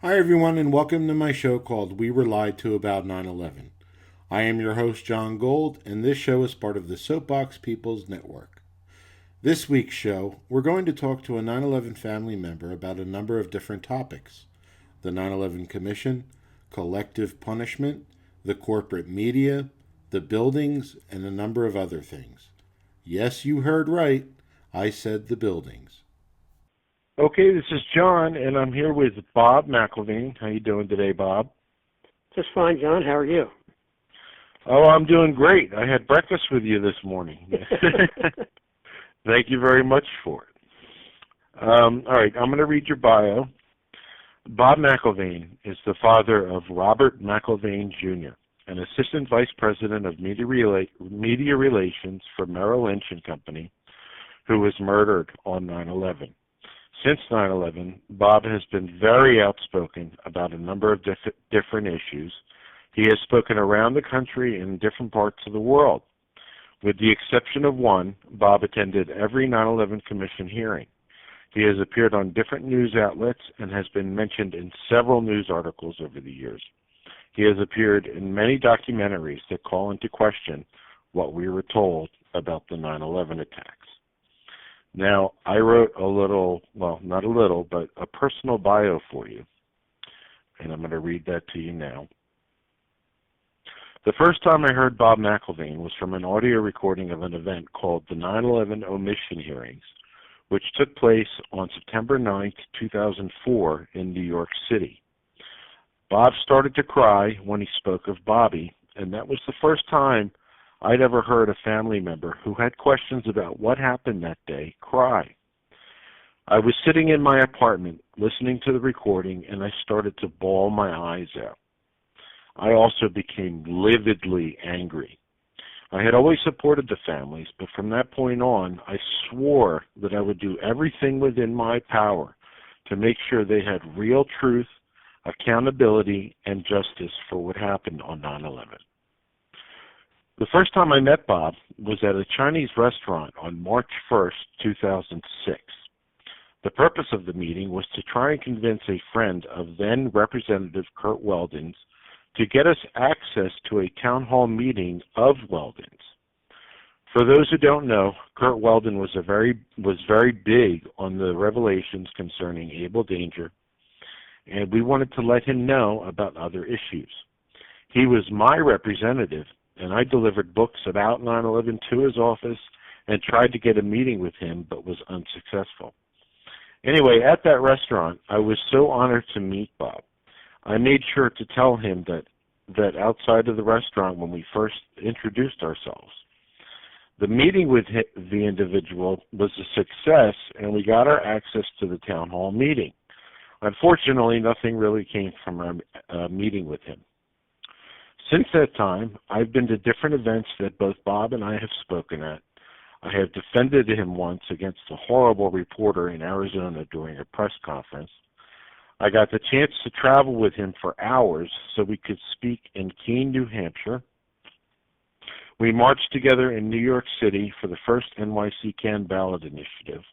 Hi, everyone, and welcome to my show called We Were Lied to About 9/11. I am your host, John Gold, and this show is part of the Soapbox People's Network. This week's show, we're going to talk to a 9/11 family member about a number of different topics: the 9/11 Commission, collective punishment, the corporate media, the buildings, and a number of other things. Yes, you heard right. I said the buildings. Okay, this is John, and I'm here with Bob McIlvaine. How you doing today, Bob? Just fine, John. How are you? Oh, I'm doing great. I had breakfast with you this morning. Thank you very much for it. All right, I'm going to read your bio. Bob McIlvaine is the father of Robert Mcilvaine Jr., an assistant vice president of media relations for Merrill Lynch Company, who was murdered on 9/11. Since 9/11, Bob has been very outspoken about a number of different issues. He has spoken around the country in different parts of the world. With the exception of one, Bob attended every 9/11 Commission hearing. He has appeared on different news outlets and has been mentioned in several news articles over the years. He has appeared in many documentaries that call into question what we were told about the 9/11 attacks. Now, I wrote a little, well, not a little, but a personal bio for you, and I'm going to read that to you now. The first time I heard Bob McIlvaine was from an audio recording of an event called the 9/11 Omission Hearings, which took place on September 9th, 2004 in New York City. Bob started to cry when he spoke of Bobby, and that was the first time I'd ever heard a family member who had questions about what happened that day cry. I was sitting in my apartment listening to the recording, and I started to bawl my eyes out. I also became lividly angry. I had always supported the families, but from that point on, I swore that I would do everything within my power to make sure they had real truth, accountability, and justice for what happened on 9/11. The first time I met Bob was at a Chinese restaurant on March 1st, 2006. The purpose of the meeting was to try and convince a friend of then Representative Curt Weldon's to get us access to a town hall meeting of Weldon's. For those who don't know, Curt Weldon was very big on the revelations concerning Able Danger, and we wanted to let him know about other issues. He was my representative, and I delivered books about 9/11 to his office and tried to get a meeting with him, but was unsuccessful. Anyway, at that restaurant, I was so honored to meet Bob. I made sure to tell him that outside of the restaurant when we first introduced ourselves. The meeting with the individual was a success, and we got our access to the town hall meeting. Unfortunately, nothing really came from our meeting with him. Since that time, I've been to different events that both Bob and I have spoken at. I have defended him once against a horrible reporter in Arizona during a press conference. I got the chance to travel with him for hours so we could speak in Keene, New Hampshire. We marched together in New York City for the first NYC Can Ballot Initiative.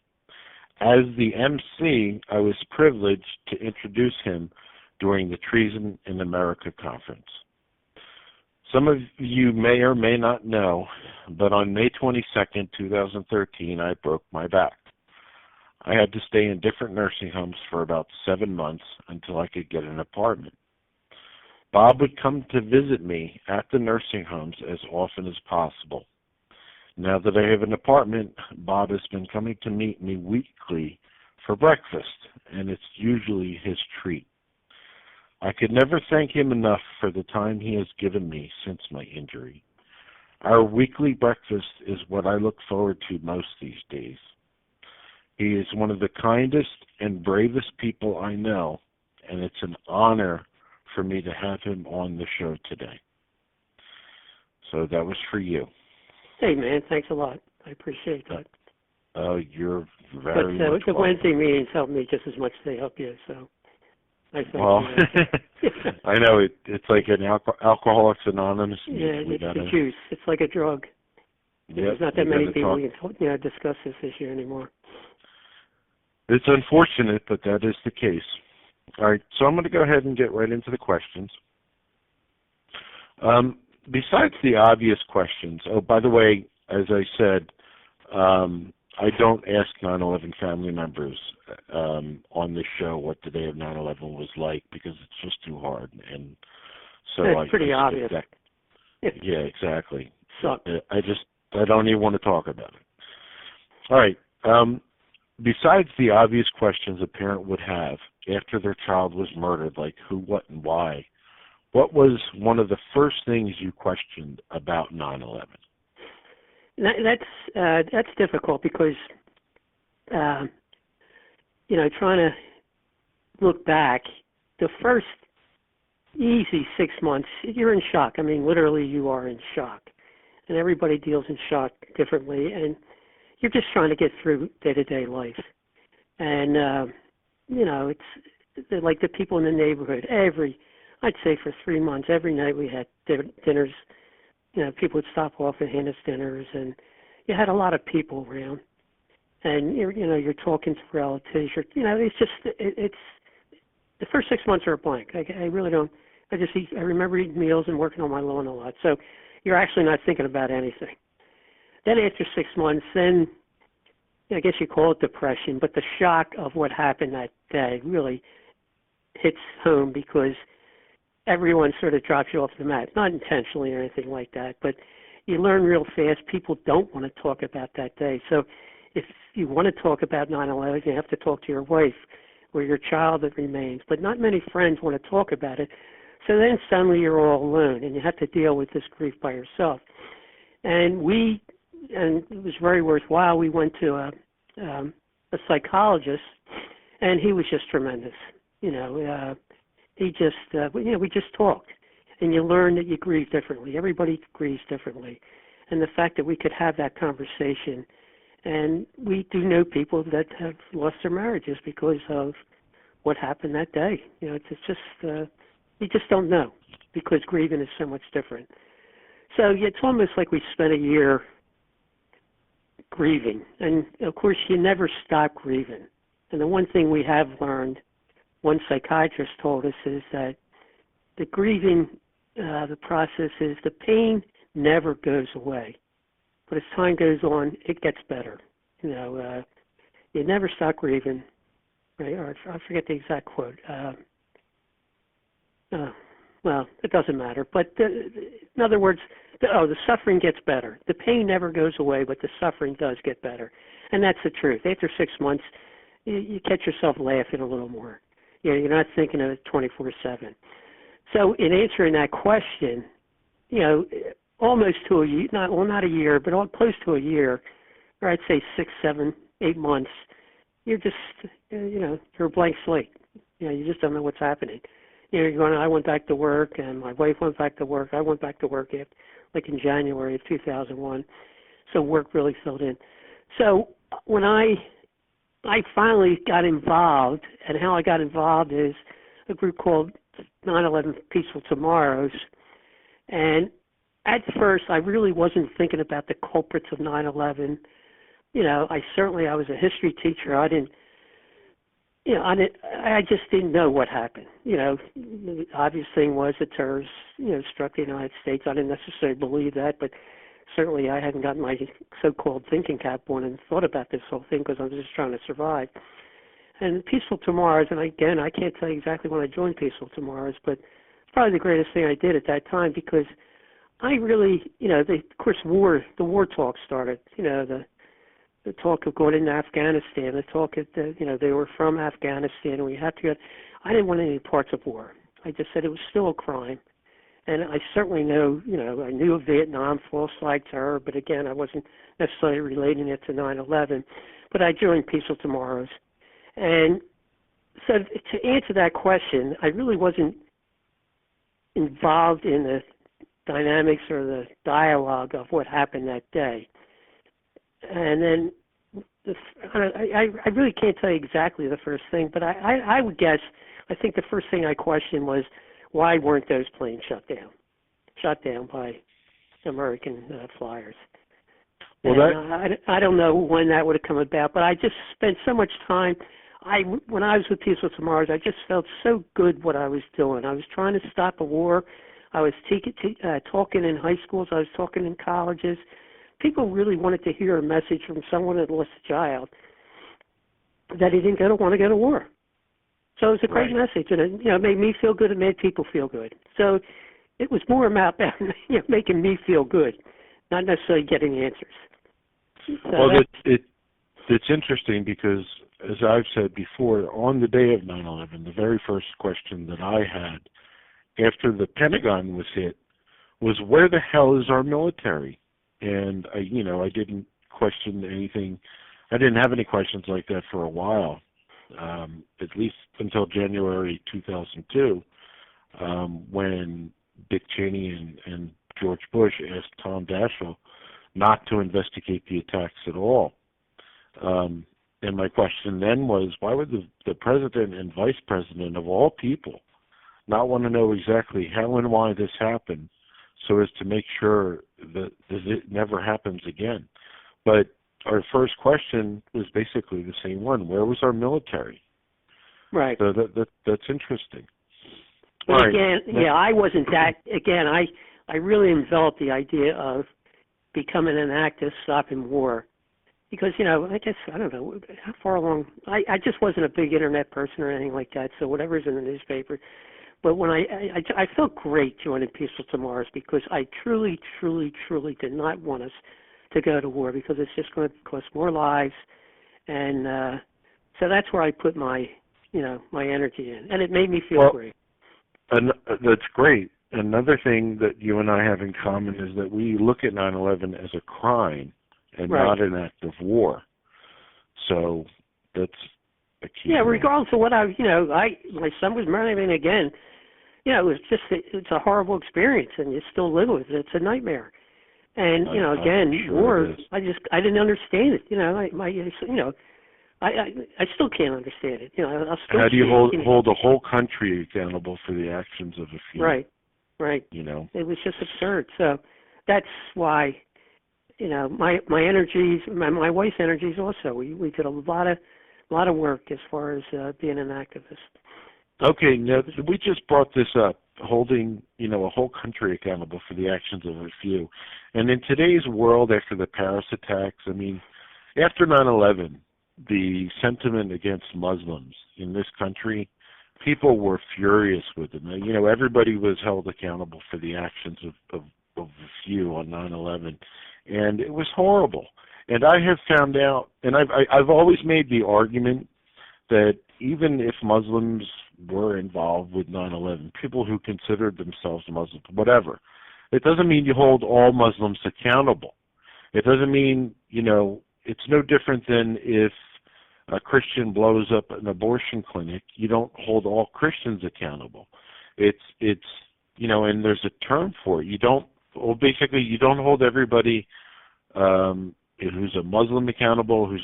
As the MC, I was privileged to introduce him during the Treason in America conference. Some of you may or may not know, but on May 22nd, 2013, I broke my back. I had to stay in different nursing homes for about 7 months until I could get an apartment. Bob would come to visit me at the nursing homes as often as possible. Now that I have an apartment, Bob has been coming to meet me weekly for breakfast, and it's usually his treat. I could never thank him enough for the time he has given me since my injury. Our weekly breakfast is what I look forward to most these days. He is one of the kindest and bravest people I know, and it's an honor for me to have him on the show today. So that was for you. Hey, man, thanks a lot. I appreciate that. You're very but much the welcome. Wednesday meetings help me just as much as they help you, so I thank well, you. I know it's like an Alcoholics Anonymous meeting. Yeah, it's the juice. It's like a drug. There's not that many people who can discuss this issue anymore. It's unfortunate, but that is the case. All right, so I'm going to go ahead and get right into the questions. Besides the obvious questions, oh, by the way, as I said, I don't ask 9/11 family members on this show what the day of 9/11 was like, because it's just too hard, and so it's pretty obvious. Yeah, exactly. Sucked. I don't even want to talk about it. All right. Besides the obvious questions a parent would have after their child was murdered, like who, what, and why, what was one of the first things you questioned about 9/11? That's difficult because, trying to look back, the first easy 6 months, you're in shock. I mean, literally, you are in shock, and everybody deals in shock differently, and you're just trying to get through day-to-day life. And, it's like the people in the neighborhood. I'd say for 3 months, every night we had dinners. People would stop off and hand us dinners, and you had a lot of people around. And you're talking to relatives. It's the first 6 months are a blank. I really don't. I remember eating meals and working on my lawn a lot. So you're actually not thinking about anything. Then after 6 months, then I guess you call it depression, but the shock of what happened that day really hits home because everyone sort of drops you off the mat, not intentionally or anything like that, but you learn real fast people don't want to talk about that day. So if you want to talk about 9/11, you have to talk to your wife or your child that remains, but not many friends want to talk about it. So then suddenly you're all alone and you have to deal with this grief by yourself. And it was very worthwhile. We went to a psychologist, and he was just tremendous. We just talked, and you learn that you grieve differently. Everybody grieves differently, and the fact that we could have that conversation, and we do know people that have lost their marriages because of what happened that day. It's just you just don't know because grieving is so much different. So it's almost like we spent a year grieving, and of course you never stop grieving. And the one thing we have learned, one psychiatrist told us, is that the grieving, the process is the pain never goes away, but as time goes on, it gets better. You never stop grieving, right? Or I forget the exact quote. Well, it doesn't matter. But in other words, the suffering gets better. The pain never goes away, but the suffering does get better. And that's the truth. After 6 months, you catch yourself laughing a little more. You're not thinking of it 24/7. So in answering that question, almost to a year, not a year, but close to a year, or I'd say 6, 7, 8 months, you're just, you're a blank slate. You just don't know what's happening. You're going, I went back to work, and my wife went back to work. I went back to work in January of 2001. So work really filled in. So when I finally got involved, and how I got involved is a group called 9/11 Peaceful Tomorrows. And at first, I really wasn't thinking about the culprits of 9/11. I was a history teacher. I just didn't know what happened. The obvious thing was the terrorists, struck the United States. I didn't necessarily believe that, but certainly I hadn't gotten my so-called thinking cap on and thought about this whole thing because I was just trying to survive. And Peaceful Tomorrows, and again, I can't tell you exactly when I joined Peaceful Tomorrows, but it's probably the greatest thing I did at that time because I really, of course, the war talk started, the talk of going into Afghanistan, the talk of, they were from Afghanistan and we had to go. I didn't want any parts of war. I just said it was still a crime. And I certainly know, I knew of Vietnam, false flag terror, but again, I wasn't necessarily relating it to 9/11. But I joined Peaceful Tomorrows. And so to answer that question, I really wasn't involved in the dynamics or the dialogue of what happened that day. And then I really can't tell you exactly the first thing, but I would guess, I think the first thing I questioned was, why weren't those planes shut down by American flyers? Well, I don't know when that would have come about, but I just spent so much time. when I was with Peaceful Tomorrows, I just felt so good what I was doing. I was trying to stop a war. I was talking in high schools. I was talking in colleges. People really wanted to hear a message from someone that lost a child that he didn't want to go to war. So it was a great message, and it made me feel good. It made people feel good. So it was more about making me feel good, not necessarily getting answers. So well, it's interesting because, as I've said before, on the day of 9/11, the very first question that I had after the Pentagon was hit was, where the hell is our military? And I didn't question anything. I didn't have any questions like that for a while, at least until January 2002, when Dick Cheney and George Bush asked Tom Daschle not to investigate the attacks at all. And my question then was, why would the president and vice president of all people not want to know exactly how and why this happened so as to make sure that it never happens again? But our first question was basically the same one. Where was our military? Right. So that's interesting. But again, I wasn't that. Again, I really enveloped the idea of becoming an activist, stopping war. Because, I guess, I don't know, how far along, I just wasn't a big internet person or anything like that, so whatever's in the newspaper. But when I felt great joining Peaceful Tomorrows because I truly, truly, truly did not want us to go to war because it's just going to cost more lives. And so that's where I put my energy in. And it made me feel great. And that's great. Another thing that you and I have in common is that we look at 9/11 as a crime and not an act of war. So that's a key. Yeah, regardless of what my son was married again. It was just it's a horrible experience, and you still live with it. It's a nightmare. And again, war. I didn't understand it. I still can't understand it. I'll still. How do you hold a whole country accountable for the actions of a few? Right. It was just absurd. So that's why. My energies, my wife's energies also. We did a lot of work as far as being an activist. Okay, now we just brought this up, holding a whole country accountable for the actions of a few. And in today's world, after the Paris attacks, after 9/11, the sentiment against Muslims in this country, people were furious with them. Everybody was held accountable for the actions of a few on 9/11. And it was horrible. And I have found out, and I've always made the argument that even if Muslims were involved with 9/11, people who considered themselves Muslims, whatever, it doesn't mean you hold all Muslims accountable. It doesn't mean, it's no different than if a Christian blows up an abortion clinic. You don't hold all Christians accountable. It's and there's a term for it. You don't hold everybody who's a Muslim accountable,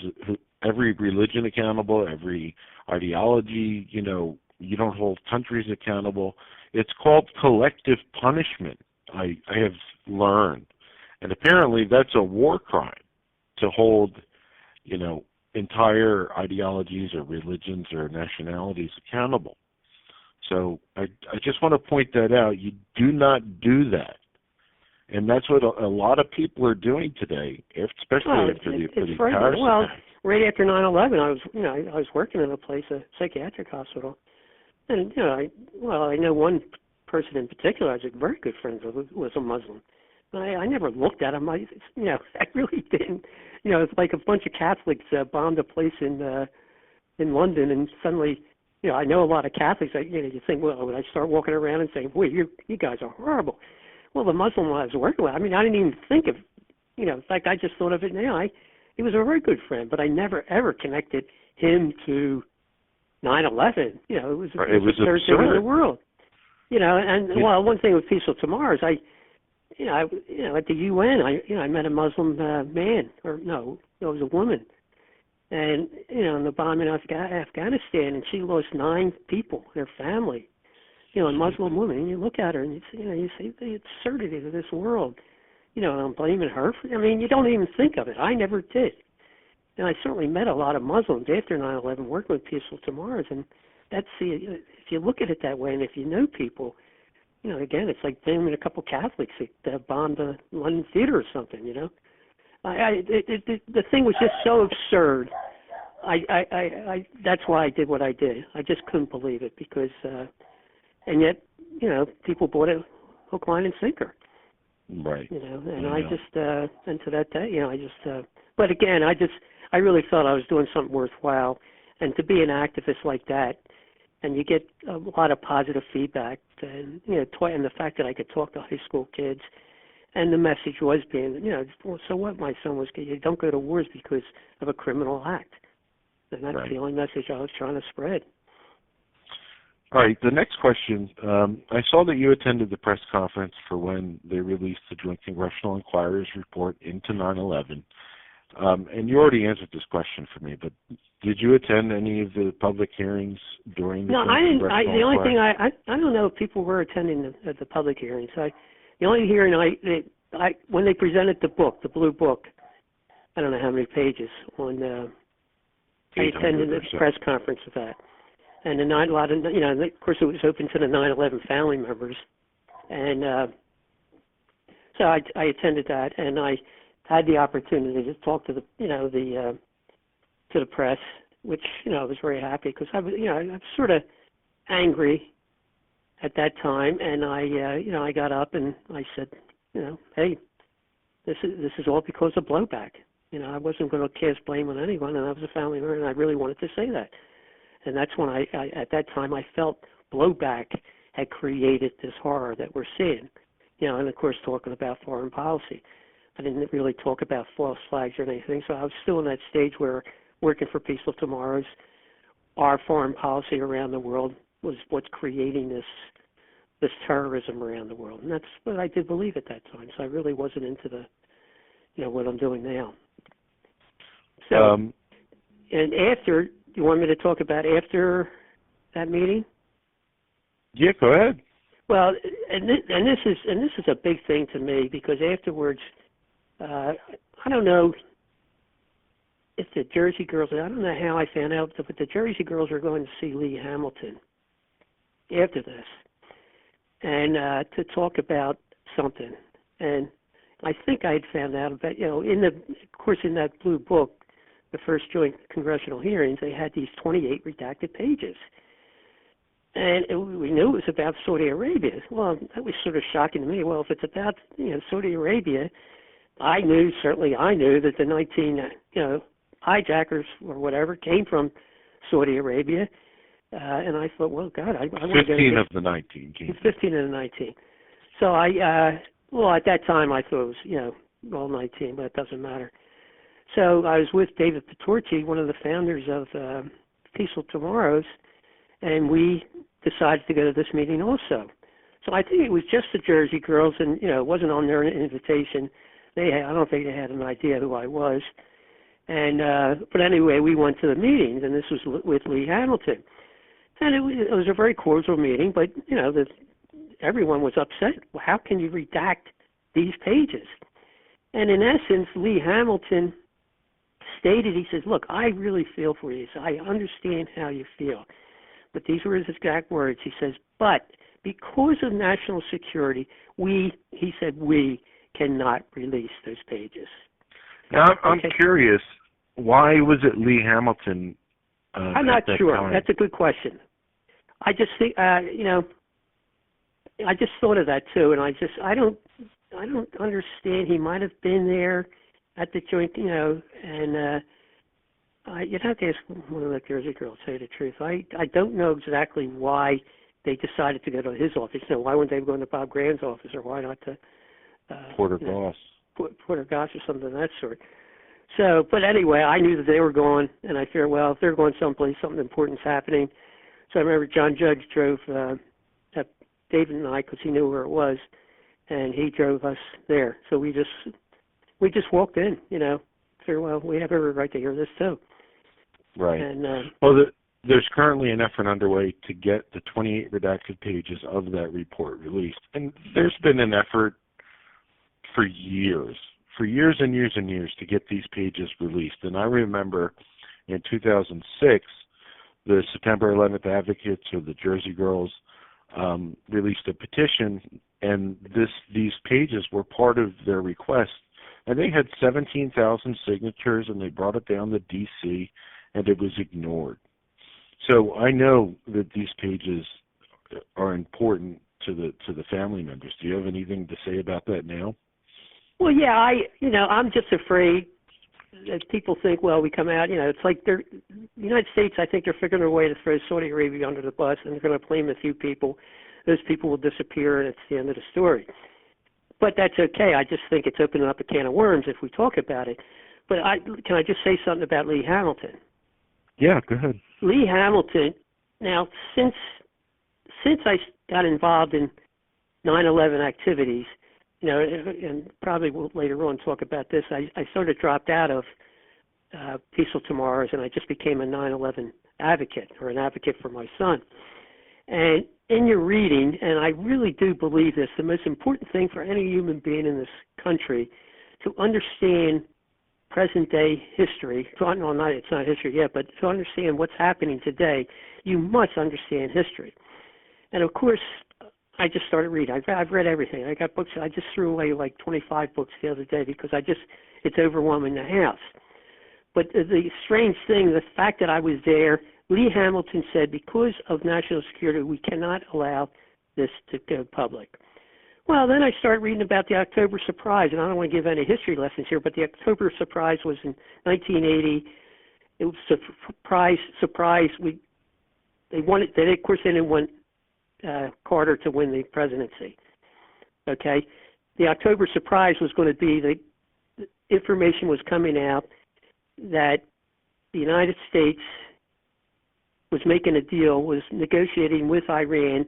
every religion accountable, every ideology. You don't hold countries accountable. It's called collective punishment, I have learned. And apparently that's a war crime, to hold, entire ideologies or religions or nationalities accountable. So I just want to point that out. You do not do that. And that's what a lot of people are doing today, especially after the Paris attack. Right after 9/11, I was working in a psychiatric hospital, and I know one person in particular. I was very good friends with, was a Muslim. I never looked at him. I really didn't. It's like a bunch of Catholics bombed a place in London, and suddenly, I know a lot of Catholics. You think, well, would I start walking around and saying, boy, you guys are horrible. Well, the Muslim I was working with, I didn't even think of, in fact, I just thought of it now. He was a very good friend, but I never, ever connected him to 9/11. It was the third thing in the world. One thing with Peaceful Tomorrows, at the UN, I met a Muslim man, or no, it was a woman. And, in the bombing of Afghanistan, and she lost 9 people, her family. A Muslim woman, and you look at her and you say the absurdity of this world. And I'm blaming her for, you don't even think of it. I never did. And I certainly met a lot of Muslims after 9/11 working with Peaceful Tomorrows, and that's if you look at it that way, and if you know people, again, it's like naming a couple Catholics that bombed the London Theater or something, the thing was just so absurd. That's why I did what I did. I just couldn't believe it because, and yet, people bought it hook, line, and sinker. Right. And I just, and to that day, but again, I really thought I was doing something worthwhile, and to be an activist like that, and you get a lot of positive feedback, and and the fact that I could talk to high school kids, and the message was being, so what? My son was, you don't go to wars because of a criminal act, and that's right. the only message I was trying to spread. All right, the next question. I saw that you attended the press conference for when they released the Joint Congressional Inquiry's report into 9/11. And you already answered this question for me, but did you attend any of the public hearings during the No, Joint I didn't. Congressional The only Inquiry? thing I don't know if people were attending the public hearings. The only hearing when they presented the book, the blue book, I don't know how many pages on. I attended the press conference of that. And a lot of, of course, it was open to the 9/11 family members, and so I attended that, and I had the opportunity to talk to to the press, which I was very happy because I was sort of angry at that time, and I got up and I said, hey, this is all because of blowback. I wasn't going to cast blame on anyone, and I was a family member, and I really wanted to say that. And that's when I at that time I felt blowback had created this horror that we're seeing. And of course talking about foreign policy. I didn't really talk about false flags or anything, so I was still in that stage where working for Peaceful Tomorrows, our foreign policy around the world was what's creating this terrorism around the world. And that's what I did believe at that time. So I really wasn't into the what I'm doing now. So and after, you want me to talk about after that meeting? Yeah, go ahead. Well, and this is a big thing to me because afterwards, I don't know if the Jersey girls. I don't know how I found out, but the Jersey girls are going to see Lee Hamilton after this, and to talk about something. And I think I had found out about in that blue book. The first joint congressional hearings, they had these 28 redacted pages. And we knew it was about Saudi Arabia. Well, that was sort of shocking to me. Well, if it's about, Saudi Arabia, I knew that the 19, hijackers or whatever came from Saudi Arabia. And I thought, well, God, I want to get 15 of the 19 came. 15 of the 19. So at that time I thought it was, all 19, but it doesn't matter. So I was with David Petorci, one of the founders of Peaceful Tomorrows, and we decided to go to this meeting also. So I think it was just the Jersey girls, and it wasn't on their invitation. I don't think they had an idea who I was. And but anyway, we went to the meetings, and this was with Lee Hamilton, and it was a very cordial meeting. But everyone was upset. Well, how can you redact these pages? And in essence, Lee Hamilton stated, he says, look, I really feel for you. So I understand how you feel. But these were his exact words. He says, but because of national security, we cannot release those pages. Now, I'm curious, why was it Lee Hamilton? I'm not sure. Time? That's a good question. I just think, I just thought of that too, and I don't understand. He might have been there at the joint, and you'd have to ask one of the Jersey girls, to tell you the truth. I don't know exactly why they decided to go to his office. Why wouldn't they go to Bob Grand's office, or why not to Porter Goss? Porter Goss or something of that sort. So, but anyway, I knew that they were going, and I figured, well, if they're going someplace, something important's happening. So I remember John Judge drove David and I, because he knew where it was, and he drove us there. So we just walked in, figured, well, we have every right to hear this too. Right. And there's currently an effort underway to get the 28 redacted pages of that report released, and there's been an effort for years for years and years and years to get these pages released. And I remember in 2006, the September 11th Advocates, or the Jersey Girls, released a petition, and these pages were part of their request. And they had 17,000 signatures, and they brought it down to D.C., and it was ignored. So I know that these pages are important to the family members. Do you have anything to say about that now? Well, yeah, I'm just afraid that people think, well, we come out, it's like the United States, I think they're figuring a way to throw Saudi Arabia under the bus, and they're going to blame a few people. Those people will disappear, and it's the end of the story. But that's okay. I just think it's opening up a can of worms if we talk about it. But can I just say something about Lee Hamilton? Yeah, go ahead. Lee Hamilton, now, since I got involved in 9/11 activities, and probably we'll later on talk about this, I sort of dropped out of Peaceful Tomorrows, and I just became a 9/11 advocate, or an advocate for my son. And in your reading, and I really do believe this, the most important thing for any human being in this country to understand present-day history, it's not history yet, but to understand what's happening today, you must understand history. And, of course, I just started reading. I've read everything. I got books. I just threw away like 25 books the other day because it's overwhelming the house. But the strange thing, the fact that I was there, Lee Hamilton said, because of national security, we cannot allow this to go public. Well, then I started reading about the October surprise, and I don't want to give any history lessons here, but the October surprise was in 1980. It was a surprise. They wanted, of course, they didn't want Carter to win the presidency. Okay, the October surprise was going to be the information was coming out that the United States was making a deal, was negotiating with Iran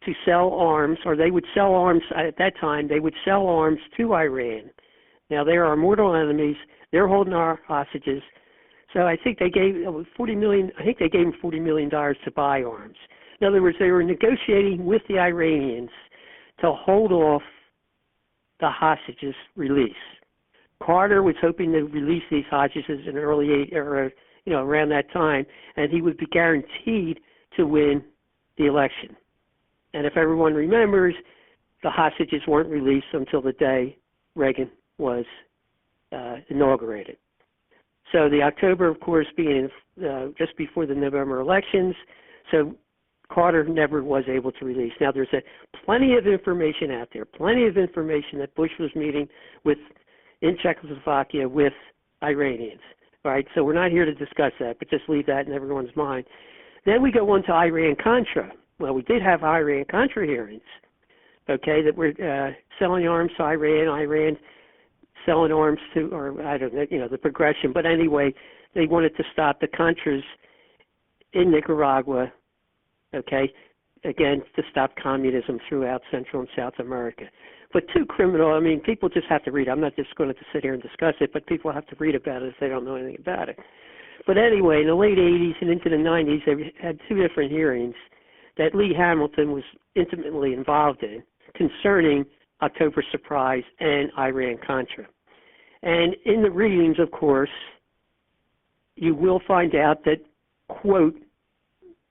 to sell arms, or they would sell arms at that time. They would sell arms to Iran. Now they are our mortal enemies. They're holding our hostages. So I think they gave $40 million. I think they gave them $40 million to buy arms. In other words, they were negotiating with the Iranians to hold off the hostages' release. Carter was hoping to release these hostages in around that time, and he would be guaranteed to win the election. And if everyone remembers, the hostages weren't released until the day Reagan was inaugurated. So the October, of course, being just before the November elections, so Carter never was able to release. Now, there's plenty of information out there, plenty of information that Bush was meeting in Czechoslovakia with Iranians. All right, so we're not here to discuss that, but just leave that in everyone's mind. Then we go on to Iran-Contra. Well, we did have Iran-Contra hearings, okay, that were selling arms to Iran selling arms to, or I don't know, the progression. But anyway, they wanted to stop the Contras in Nicaragua, okay, again, to stop communism throughout Central and South America. But people just have to read. I'm not just going to sit here and discuss it, but people have to read about it if they don't know anything about it. But anyway, in the late 80s and into the 90s, they had two different hearings that Lee Hamilton was intimately involved in concerning October Surprise and Iran-Contra. And in the readings, of course, you will find out that, quote,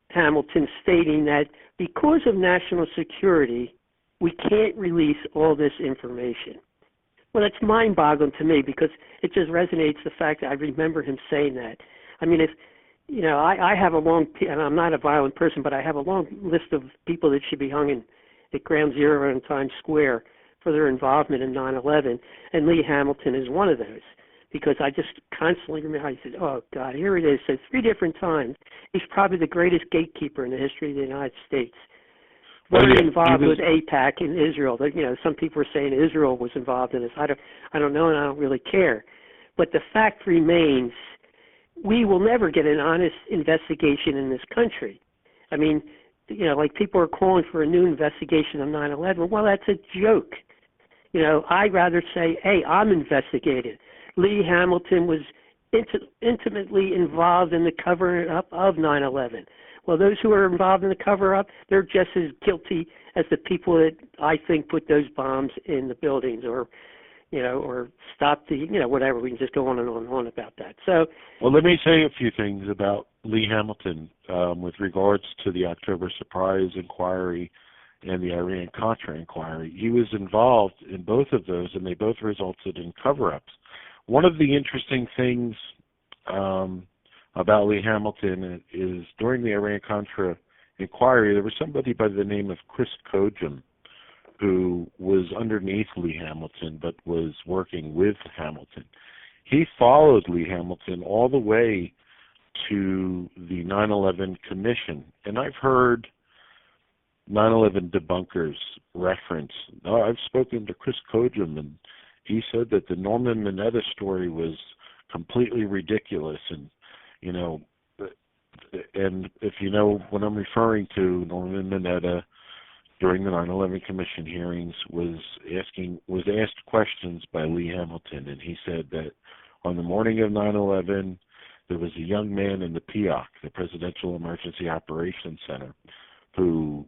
Hamilton stating that because of national security, we can't release all this information. Well, that's mind-boggling to me because it just resonates the fact that I remember him saying that. I mean, I have a long, and I'm not a violent person, but I have a long list of people that should be hung at Ground Zero in Times Square for their involvement in 9/11, and Lee Hamilton is one of those, because I just constantly remember, I said, oh, God, here it is. So 3 different times. He's probably the greatest gatekeeper in the history of the United States. Involved with AIPAC in Israel. Some people are saying Israel was involved in this. I don't know, and I don't really care. But the fact remains, we will never get an honest investigation in this country. I mean, like people are calling for a new investigation of 9/11. Well, that's a joke. I'd rather say, hey, I'm investigated. Lee Hamilton was intimately involved in the covering up of 9/11. Well, those who are involved in the cover-up, they're just as guilty as the people that I think put those bombs in the buildings, or or stop the, whatever. We can just go on and on and on about that. So, well, let me say a few things about Lee Hamilton with regards to the October surprise inquiry and the Iran-Contra inquiry. He was involved in both of those, and they both resulted in cover-ups. One of the interesting things about Lee Hamilton is during the Iran-Contra inquiry, there was somebody by the name of Chris Kojum who was underneath Lee Hamilton but was working with Hamilton. He followed Lee Hamilton all the way to the 9/11 Commission, and I've heard 9/11 debunkers reference. I've spoken to Chris Kojum, and he said that the Norman Mineta story was completely ridiculous, and and if you know what I'm referring to, Norman Mineta during the 9/11 Commission hearings was asked questions by Lee Hamilton, and he said that on the morning of 9/11 there was a young man in the PEOC, the Presidential Emergency Operations Center, who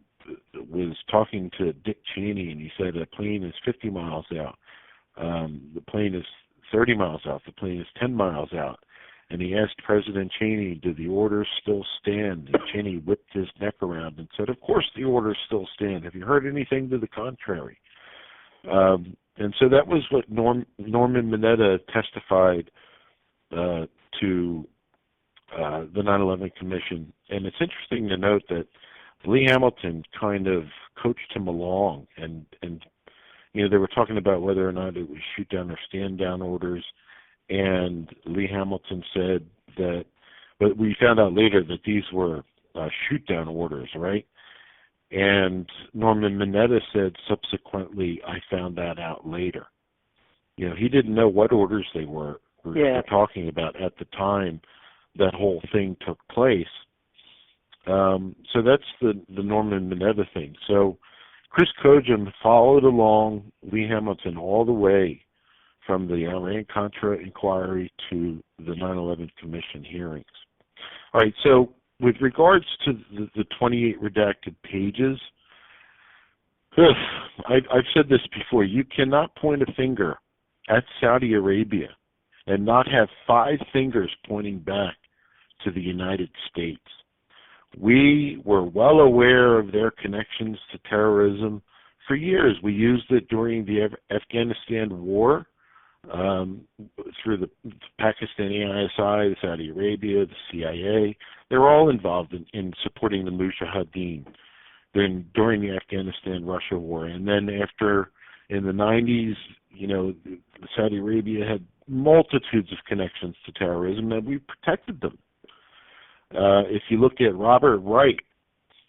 was talking to Dick Cheney, and he said a plane is 50 miles out, the plane is 30 miles out, the plane is 10 miles out. And he asked President Cheney, do the orders still stand? And Cheney whipped his neck around and said, of course the orders still stand. Have you heard anything to the contrary? And so that was what Norman Mineta testified to the 9/11 Commission. And it's interesting to note that Lee Hamilton kind of coached him along. And they were talking about whether or not it was shoot down or stand down orders. And Lee Hamilton said that, but we found out later that these were shoot-down orders, right? And Norman Mineta said subsequently, I found that out later. He didn't know what orders they were talking about at the time that whole thing took place. So that's the Norman Mineta thing. So Chris Kojum followed along Lee Hamilton all the way from the Iran-Contra inquiry to the 9/11 Commission hearings. All right, so with regards to the 28 redacted pages, I've said this before, you cannot point a finger at Saudi Arabia and not have 5 fingers pointing back to the United States. We were well aware of their connections to terrorism for years. We used it during the Afghanistan war, through the Pakistani ISI, the Saudi Arabia, the CIA. They're all involved in supporting the Mujahideen during the Afghanistan-Russia war. And then after, in the 90s, Saudi Arabia had multitudes of connections to terrorism, and we protected them. If you look at Robert Wright,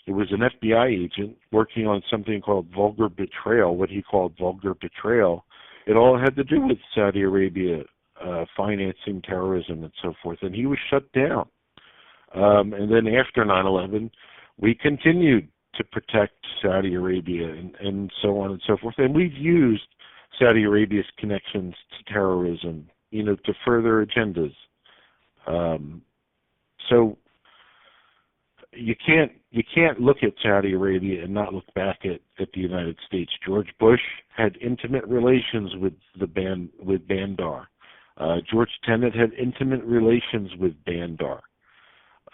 it was an FBI agent working on something called vulgar betrayal, what he called vulgar betrayal. It all had to do with Saudi Arabia financing terrorism and so forth, and he was shut down. And then after 9/11, we continued to protect Saudi Arabia and so on and so forth. And we've used Saudi Arabia's connections to terrorism, to further agendas. So you can't look at Saudi Arabia and not look back at the United States. George Bush had intimate relations with Bandar. George Tenet had intimate relations with Bandar.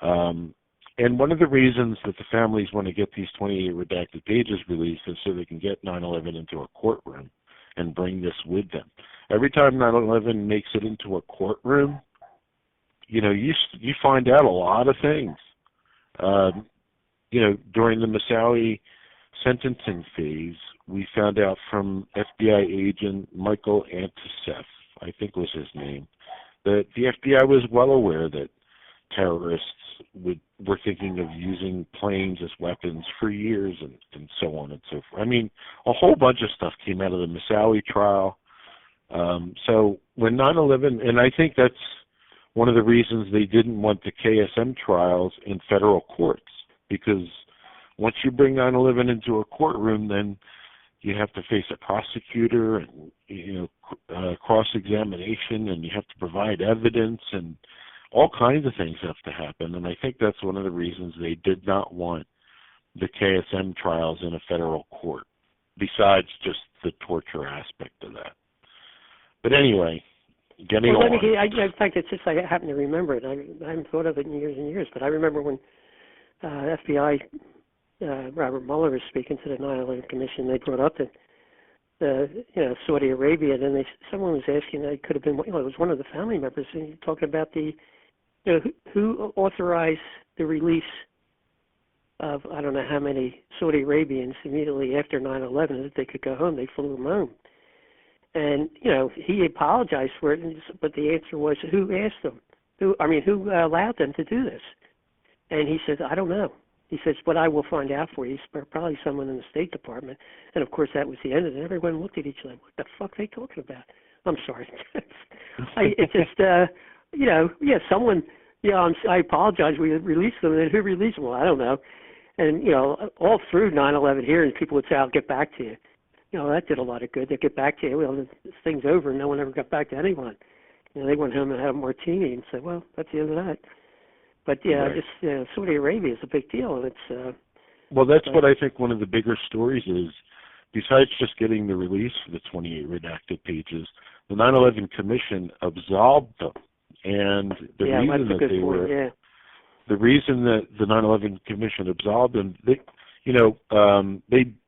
And one of the reasons that the families want to get these 28 redacted pages released is so they can get 9/11 into a courtroom and bring this with them. Every time 9/11 makes it into a courtroom, you find out a lot of things. During the Moussaoui sentencing phase, we found out from FBI agent Michael Antisef, I think was his name, that the FBI was well aware that terrorists were thinking of using planes as weapons for years and so on and so forth. I mean, a whole bunch of stuff came out of the Moussaoui trial. So when 9/11, and I think that's one of the reasons they didn't want the KSM trials in federal courts, because once you bring 9/11 into a courtroom, then you have to face a prosecutor and cross-examination, and you have to provide evidence, and all kinds of things have to happen. And I think that's one of the reasons they did not want the KSM trials in a federal court, besides just the torture aspect of that. But anyway, getting on. In fact, it's just I happen to remember it. I haven't thought of it in years and years, but I remember when FBI Robert Mueller was speaking to the 9/11 Commission. They brought up Saudi Arabia, and then someone was asking. It could have been, it was one of the family members, and talking about who authorized the release of I don't know how many Saudi Arabians immediately after 9/11 that they could go home. They flew them home, and he apologized for it, but the answer was who asked them? Who allowed them to do this? And he says, I don't know. He says, but I will find out for you. Probably someone in the State Department. And, of course, that was the end of it. Everyone looked at each other. What the fuck are they talking about? I'm sorry. It's just, someone, I apologize. We released them. And who released them? Well, I don't know. And, all through 9/11 hearings, people would say, I'll get back to you. That did a lot of good. They'd get back to you. Well, this thing's over. No one ever got back to anyone. They went home and had a martini and said, well, that's the end of that. But right. Just Saudi Arabia is a big deal, and it's. Well, that's what I think one of the bigger stories is. Besides just getting the release for the 28 redacted pages, the 9/11 Commission absolved them, and the reason that they were, the reason that the 9/11 Commission absolved them, they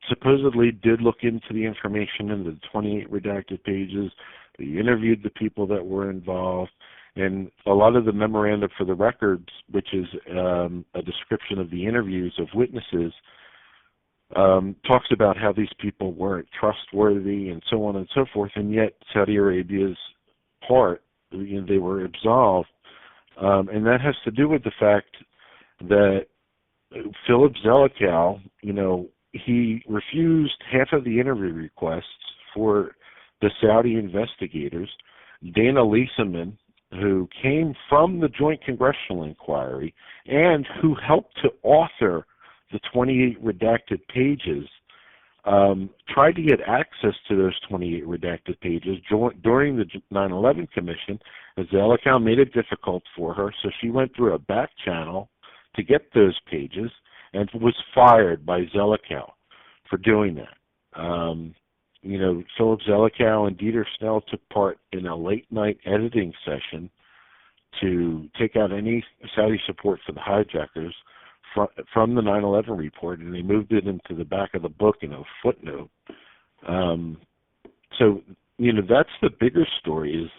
supposedly did look into the information in the 28 redacted pages. They interviewed the people that were involved. And a lot of the memoranda for the records, which is a description of the interviews of witnesses, talks about how these people weren't trustworthy and so on and so forth, and yet Saudi Arabia's part, they were absolved. And that has to do with the fact that Philip Zelikow, he refused half of the interview requests for the Saudi investigators. Dana Lieseman, who came from the Joint Congressional Inquiry and who helped to author the 28 redacted pages, tried to get access to those 28 redacted pages during the 9/11 Commission. Zelikow made it difficult for her, so she went through a back channel to get those pages and was fired by Zelikow for doing that. Philip Zelikow and Dieter Snell took part in a late-night editing session to take out any Saudi support for the hijackers from the 9/11 report, and they moved it into the back of the book in a footnote. So, that's the bigger story, is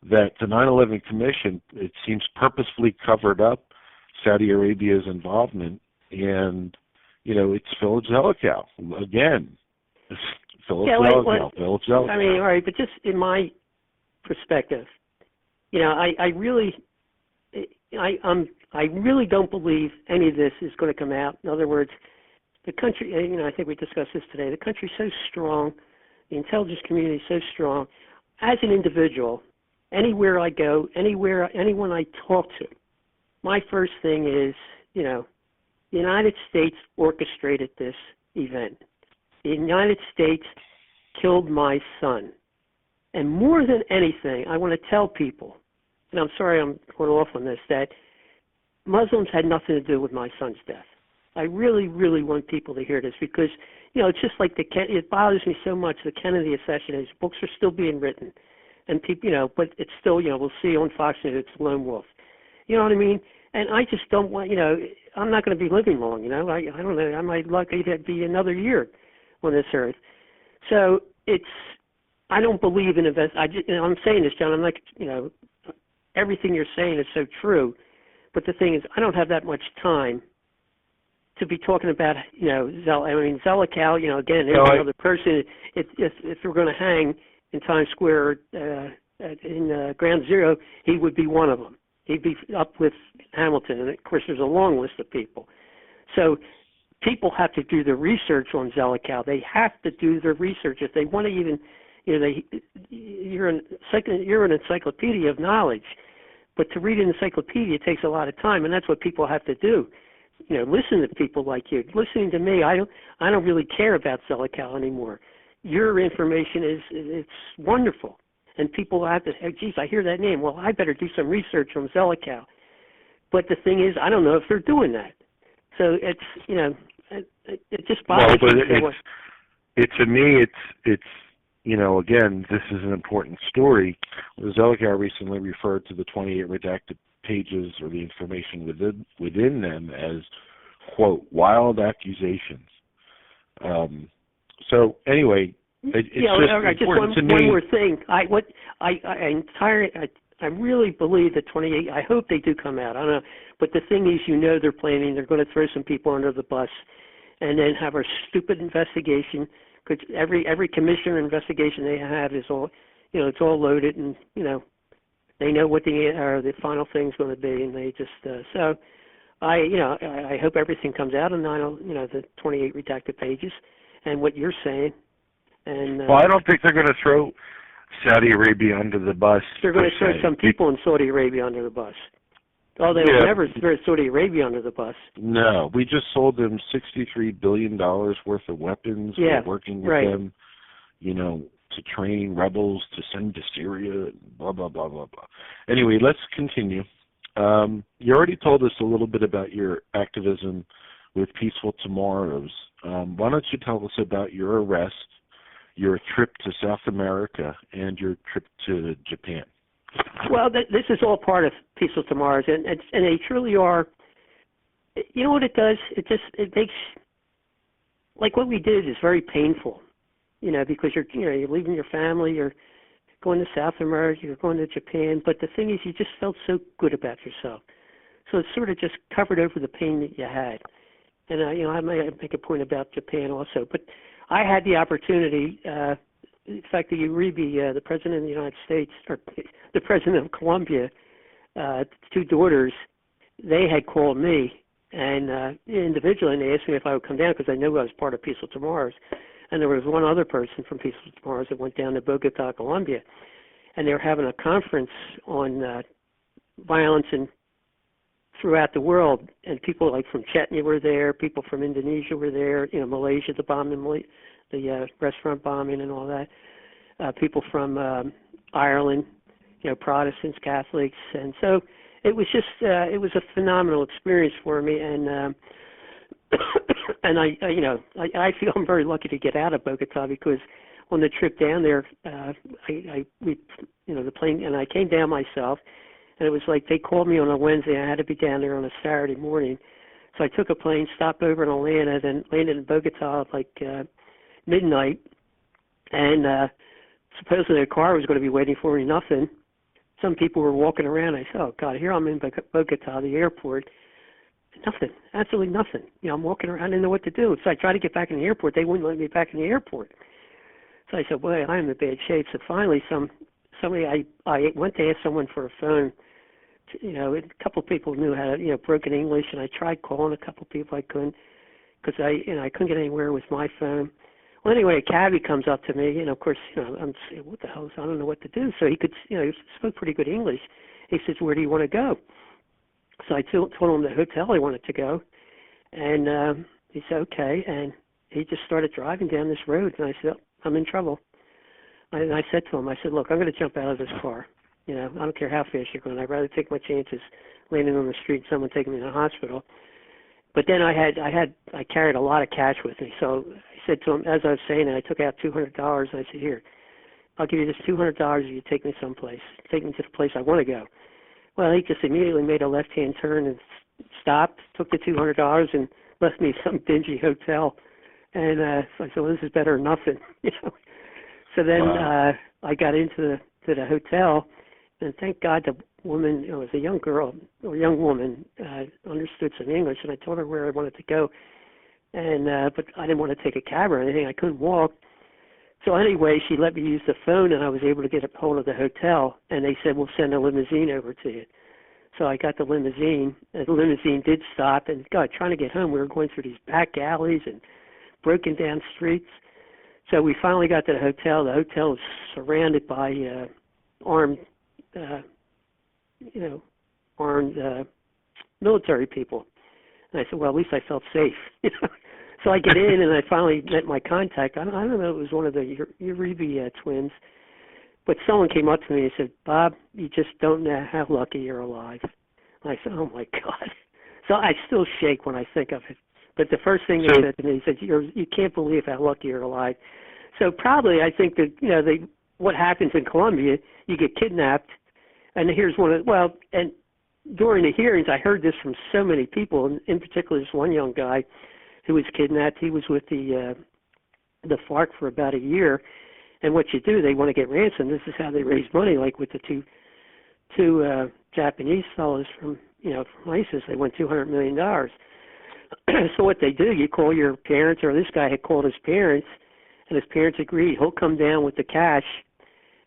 that the 9/11 Commission, it seems, purposefully covered up Saudi Arabia's involvement, and, it's Philip Zelikow again. Philip Zelikow. I mean, all right, but just in my perspective, I really don't believe any of this is going to come out. In other words, the country, I think we discussed this today, the country's so strong, the intelligence community is so strong. As an individual, anywhere I go, anyone I talk to, my first thing is, the United States orchestrated this event. The United States killed my son. And more than anything, I want to tell people, and I'm sorry I'm going off on this, that Muslims had nothing to do with my son's death. I really, really want people to hear this because, it's just like it bothers me so much, the Kennedy assassination. Books are still being written. And people, but it's still, we'll see on Fox News, it's lone wolf. You know what I mean? And I just don't want, I'm not going to be living long, I don't know, I might lucky to be another year on this earth. So I don't believe in events. I'm saying this, John, I'm like, everything you're saying is so true. But the thing is, I don't have that much time to be talking about, Zelikow, again, there's another person. If we're going to hang in Times Square in Ground Zero, he would be one of them. He'd be up with Hamilton. And, of course, there's a long list of people. So people have to do the research on Zelikow. They have to do their research. If they want to even, you're an encyclopedia of knowledge. But to read an encyclopedia takes a lot of time, and that's what people have to do. Listen to people like you. Listening to me, I don't really care about Zelikow anymore. Your information it's wonderful, and people have to say, geez, I hear that name. Well, I better do some research on Zelikow. But the thing is, I don't know if they're doing that. So it's, it just bothers but me. to me, it's again, this is an important story. Zellicow recently referred to the 28 redacted pages or the information within them as, quote, wild accusations. So anyway, it's just important to me. One more thing. I really believe the 28. I hope they do come out. I don't know, but the thing is, they're planning. They're going to throw some people under the bus, and then have a stupid investigation. Because every commissioner investigation they have is all, it's all loaded, and they know what the final thing's going to be, and they just so. I hope everything comes out on the 28 redacted pages, and what you're saying. And well, I don't think they're going to throw Saudi Arabia under the bus. They're going to throw some people in Saudi Arabia under the bus. Oh, they will never throw Saudi Arabia under the bus. No, we just sold them $63 billion worth of weapons. Yeah, we're working with them, to train rebels to send to Syria, blah, blah, blah, blah, blah. Anyway, let's continue. You already told us a little bit about your activism with Peaceful Tomorrows. Why don't you tell us about your arrest, your trip to South America, and your trip to Japan? Well, this is all part of Peaceful Tomorrows, and they truly are. You know what it does? It makes, like what we did is very painful, because you're leaving your family, you're going to South America, you're going to Japan, but the thing is, you just felt so good about yourself. So it sort of just covered over the pain that you had. And I might make a point about Japan also, but I had the opportunity. In fact, the Uribe, the president of the United States, or the president of Colombia, two daughters, they had called me and individually, and they asked me if I would come down because I knew I was part of Peaceful Tomorrows. And there was one other person from Peaceful Tomorrows that went down to Bogota, Colombia, and they were having a conference on violence throughout the world, and people like from Chechnya were there, people from Indonesia were there, Malaysia, the bombing, the restaurant bombing and all that, people from Ireland, Protestants, Catholics, and so it was just it was a phenomenal experience for me, and and I feel I'm very lucky to get out of Bogota because on the trip down there, the plane, and I came down myself, and it was like they called me on a Wednesday. I had to be down there on a Saturday morning, so I took a plane, stopped over in Atlanta, then landed in Bogota at like midnight, and supposedly a car was going to be waiting for me. Nothing. Some people were walking around. I said, "Oh God, here I'm in Bogota, the airport." Nothing, absolutely nothing. I'm walking around, I didn't know what to do. So I tried to get back in the airport. They wouldn't let me back in the airport. So I said, "Boy, I'm in bad shape." So finally, somebody I went to ask someone for a phone. A couple of people knew how to, broken English, and I tried calling a couple of people. I couldn't because I couldn't get anywhere with my phone. Well, anyway, a cabbie comes up to me, and of course, I'm saying, "What the hell? I don't know what to do." So he could, he spoke pretty good English. He says, "Where do you want to go?" So I told him the hotel I wanted to go, and he said, "Okay," and he just started driving down this road, and I said, "I'm in trouble." And I said to him, I said, "Look, I'm going to jump out of this car. I don't care how fast you're going. I'd rather take my chances landing on the street and someone taking me to the hospital." But then I carried a lot of cash with me, so I said to him, as I was saying, I took out $200, and I said, "Here, I'll give you this $200 if you take me someplace. Take me to the place I want to go." Well, he just immediately made a left-hand turn and stopped, took the $200 and left me some dingy hotel. And so I said, "Well, this is better than nothing." So then I got into the hotel, and thank God the woman, it was a young girl or young woman, understood some English, and I told her where I wanted to go. And but I didn't want to take a cab or anything. I couldn't walk. So anyway, she let me use the phone, and I was able to get a hold of the hotel, and they said, "We'll send a limousine over to you." So I got the limousine, and the limousine did stop, and God, trying to get home, we were going through these back alleys and broken down streets. So we finally got to the hotel. The hotel was surrounded by armed military people. And I said, "Well, at least I felt safe." So I get in, and I finally met my contact. I don't know if it was one of the Uribe twins, but someone came up to me and said, "Bob, you just don't know how lucky you're alive." And I said, "Oh, my God." So I still shake when I think of it. But the first thing they said to me, he said, you can't believe how lucky you're alive. So probably I think that, what happens in Colombia, you get kidnapped, and here's and during the hearings, I heard this from so many people, and in particular this one young guy who was kidnapped. He was with the FARC for about a year, and what you do, they want to get ransom. This is how they raise money, like with the two Japanese fellows from ISIS. They won $200 million. So what they do, you call your parents, or this guy had called his parents, and his parents agreed. He'll come down with the cash,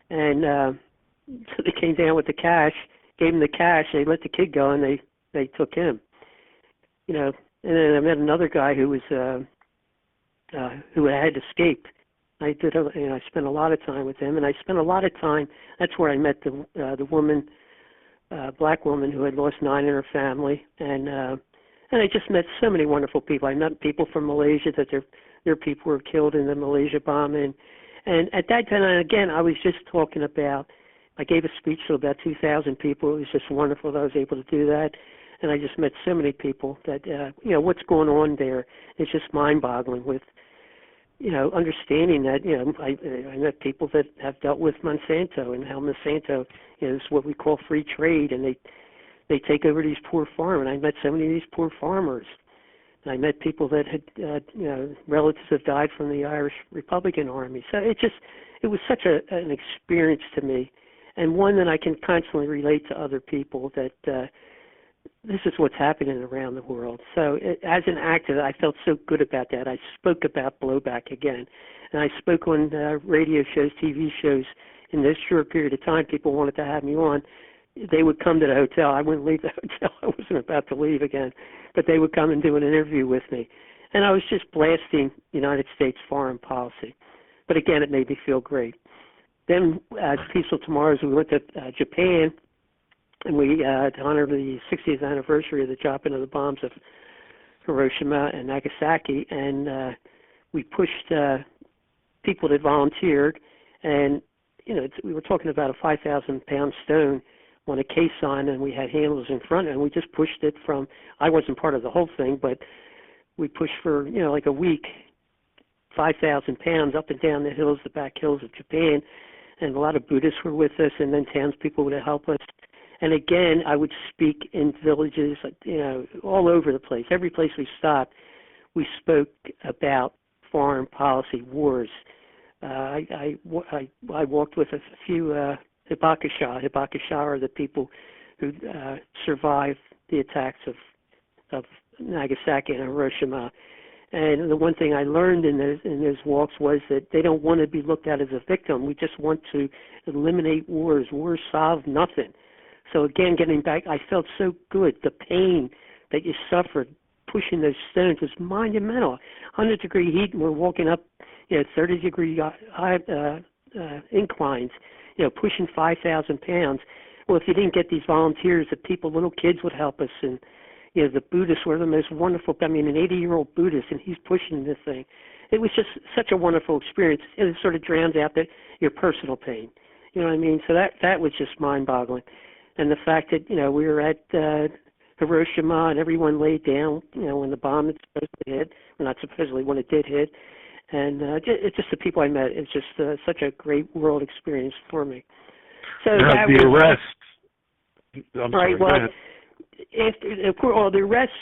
and so they came down with the cash, gave him the cash, they let the kid go, and they took him. And then I met another guy who was who had escaped. I spent a lot of time with him, and I spent a lot of time. That's where I met the woman, black woman who had lost 9 in her family, and I just met so many wonderful people. I met people from Malaysia that their people were killed in the Malaysia bombing, and at that time, again, I was just talking about. I gave a speech to about 2,000 people. It was just wonderful that I was able to do that, and I just met so many people that what's going on there is just mind-boggling. With understanding that, I met people that have dealt with Monsanto and how Monsanto is what we call free trade, and they take over these poor farmers. And I met so many of these poor farmers. And I met people that had, relatives have died from the Irish Republican Army. So it was such an experience to me, and one that I can constantly relate to other people that this is what's happening around the world. So as an actor, I felt so good about that. I spoke about blowback again, and I spoke on radio shows, TV shows. In this short period of time, people wanted to have me on. They would come to the hotel. I wouldn't leave the hotel. I wasn't about to leave again, but they would come and do an interview with me. And I was just blasting United States foreign policy. But again, it made me feel great. Then Peaceful Tomorrows, we went to Japan, and we to honor the 60th anniversary of the dropping of the bombs of Hiroshima and Nagasaki, and we pushed people that volunteered, and we were talking about a 5,000-pound stone on a caisson, and we had handlers in front, and we just pushed it from. I wasn't part of the whole thing, but we pushed for like a week, 5,000 pounds up and down the hills, the back hills of Japan, and a lot of Buddhists were with us, and then townspeople would help us. And again, I would speak in villages, all over the place. Every place we stopped, we spoke about foreign policy, wars. I walked with a few Hibakusha. Hibakusha are the people who survived the attacks of Nagasaki and Hiroshima. And the one thing I learned in those walks was that they don't want to be looked at as a victim. We just want to eliminate wars. Wars solve nothing. So again, getting back, I felt so good. The pain that you suffered pushing those stones was monumental. 100-degree heat, and we're walking up, 30-degree inclines, pushing 5,000 pounds. Well, if you didn't get these volunteers, the people, little kids would help us, and the Buddhists were the most wonderful. I mean, an 80-year-old Buddhist, and he's pushing this thing. It was just such a wonderful experience. It sort of drowns out your personal pain. You know what I mean? So that was just mind-boggling. And the fact that, we were at Hiroshima and everyone laid down, when the bomb had supposedly hit, well, not supposedly, when it did hit. And it's just the people I met. It's just such a great world experience for me. So now, the arrest. I'm sorry, well, go ahead. The arrest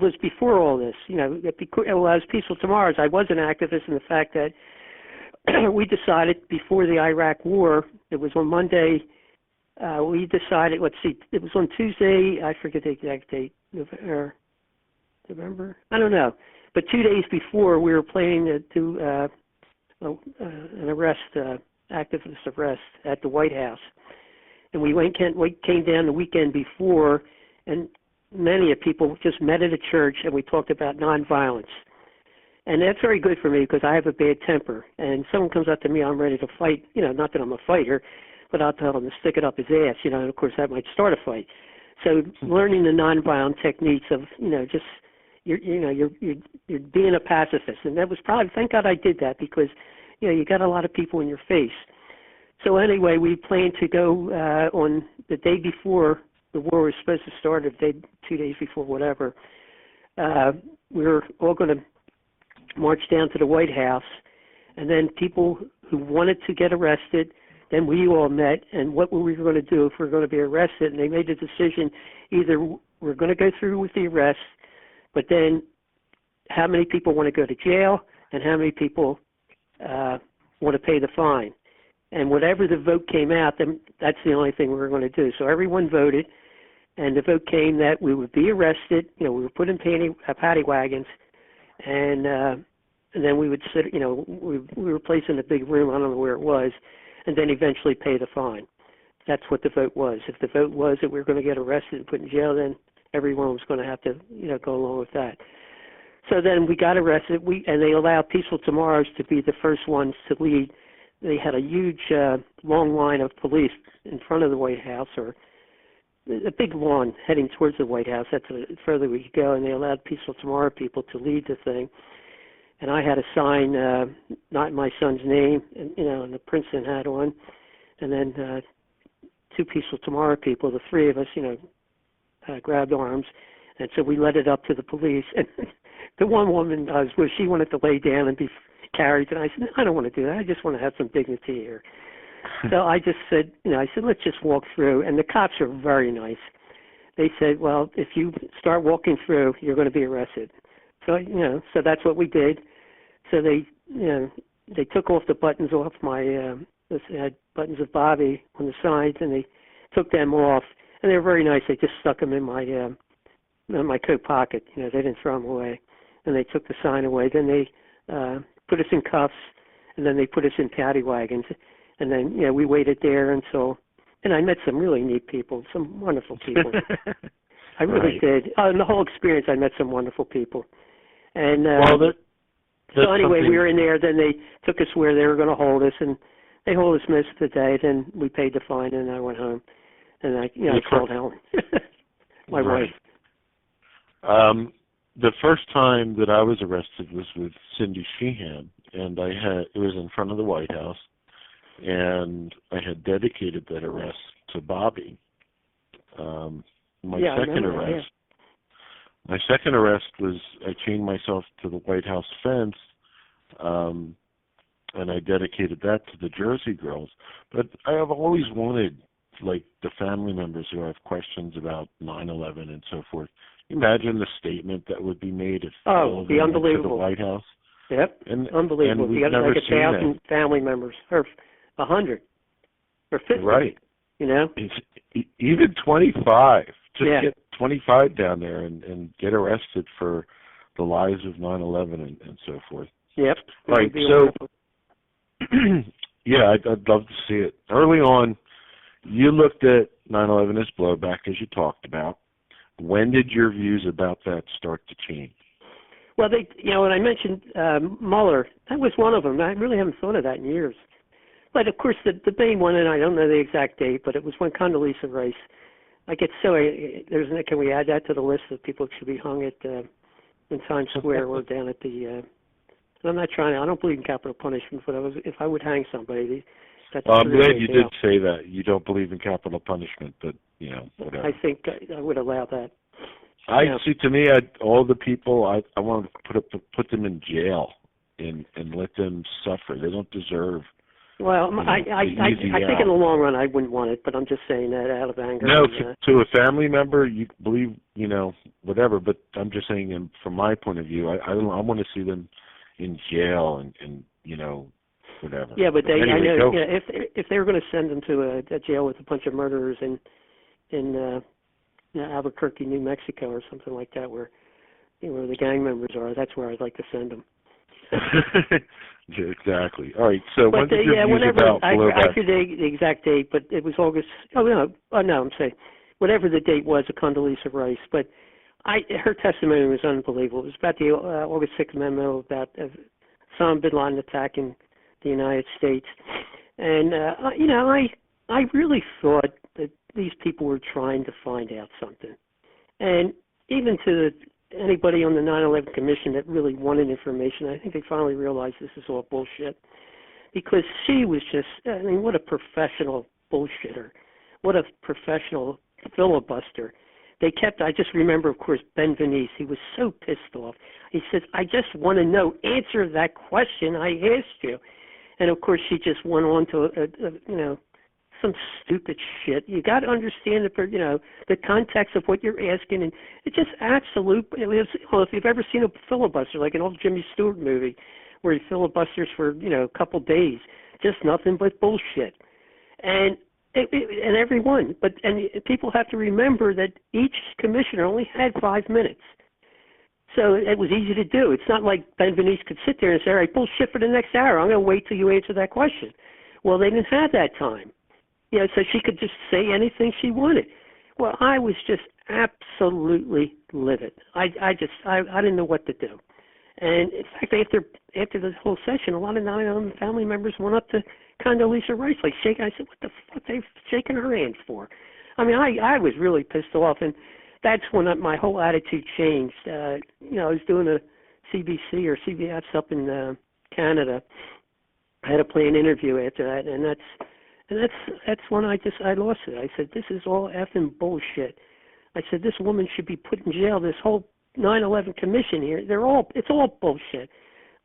was before all this. As Peaceful Tomorrows, I was an activist in the fact that we decided before the Iraq War, it was on Monday, we decided, it was on Tuesday, I forget the exact date, November? I don't know. But 2 days before, we were planning to do an arrest, activist arrest at the White House. And we came down the weekend before, and many of people just met at a church, and we talked about nonviolence. And that's very good for me because I have a bad temper. And someone comes up to me, I'm ready to fight. Not that I'm a fighter, but I'll tell them to stick it up his ass. And of course, that might start a fight. So learning the nonviolent techniques of, just you're being a pacifist, and that was probably, thank God I did that, because you got a lot of people in your face. So anyway, we planned to go on the day before the war was supposed to start, or 2 days before, whatever. we were all going to march down to the White House, and then people who wanted to get arrested, then we all met, and what were we going to do if we were going to be arrested? And they made the decision, either we're going to go through with the arrest, but then how many people want to go to jail, and how many people want to pay the fine. And whatever the vote came out, then that's the only thing we were going to do. So everyone voted, and the vote came that we would be arrested. We were put in paddy wagons, and then we would sit. We were placed in a big room. I don't know where it was, and then eventually pay the fine. That's what the vote was. If the vote was that we were going to get arrested and put in jail, then everyone was going to have to, go along with that. So then we got arrested. And they allowed Peaceful Tomorrows to be the first ones to lead. They had a huge, long line of police in front of the White House, or a big lawn heading towards the White House. That's the further we could go. And they allowed Peaceful Tomorrow people to lead the thing. And I had a sign, not my son's name, and the Princeton hat on. And then two Peaceful Tomorrow people, the three of us, grabbed arms. And so we led it up to the police. And the one woman she wanted to lay down and be carried. And I said, I don't want to do that. I just want to have some dignity here. So I just said, let's just walk through. And the cops are very nice. They said, well, if you start walking through, you're going to be arrested. So, so that's what we did. So they took off the buttons off my, they had buttons of Bobby on the sides, and they took them off. And they were very nice. They just stuck them in my coat pocket. They didn't throw them away. And they took the sign away. Then they put us in cuffs, and then they put us in paddy wagons. And then, we waited there until, and I met some really neat people, some wonderful people. I really did. In the whole experience, I met some wonderful people. And so anyway, we were in there. Then they took us where they were going to hold us, and they hold us most of the day. Then we paid the fine, and I went home. And I called Helen, my wife. The first time that I was arrested was with Cindy Sheehan, and it was in front of the White House, and I had dedicated that arrest to Bobby. My second arrest was I chained myself to the White House fence, and I dedicated that to the Jersey Girls. But I have always wanted, like, the family members who have questions about 9/11 and so forth. Imagine the statement that would be made if it'd be unbelievable. To the White House. Yep, unbelievable. And you got like 1,000 family members, or 100, or 50. Right. It's, even 25. Just get 25 down there and get arrested for the lies of 9/11 and so forth. Yep. Right. So, I'd love to see it. Early on, you looked at 9/11 as blowback, as you talked about. When did your views about that start to change? Well, when I mentioned Mueller, that was one of them. I really haven't thought of that in years. But, of course, the main one, and I don't know the exact date, but it was when Condoleezza Rice, I get so, can we add that to the list of people who should be hung at in Times Square or down at the, and I'm not I don't believe in capital punishment, but if I would hang somebody, that's I'm glad you did say that. You don't believe in capital punishment, but, whatever. I think I would allow that. To me, all the people, I want to put them in jail and let them suffer. They don't deserve. Well, I think in the long run I wouldn't want it, but I'm just saying that out of anger. No, to a family member, you believe, whatever. But I'm just saying, from my point of view, I want to see them in jail and whatever. Yeah, but anyway, I know if they were going to send them to a jail with a bunch of murderers in Albuquerque, New Mexico, or something like that, where the gang members are, that's where I'd like to send them. Yeah, exactly. All right. So when did your views about blowback? I forget the exact date, but it was August. I'm saying whatever the date was of Condoleezza Rice. But her testimony was unbelievable. It was about the August 6th memo about Osama bin Laden attacking the United States, and I really thought that these people were trying to find out something, and even to anybody on the 9/11 Commission that really wanted information, I think they finally realized this is all bullshit, because she was just, what a professional bullshitter, what a professional filibuster. I just remember, of course, Ben Venice, he was so pissed off. He says, I just want to know, answer that question I asked you. And of course, she just went on to, some stupid shit. You got to understand the context of what you're asking, and it's just absolute. If you've ever seen a filibuster, like an old Jimmy Stewart movie, where he filibusters for a couple days, just nothing but bullshit, and everyone. And people have to remember that each commissioner only had 5 minutes. So it was easy to do. It's not like Ben Venice could sit there and say, all right, bullshit for the next hour. I'm going to wait till you answer that question. Well, they didn't have that time. So she could just say anything she wanted. Well, I was just absolutely livid. I didn't know what to do. And in fact, after the whole session, a lot of 9/11 family members went up to Condoleezza Rice, like shaking. I said, what the fuck are they shaking her hand for? I mean, I was really pissed off, and that's when my whole attitude changed. I was doing a CBC or CBS up in Canada. I had to play an interview after that, and that's when I lost it. I said, this is all effing bullshit. I said, this woman should be put in jail. This whole 9/11 commission here, it's all bullshit.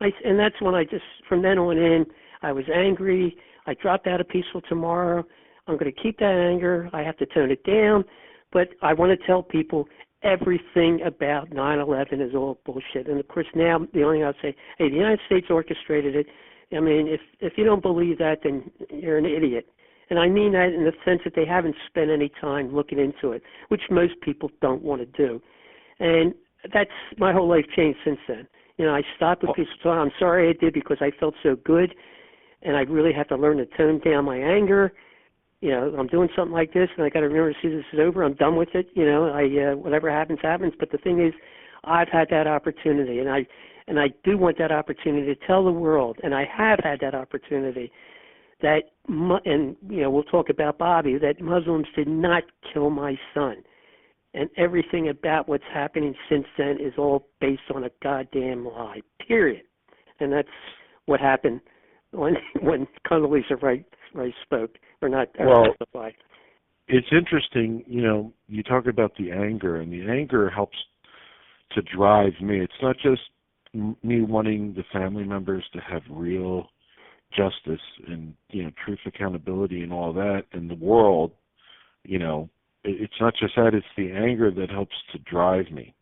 And that's when from then on in, I was angry. I dropped out of Peaceful Tomorrow. I'm going to keep that anger. I have to tone it down. But I want to tell people everything about 9/11 is all bullshit. And of course now the only thing I'll say, hey, the United States orchestrated it. I mean, if you don't believe that, then you're an idiot. And I mean that in the sense that they haven't spent any time looking into it, which most people don't want to do. And that's my whole life changed since then. I stopped with Peaceful Tomorrow. I'm sorry I did because I felt so good, and I really have to learn to tone down my anger. I'm doing something like this, and I got to remember as soon as this is over, I'm done with it. Whatever happens, happens. But the thing is, I've had that opportunity, and I do want that opportunity to tell the world, and I have had that opportunity that, we'll talk about Bobby, that Muslims did not kill my son. And everything about what's happening since then is all based on a goddamn lie, period. And that's what happened when Condoleezza Rice spoke, or not testified. It's interesting, you talk about the anger, and the anger helps to drive me. It's not just me wanting the family members to have real justice and, truth, accountability, and all that in the world. It's not just that, it's the anger that helps to drive me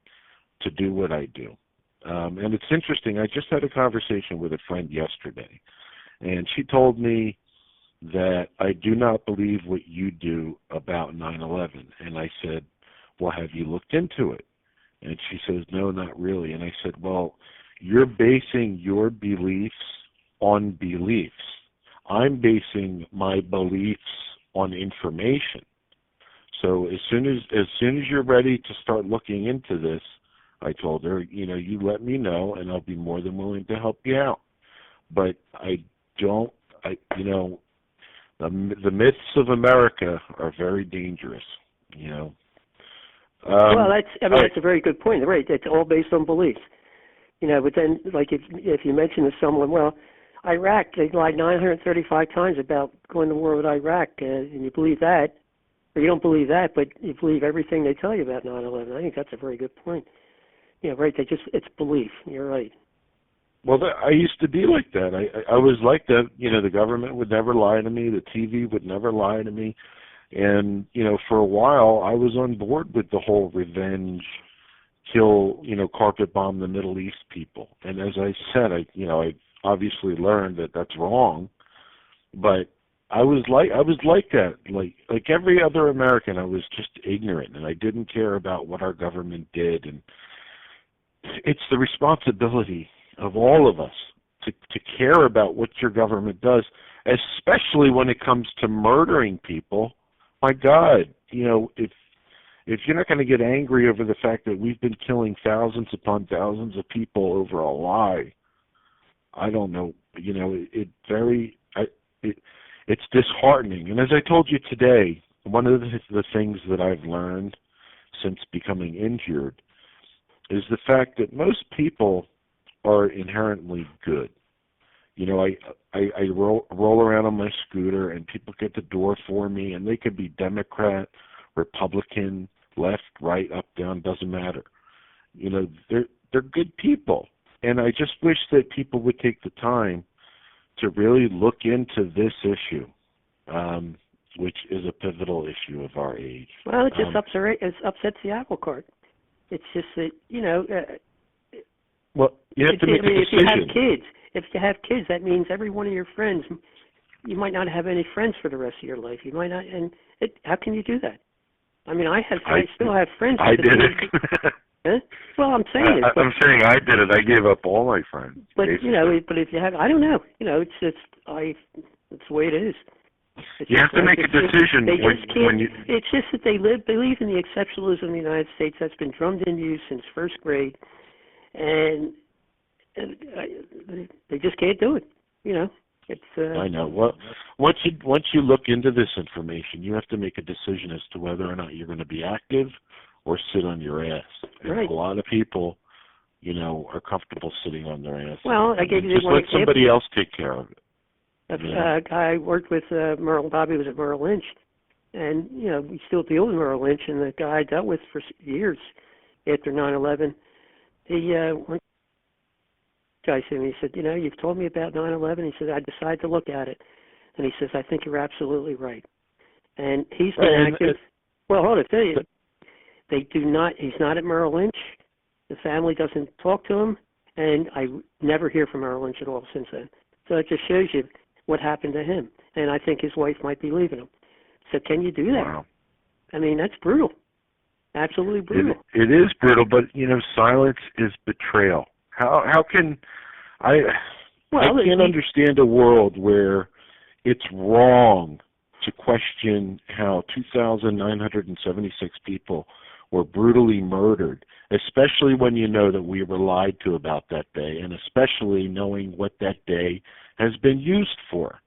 to do what I do. And it's interesting, I just had a conversation with a friend yesterday, and she told me that I do not believe what you do about 9/11. And I said, well, have you looked into it? And she says, no, not really. And I said, well, you're basing your beliefs on beliefs. I'm basing my beliefs on information. So as soon as you're ready to start looking into this, I told her, you let me know, and I'll be more than willing to help you out. But the myths of America are very dangerous, Well, that's a very good point. Right, it's all based on beliefs. But then, like if you mention to someone, well, Iraq, they lied 935 times about going to war with Iraq, and you believe that, or you don't believe that, but you believe everything they tell you about 9/11. I think that's a very good point. Right. It's belief. You're right. Well, I used to be like that. I was like that. The government would never lie to me. The TV would never lie to me. And, for a while, I was on board with the whole revenge, kill, carpet bomb the Middle East people. And as I said, I obviously learned that that's wrong. But I was like that. Like every other American, I was just ignorant, and I didn't care about what our government did. And it's the responsibility of all of us to care about what your government does, especially when it comes to murdering people. My God, if you're not going to get angry over the fact that we've been killing thousands upon thousands of people over a lie, I don't know. It's disheartening. And as I told you today, one of the things that I've learned since becoming injured is the fact that most people are inherently good. I roll around on my scooter, and people get the door for me, and they could be Democrat, Republican, left, right, up, down, doesn't matter. They're good people. And I just wish that people would take the time to really look into this issue, which is a pivotal issue of our age. Well, it just upsets the apple cart. It's just that, well, you have to make a decision. If you have kids, that means every one of your friends, you might not have any friends for the rest of your life. You might not, how can you do that? I mean, I still have friends. I did it. Huh? Well, I'm saying it. I'm saying I did it. I gave up all my friends. But basically. But if you have, I don't know. It's the way it is. You have to make a decision when you. It's just that they believe in the exceptionalism of the United States that's been drummed into you since first grade, and they just can't do it. It's. I know. Well, once you look into this information, you have to make a decision as to whether or not you're going to be active or sit on your ass. And right. A lot of people, are comfortable sitting on their ass. Well, I gave you just one let example. somebody else take care of it. A guy worked with Bobby was at Merrill Lynch, and we still deal with Merrill Lynch, and the guy I dealt with for years after 9/11. One guy said to me, he said, you've told me about 9/11. He said, I decided to look at it, and he says, I think you're absolutely right. And he's been active. Well, hold on, I tell you, they do not. He's not at Merrill Lynch. The family doesn't talk to him, and I never hear from Merrill Lynch at all since then. So it just shows you what happened to him, and I think his wife might be leaving him. So can you do that? Wow. I mean, that's brutal. Absolutely brutal. It is brutal, but silence is betrayal. How can I can't understand a world where it's wrong to question how 2,976 people were brutally murdered, especially when you know that we were lied to about that day, and especially knowing what that day has been used for.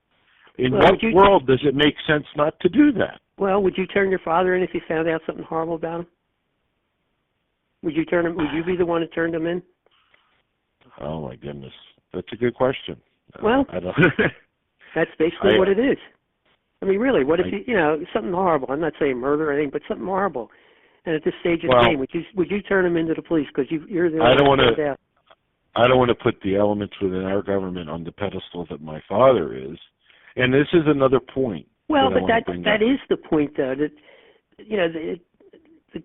In what world does it make sense not to do that? Well, would you turn your father in if you found out something horrible about him? Would you turn him? Would you be the one that turned him in? Oh my goodness, that's a good question. Well, I don't. That's basically what it is. I mean, really, what if something horrible? I'm not saying murder or anything, but something horrible. And at this stage of the game, would you turn him into the police because you're the one that found out? I don't want to put the elements within our government on the pedestal that my father is, and this is another point. Well, but that is the point, though. That the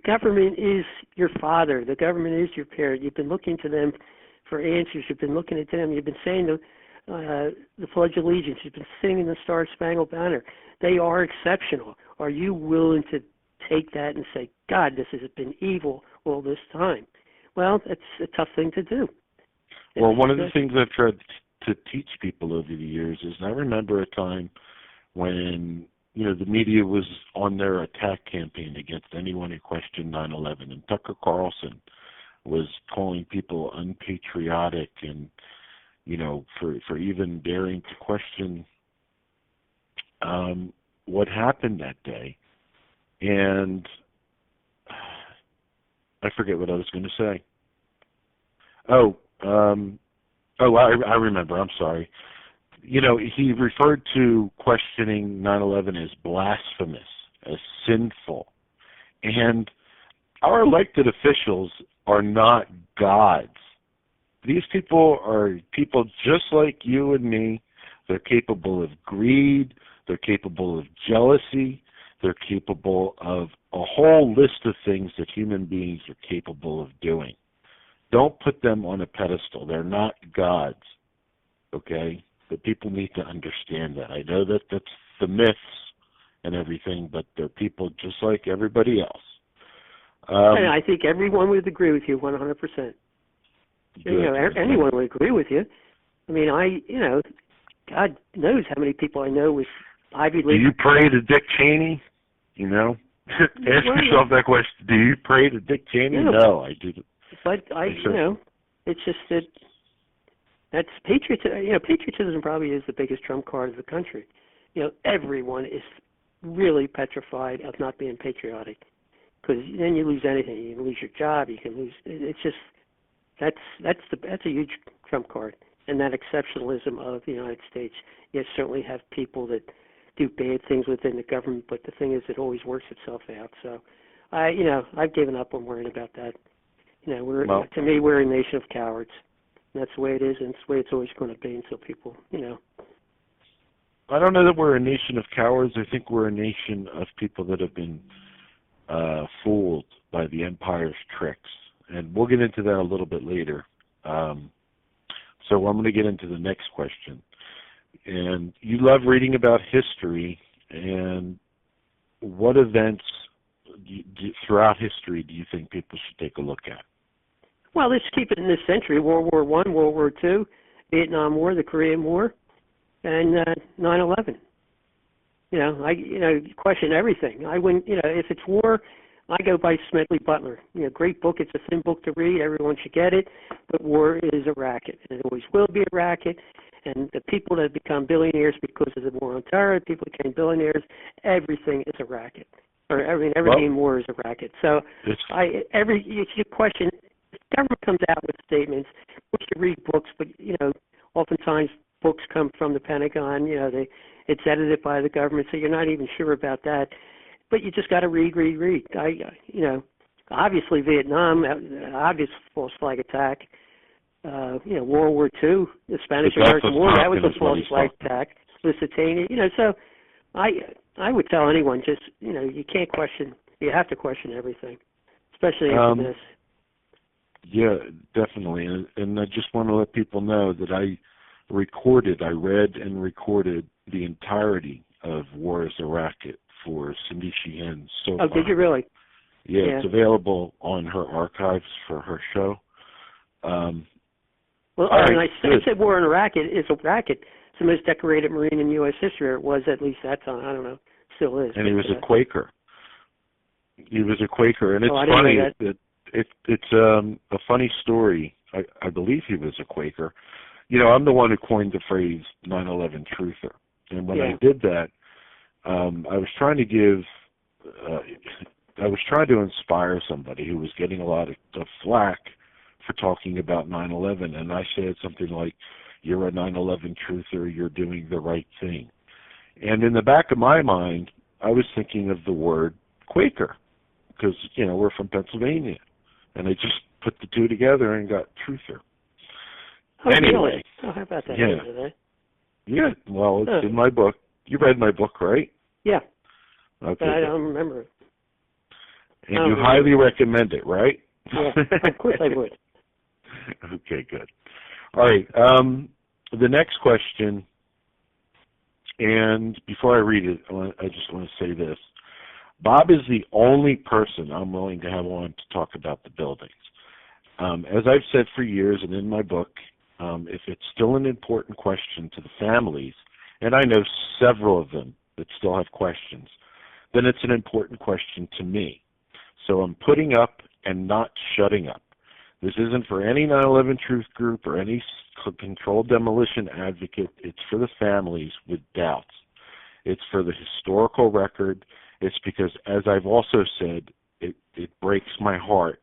government is your father. The government is your parent. You've been looking to them for answers. You've been looking at them. You've been saying the Pledge of Allegiance. You've been singing the Star Spangled Banner. They are exceptional. Are you willing to take that and say, God, this has been evil all this time? Well, that's a tough thing to do. Well, one of the things I've tried to teach people over the years is I remember a time when, the media was on their attack campaign against anyone who questioned 9/11, and Tucker Carlson was calling people unpatriotic and, for even daring to question what happened that day. And I forget what I was going to say. I remember. I'm sorry. He referred to questioning 9/11 as blasphemous, as sinful. And our elected officials are not gods. These people are people just like you and me. They're capable of greed. They're capable of jealousy. They're capable of a whole list of things that human beings are capable of doing. Don't put them on a pedestal. They're not gods, okay? But people need to understand that. I know that that's the myths and everything, but they're people just like everybody else. And I think everyone would agree with you 100%. Anyone would agree with you. I mean, God knows how many people I know with Ivy League. Do you pray to Dick Cheney? Ask yourself that question. Do you pray to Dick Cheney? No, I do. But it's just that's patriotism. Patriotism probably is the biggest trump card of the country. Everyone is really petrified of not being patriotic, because then you lose anything. You can lose your job. You can lose. It's just that's a huge trump card, and that exceptionalism of the United States. You certainly have people that do bad things within the government, but the thing is, it always works itself out. So I've given up on worrying about that. Well, To me, we're a nation of cowards. And that's the way it is, and it's the way it's always going to be until people. I don't know that we're a nation of cowards. I think we're a nation of people that have been fooled by the empire's tricks. And we'll get into that a little bit later. So I'm going to get into the next question. And you love reading about history, and what events throughout history do you think people should take a look at? Well, let's keep it in this century: World War I, World War II, Vietnam War, the Korean War, and 9/11. You question everything. I wouldn't. If it's war, I go by Smedley Butler. Great book. It's a thin book to read. Everyone should get it. But war is a racket, and it always will be a racket. And the people that become billionaires because of the war on terror, people became billionaires. Everything is a racket. Everything in war is a racket. So you question. If the government comes out with statements, we should read books, but oftentimes books come from the Pentagon. It's edited by the government, so you're not even sure about that. But you just got to read. Obviously Vietnam, obvious false flag attack. World War II, the Spanish-American War, that was a false flag attack. Lusitania, so I would tell anyone just, you can't question, you have to question everything, especially after this. Yeah, definitely. And I just want to let people know that I read and recorded the entirety of War is a Racket for Cindy Sheehan's soap opera. Oh, did you really? Yeah, it's available on her archives for her show. Well, I said War in a Racket is a racket. It's the most decorated Marine in U.S. history, or it was at least that time. I don't know, still is. And he was a Quaker. He was a Quaker, and it's funny that it's a funny story. I believe he was a Quaker. I'm the one who coined the phrase 9/11 truther, and when I did that, I was trying to inspire somebody who was getting a lot of flack for talking about 9/11, and I said something like, "You're a 9/11 truther. You're doing the right thing." And in the back of my mind, I was thinking of the word Quaker, because we're from Pennsylvania, and I just put the two together and got truther. Oh, anyway, really? How about that? Yeah. Well, it's in my book. You read my book, right? Yeah. Okay. But I don't remember it. And you highly recommend it, right? Yeah, of course I would. Okay, good. All right. The next question, and before I read it, I just want to say this. Bob is the only person I'm willing to have on to talk about the buildings. As I've said for years and in my book, if it's still an important question to the families, and I know several of them that still have questions, then it's an important question to me. So I'm putting up and not shutting up. This isn't for any 9/11 Truth Group or any controlled demolition advocate. It's for the families with doubts. It's for the historical record. It's because, as I've also said, it breaks my heart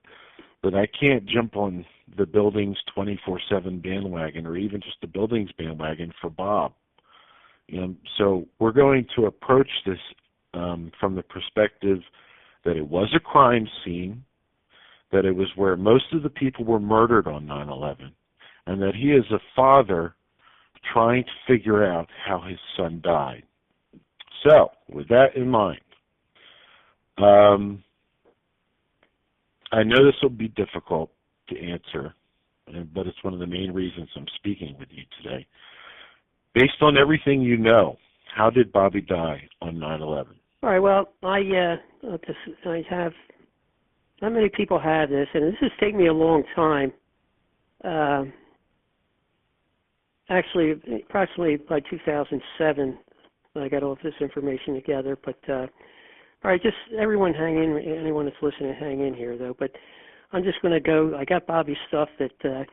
that I can't jump on the buildings 24/7 bandwagon, or even just the buildings bandwagon for Bob. So we're going to approach this from the perspective that it was a crime scene, that it was where most of the people were murdered on 9/11, and that he is a father trying to figure out how his son died. So, with that in mind, I know this will be difficult to answer, but it's one of the main reasons I'm speaking with you today. Based on everything you know, how did Bobby die on 9/11? All right, well, I have, not many people have this, and this has taken me a long time. Actually, approximately by 2007, I got all this information together. But all right, just everyone hang in. Anyone that's listening, hang in here, though. But I'm just going to go. I got Bobby's stuff that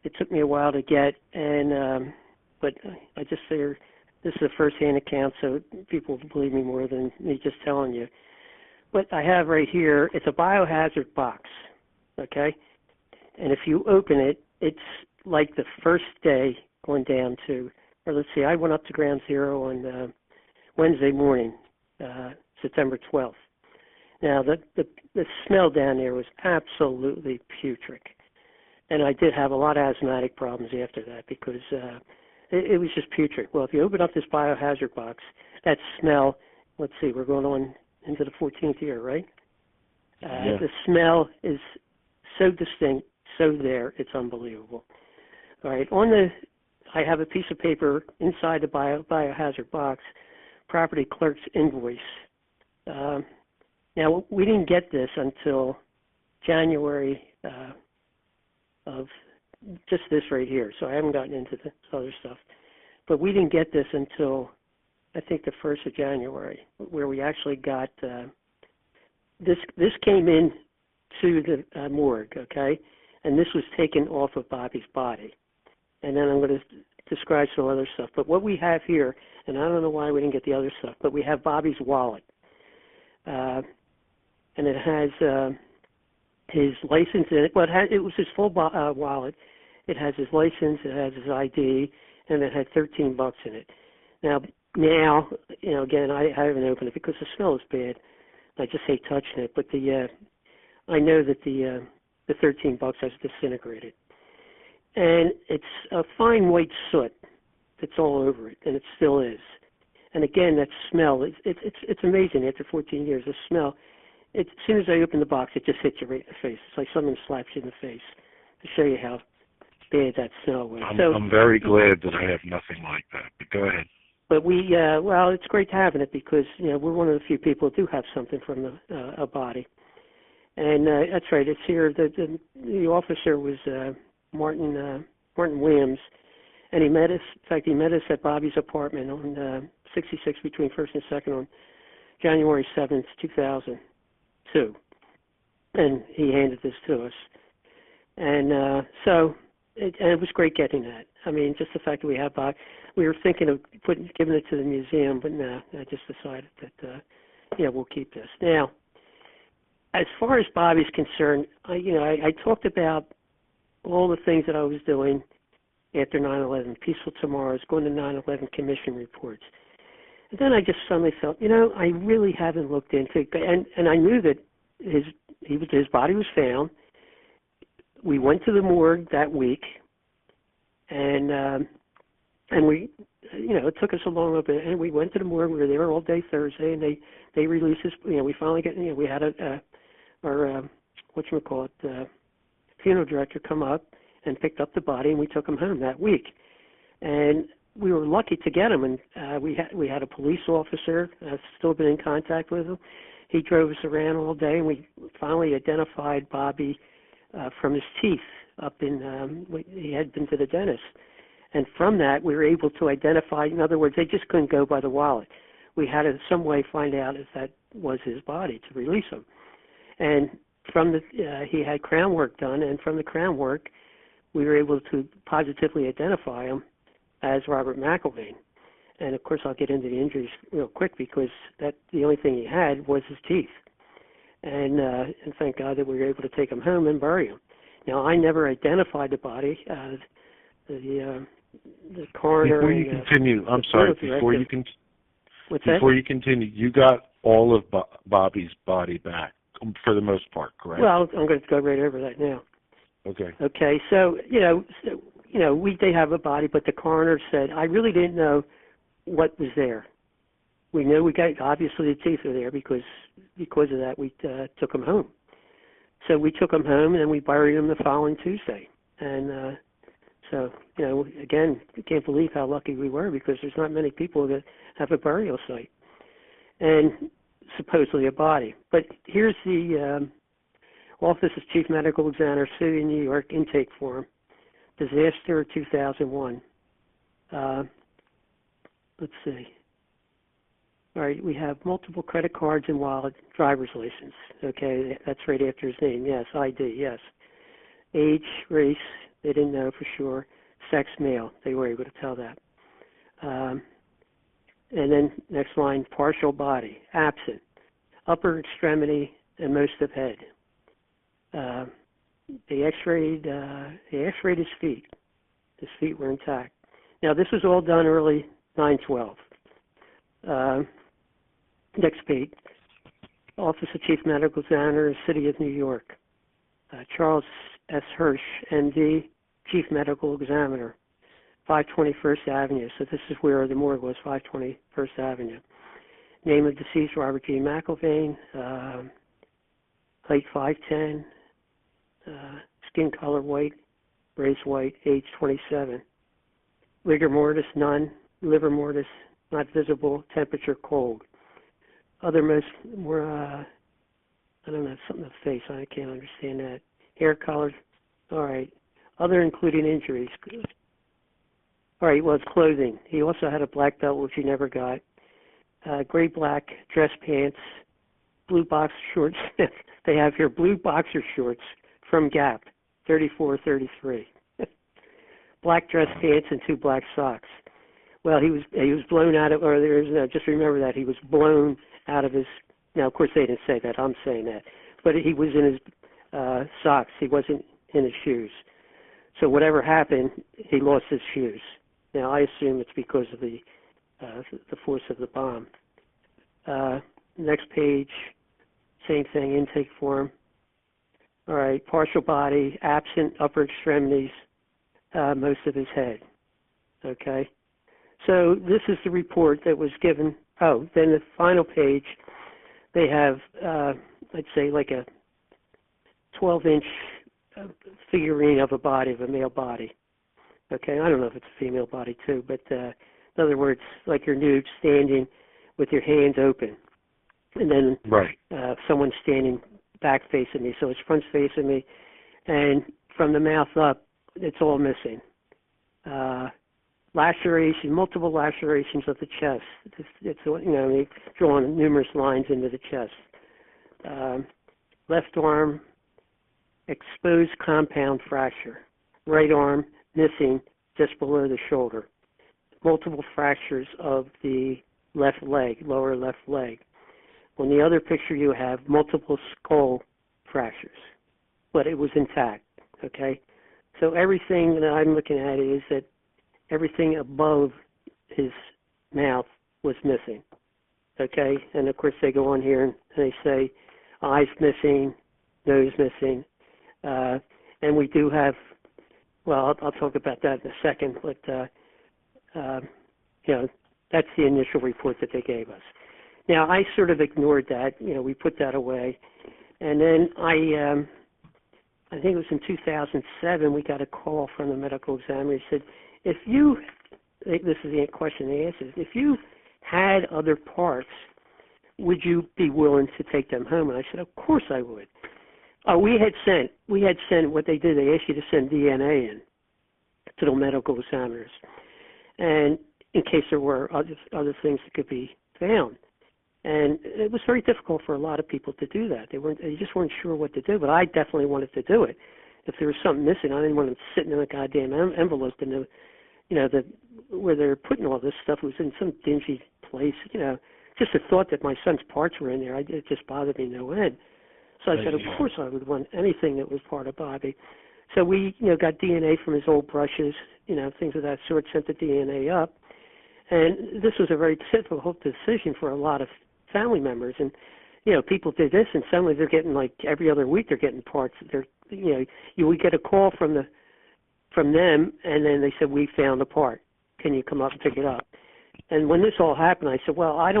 it took me a while to get, and but I just figure this is a first-hand account, so people believe me more than me just telling you. What I have right here, it's a biohazard box, okay? And if you open it, it's like the first day going down to, or let's see, I went up to ground zero on Wednesday morning, September 12th. Now, the smell down there was absolutely putrid. And I did have a lot of asthmatic problems after that because it was just putrid. Well, if you open up this biohazard box, that smell, let's see, we're going on into the 14th year, right? Yeah. The smell is so distinct, so there, it's unbelievable. All right, I have a piece of paper inside the biohazard box, property clerk's invoice. Now, we didn't get this until January of just this right here, so I haven't gotten into this other stuff. But we didn't get this until, I think, the 1st of January, where we actually got, this came in to the morgue, okay? And this was taken off of Bobby's body. And then I'm going to describe some other stuff. But what we have here, and I don't know why we didn't get the other stuff, but we have Bobby's wallet. And it has his license in it. Well, it was his full wallet. It has his license, it has his ID, and it had $13 in it. Now, you know, again, I haven't opened it because the smell is bad. I just hate touching it. But I know that the $13 has disintegrated. And it's a fine white soot that's all over it, and it still is. And again, that smell, it's amazing after 14 years, the smell. As soon as I open the box, it just hits you right in the face. It's like someone slaps you in the face to show you how bad that smell was. I'm very glad that I have nothing like that, but go ahead. But well, it's great having it because, you know, we're one of the few people who do have something from a body. And that's right, it's here. The officer was Martin Williams, and he met us. In fact, he met us at Bobby's apartment on 66 between 1st and 2nd on January 7th, 2002, and he handed this to us. And so it was great getting that. I mean, just the fact that we have Bobby. We were thinking of giving it to the museum, but no, I just decided that we'll keep this. Now, as far as Bobby's concerned, I talked about all the things that I was doing after 9/11, Peaceful Tomorrows, going to 9/11 commission reports. And then I just suddenly felt, I really haven't looked into it. And I knew that his body was found. We went to the morgue that week, and we, it took us a long bit, and we went to the morgue. We were there all day Thursday, and they released us. We finally we had our funeral director come up and picked up the body, and we took him home that week. And we were lucky to get him, and we had a police officer. I've still been in contact with him. He drove us around all day, and we finally identified Bobby from his teeth up in, he had been to the dentist. And from that, we were able to identify, in other words, they just couldn't go by the wallet. We had to in some way find out if that was his body to release him. And from he had crown work done, and from the crown work, we were able to positively identify him as Robert Mcilvaine. And of course, I'll get into the injuries real quick because the only thing he had was his teeth. And thank God that we were able to take him home and bury him. Now, I never identified the body. The coroner. Before you continue, I'm sorry. Before you continue, you got all of Bobby's body back for the most part, correct? Well, I'm going to go right over that now. Okay. Okay. So they have a body, but the coroner said I really didn't know what was there. We know we got obviously the teeth are there because of that we took him home. So we took him home and then we buried him the following Tuesday. And so again, I can't believe how lucky we were because there's not many people that have a burial site and supposedly a body. But here's the Office of Chief Medical Examiner, City of New York intake form, disaster 2001. Let's see. All right, we have multiple credit cards and wallet, driver's license. Okay, that's right after his name. Yes, ID, yes. Age, race, they didn't know for sure. Sex, male, they were able to tell that. And then next line, partial body, absent, upper extremity, and most of head. They x-rayed his feet. His feet were intact. Now, this was all done early 9/12. Next page. Office of Chief Medical Examiner, City of New York. Charles S. Hirsch, MD, Chief Medical Examiner, 521st Avenue. So this is where the morgue was, 521st Avenue. Name of deceased, Robert G. McIlvaine, height 5'10", skin color white, race white, age 27. Rigor mortis, none. Liver mortis, not visible. Temperature, cold. Other most were, I don't know, something in the face. I can't understand that. Hair color, all right. Other including injuries. All right, well, it's clothing. He also had a black belt, which he never got. Gray black dress pants, blue boxer shorts. They have here blue boxer shorts from Gap, 34-33. Black dress pants and 2 black socks. Well, he was blown out of, or there's no, just remember that he was blown out of his. Now, of course, they didn't say that. I'm saying that, but he was in his socks. He wasn't in his shoes. So whatever happened, he lost his shoes. Now, I assume it's because of the force of the bomb. Next page, same thing, intake form. All right, partial body, absent upper extremities, most of his head. Okay, so this is the report that was given. Oh, then the final page, they have, I'd say like a 12-inch figurine of a body, of a male body. Okay, I don't know if it's a female body too, but in other words, like you're nude, standing with your hands open, and then right. Someone standing back facing me, so it's front facing me, and from the mouth up, it's all missing. Laceration, multiple lacerations of the chest. It's they've drawn numerous lines into the chest. Left arm, exposed compound fracture. Right arm, missing just below the shoulder. Multiple fractures of the left leg, lower left leg. On the other picture you have multiple skull fractures, but it was intact, okay? So everything that I'm looking at is that everything above his mouth was missing, okay? And of course they go on here and they say eyes missing, nose missing, and we do have, well, I'll talk about that in a second, but that's the initial report that they gave us. Now, I sort of ignored that. We put that away. And then I think it was in 2007, we got a call from the medical examiner. He said, this is the question they asked, is if you had other parts, would you be willing to take them home? And I said, of course I would. We had sent what they did. They asked you to send DNA in to the medical examiners, and in case there were other things that could be found. And it was very difficult for a lot of people to do that. They just weren't sure what to do, but I definitely wanted to do it. If there was something missing, I didn't want them sitting in a goddamn envelope and where they're putting all this stuff was in some dingy place. Just the thought that my son's parts were in there, it just bothered me no end. So I said, of course I would want anything that was part of Bobby. So we, got DNA from his old brushes, things of that sort, sent the DNA up. And this was a very difficult decision for a lot of family members. And, people did this, and suddenly they're getting, like, every other week they're getting parts. You would get a call from them, and then they said, we found a part. Can you come up and pick it up? And when this all happened, I said, well, I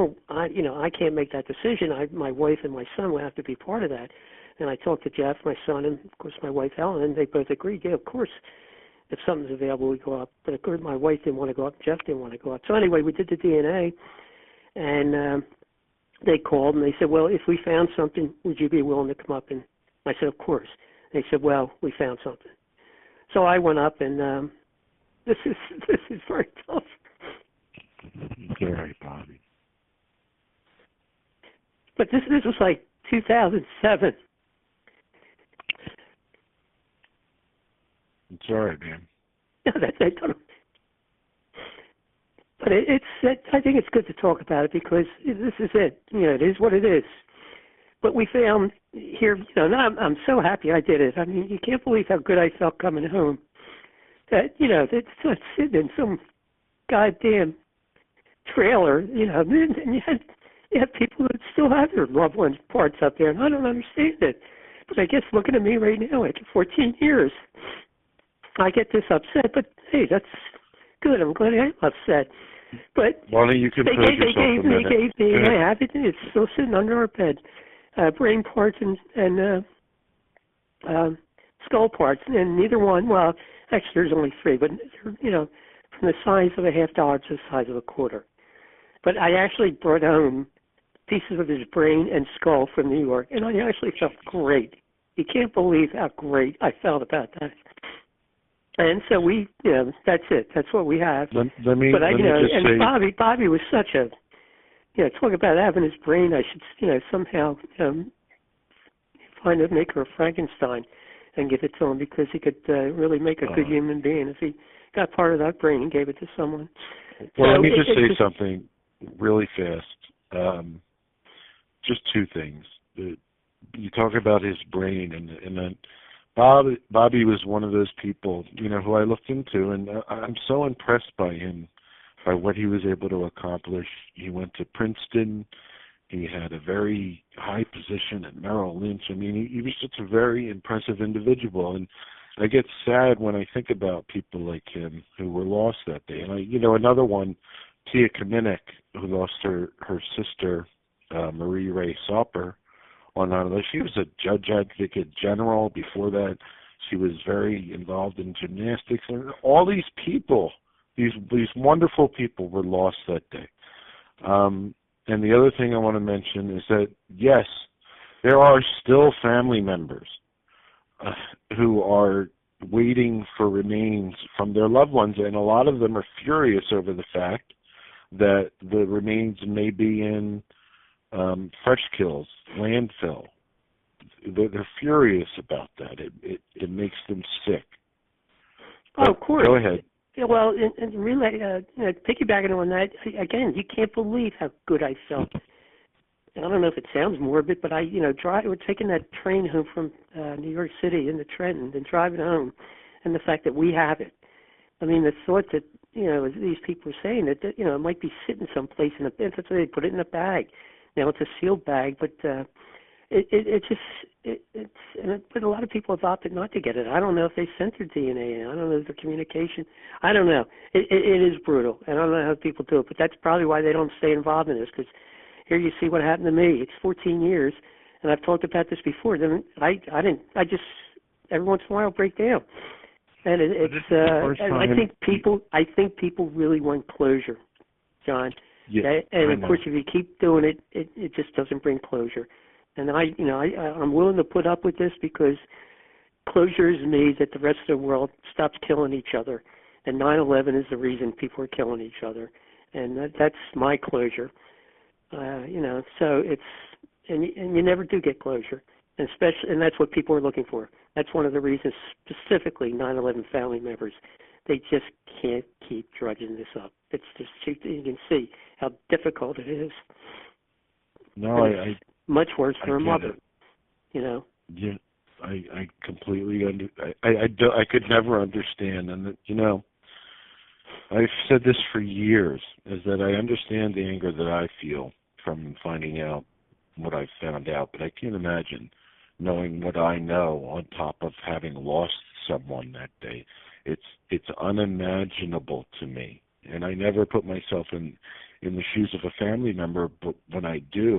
can't make that decision. My wife and my son will have to be part of that. And I talked to Jeff, my son, and, of course, my wife, Ellen, and they both agreed, yeah, of course, if something's available, we go up. But, of course, my wife didn't want to go up. Jeff didn't want to go up. So, anyway, we did the DNA, and they called, and they said, well, if we found something, would you be willing to come up? And I said, of course. They said, well, we found something. So I went up, and this is very tough. It's all right, Bobby. But this was like 2007. It's all right, man. No, but I think it's good to talk about it because this is it. It is what it is. But we found here, and I'm so happy I did it. I mean, you can't believe how good I felt coming home. That, it's not sitting in some goddamn trailer, and you have people that still have their loved ones' parts up there, and I don't understand it. But I guess looking at me right now, after 14 years, I get this upset. But hey, that's good. I'm glad I'm upset. But why don't you compose yourself a minute? They gave me, I have it. It's still sitting under our bed. Brain parts and skull parts, and neither one. Well, actually, there's only three, but they're, from the size of a $50 to the size of a quarter. But I actually brought home pieces of his brain and skull from New York, and I actually felt great. You can't believe how great I felt about that. And so that's it. That's what we have. Let me just say, Bobby was such a, talk about having his brain. I should, somehow make her a Frankenstein and give it to him, because he could really make a good human being if he got part of that brain and gave it to someone. Well, let me just say something really fast. Just two things. You talk about his brain, and then Bobby was one of those people, who I looked into, and I'm so impressed by him, by what he was able to accomplish. He went to Princeton. He had a very high position at Merrill Lynch. I mean, he was just a very impressive individual, and I get sad when I think about people like him who were lost that day. And another one, Tia Kamenek, who lost her sister, Marie Ray Sauper, on 9/11. She was a judge advocate general. Before that, she was very involved in gymnastics, and all these people, these wonderful people, were lost that day. And the other thing I want to mention is that, yes, there are still family members who are waiting for remains from their loved ones, and a lot of them are furious over the fact that the remains may be in Freshkills, landfill. They're furious about that. It makes them sick. Oh, of course. Go ahead. Yeah, well, and really, piggybacking on that, again, you can't believe how good I felt. And I don't know if it sounds morbid, but we're taking that train home from New York City into Trenton and driving home, and the fact that we have it. I mean, the thought that, as these people are saying, that it might be sitting someplace in a, that's why they put it in a bag. Now it's a sealed bag, but but a lot of people have opted not to get it. I don't know if they sent their DNA in. I don't know if the communication. I don't know. It is brutal, and I don't know how people do it. But that's probably why they don't stay involved in this, because here you see what happened to me. It's 14 years, and I've talked about this before. Then I just every once in a while break down, and and I think people really want closure, John. Yeah, and of course, if you keep doing it, it just doesn't bring closure. And I'm willing to put up with this, because closure is me that the rest of the world stops killing each other, and 9/11 is the reason people are killing each other, and that's my closure. So it's and you never do get closure, and that's what people are looking for. That's one of the reasons, specifically 9/11 family members. They just can't keep drudging this up. It's just, you can see how difficult it is. No, I much worse for a mother. Yeah, I completely I could never understand, and I've said this for years, is that I understand the anger that I feel from finding out what I found out, but I can't imagine knowing what I know on top of having lost someone that day. It's unimaginable to me, and I never put myself in the shoes of a family member, but when I do,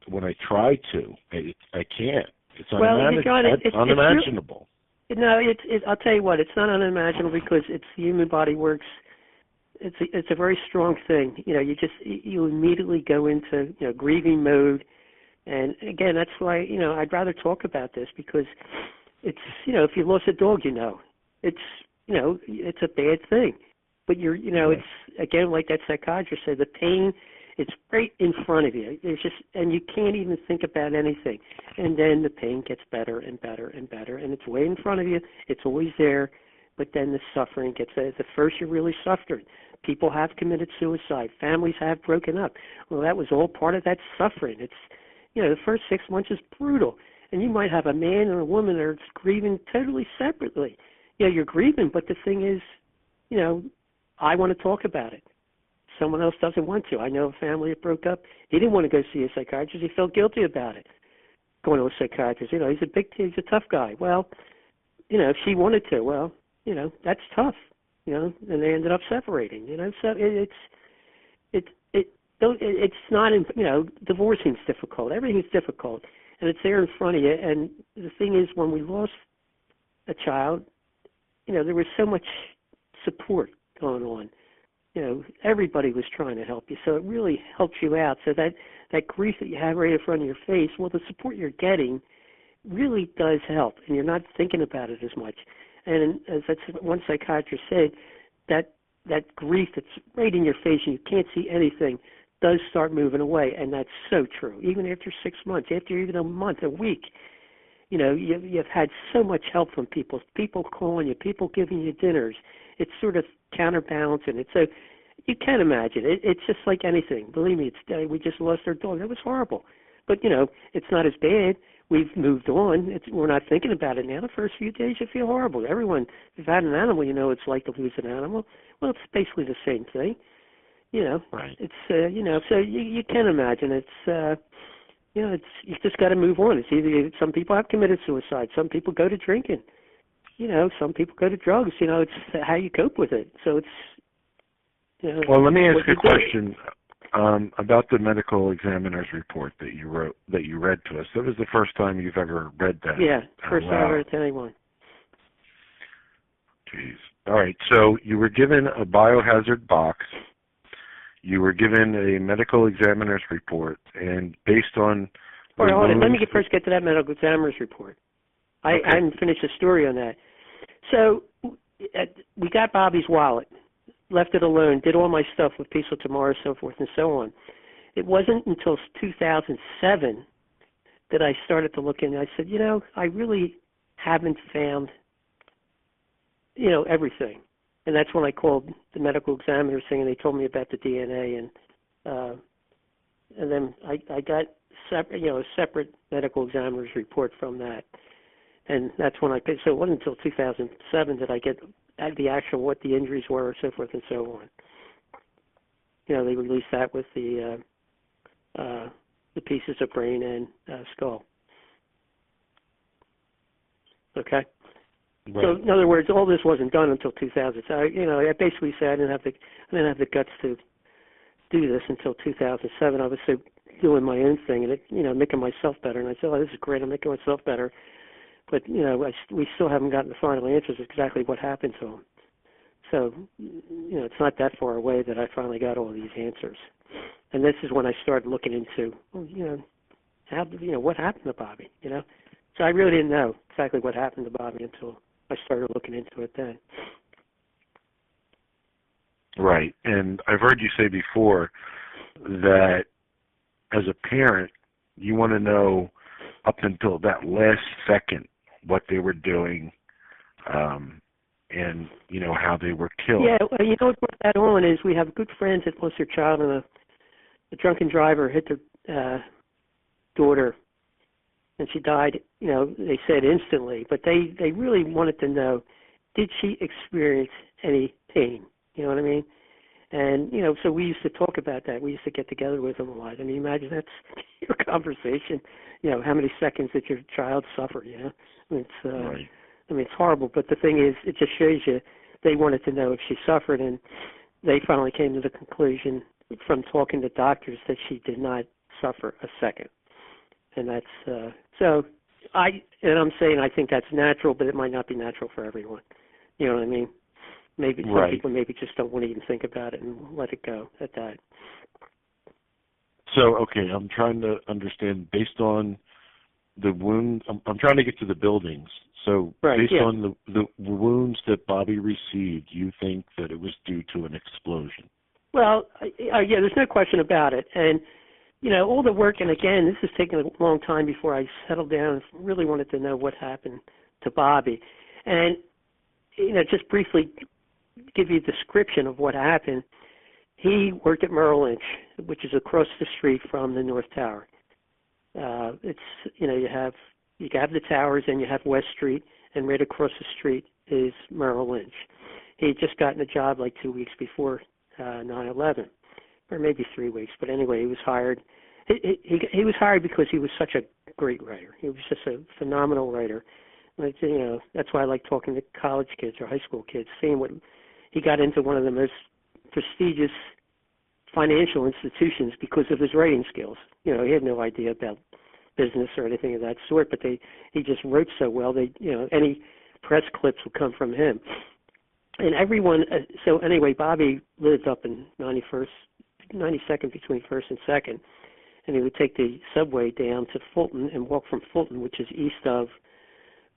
when I try to, I can't. It's unimaginable. I'll tell you what, it's not unimaginable, because the human body works. It's a very strong thing. You immediately go into grieving mode, and again, that's why I'd rather talk about this, because it's if you lost a dog, it's it's a bad thing. But it's again, like that psychiatrist said, the pain, it's right in front of you. And you can't even think about anything. And then the pain gets better and better and better, and it's way in front of you. It's always there, but then the suffering gets there. The first you really suffered. People have committed suicide. Families have broken up. Well, that was all part of that suffering. It's the first 6 months is brutal, and you might have a man and a woman that are grieving totally separately. You're grieving, but the thing is, I want to talk about it. someone else doesn't want to. I know a family that broke up. He didn't want to go see a psychiatrist. He felt guilty about it, going to a psychiatrist. He's a tough guy. Well, if she wanted to, well, that's tough. And they ended up separating. So it's not. Divorcing's difficult. Everything's difficult, and it's there in front of you. And the thing is, when we lost a child, there was so much support going on. Everybody was trying to help you, so it really helps you out. So that grief that you have right in front of your face, well, the support you're getting really does help, and you're not thinking about it as much. And as one psychiatrist said, that grief that's right in your face and you can't see anything does start moving away, and that's so true. Even after 6 months, after even a month, a week, you've had so much help from people calling you, people giving you dinners. It's sort of counterbalancing it. So you can imagine. It's just like anything. Believe me, we just lost our dog. That was horrible. But, it's not as bad. We've moved on. We're not thinking about it now. The first few days you feel horrible. Everyone, if you've had an animal, it's like to lose an animal. Well, it's basically the same thing. Right. It's, so you can imagine. It's, you just got to move on. It's either some people have committed suicide. Some people go to drinking. Some people go to drugs. It's how you cope with it. So it's, Well, let me ask you a question about the medical examiner's report that you read to us. That was the first time you've ever read that. Yeah, first time I read it to anyone. Jeez. All right. So you were given a biohazard box. You were given a medical examiner's report, and based on... All right, hold on. Let me first get to that medical examiner's report. I haven't finished the story on that. So we got Bobby's wallet, left it alone, did all my stuff with Peaceful Tomorrow, so forth and so on. It wasn't until 2007 that I started to look in. I said, I really haven't found, everything. And that's when I called the medical examiner saying they told me about the DNA, and then I got a separate medical examiner's report from that, and that's when I paid. So it wasn't until 2007 that I get the actual what the injuries were, so forth and so on. They released that with the pieces of brain and skull. Okay. Right. So in other words, all this wasn't done until 2000. So I basically said I didn't have the guts to do this until 2007. I was so doing my own thing and making myself better. And I said, "Oh, this is great. I'm making myself better." But we still haven't gotten the final answers of exactly what happened to him. So it's not that far away that I finally got all these answers. And this is when I started looking into, what happened to Bobby. So I really didn't know exactly what happened to Bobby until I started looking into it then. Right. And I've heard you say before that as a parent, you want to know up until that last second what they were doing and, how they were killed. Yeah, well, what brought that on is we have good friends that lost their child and a drunken driver hit their daughter. And she died, they said instantly, but they really wanted to know, did she experience any pain? You know what I mean? And, so we used to talk about that. We used to get together with them a lot. I mean, imagine that's your conversation, how many seconds did your child suffer, I mean, Right. It's horrible, but the thing is, it just shows you they wanted to know if she suffered, and they finally came to the conclusion from talking to doctors that she did not suffer a second. And that's I'm saying I think that's natural, but it might not be natural for everyone. You know what I mean? Maybe some Right. people maybe just don't want to even think about it and let it go at that. So, okay, I'm trying to understand based on the wound. I'm trying to get to the buildings. So, based on the wounds that Bobby received, you think that it was due to an explosion? Well, there's no question about it. And all the work, and again, this has taken a long time before I settled down and really wanted to know what happened to Bobby. And, just briefly give you a description of what happened. He worked at Merrill Lynch, which is across the street from the North Tower. You have the towers and you have West Street, and right across the street is Merrill Lynch. He had just gotten a job like 2 weeks before 9/11. or maybe 3 weeks. But anyway, he was hired. He was hired because he was such a great writer. He was just a phenomenal writer. Like, that's why I like talking to college kids or high school kids, seeing what he got into one of the most prestigious financial institutions because of his writing skills. He had no idea about business or anything of that sort, but he just wrote so well. Any press clips would come from him. And everyone, so anyway, Bobby lived up in 92nd between 1st and 2nd, and he would take the subway down to Fulton and walk from Fulton, which is east of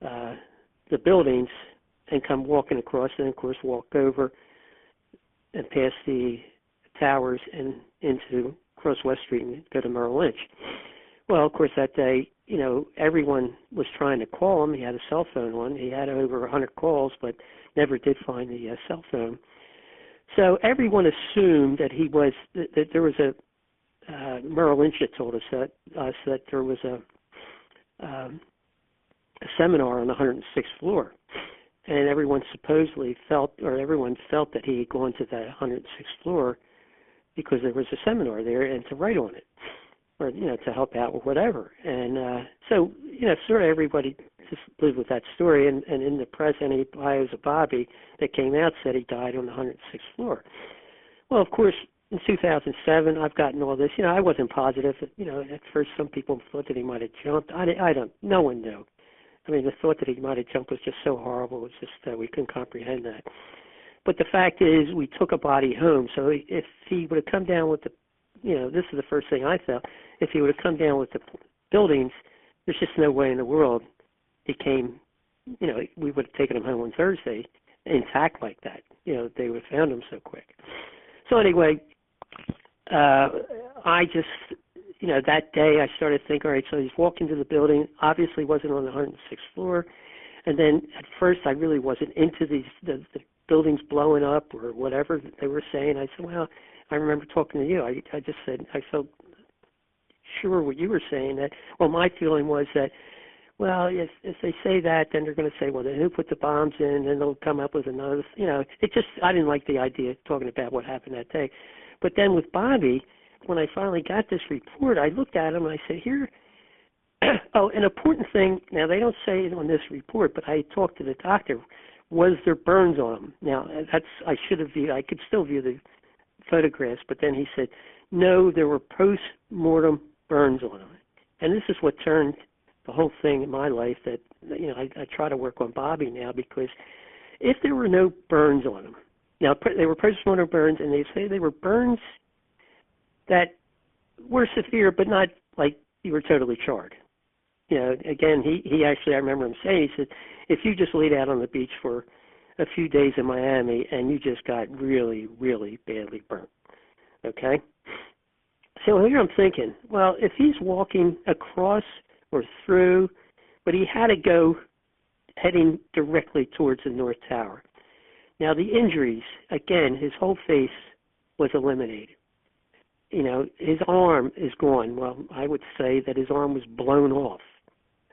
the buildings, and come walking across, and of course walk over and past the towers and into cross West Street and go to Merrill Lynch. Well, of course, that day, everyone was trying to call him. He had a cell phone on. He had over 100 calls, but never did find the cell phone. So everyone assumed that that there was a Merrill Lynch had told us that there was a seminar on the 106th floor, and everyone felt that he had gone to that 106th floor because there was a seminar there and to write on it, or to help out or whatever. And so sort of everybody just lived with that story. And in the press, any bios of Bobby that came out said he died on the 106th floor. Well, of course, in 2007, I've gotten all this. I wasn't positive. At first, some people thought that he might have jumped. No one knew. I mean, the thought that he might have jumped was just so horrible. It was just we couldn't comprehend that. But the fact is, we took a body home. So if he would have come down with this is the first thing I thought. If he would have come down with the buildings, there's just no way in the world he came. We would have taken him home on Thursday intact like that. They would have found him so quick. So anyway, I just, that day I started thinking, all right, so he's walking to the building, obviously wasn't on the 106th floor. And then at first I really wasn't into the buildings blowing up or whatever that they were saying. I said, well, I remember talking to you. I just said, I felt sure what you were saying. That, well, my feeling was that, well, if they say that, then they're going to say, well, then who put the bombs in? And they'll come up with another, I didn't like the idea of talking about what happened that day. But then with Bobby, when I finally got this report, I looked at him and I said, here, an important thing, now they don't say it on this report, but I talked to the doctor, was there burns on him? Now, I could still view the photographs, but then he said, no, there were post-mortem burns on him. And this is what turned the whole thing in my life that, I try to work on Bobby now, because if there were no burns on him, now they were post-mortem burns, and they say they were burns that were severe, but not like you were totally charred. Again, he actually, I remember him saying, he said, if you just laid out on the beach for a few days in Miami and you just got really, really badly burnt, okay? So here I'm thinking, well, if he's walking across or through, but he had to go heading directly towards the North Tower. Now, the injuries, again, his whole face was eliminated. His arm is gone. Well, I would say that his arm was blown off,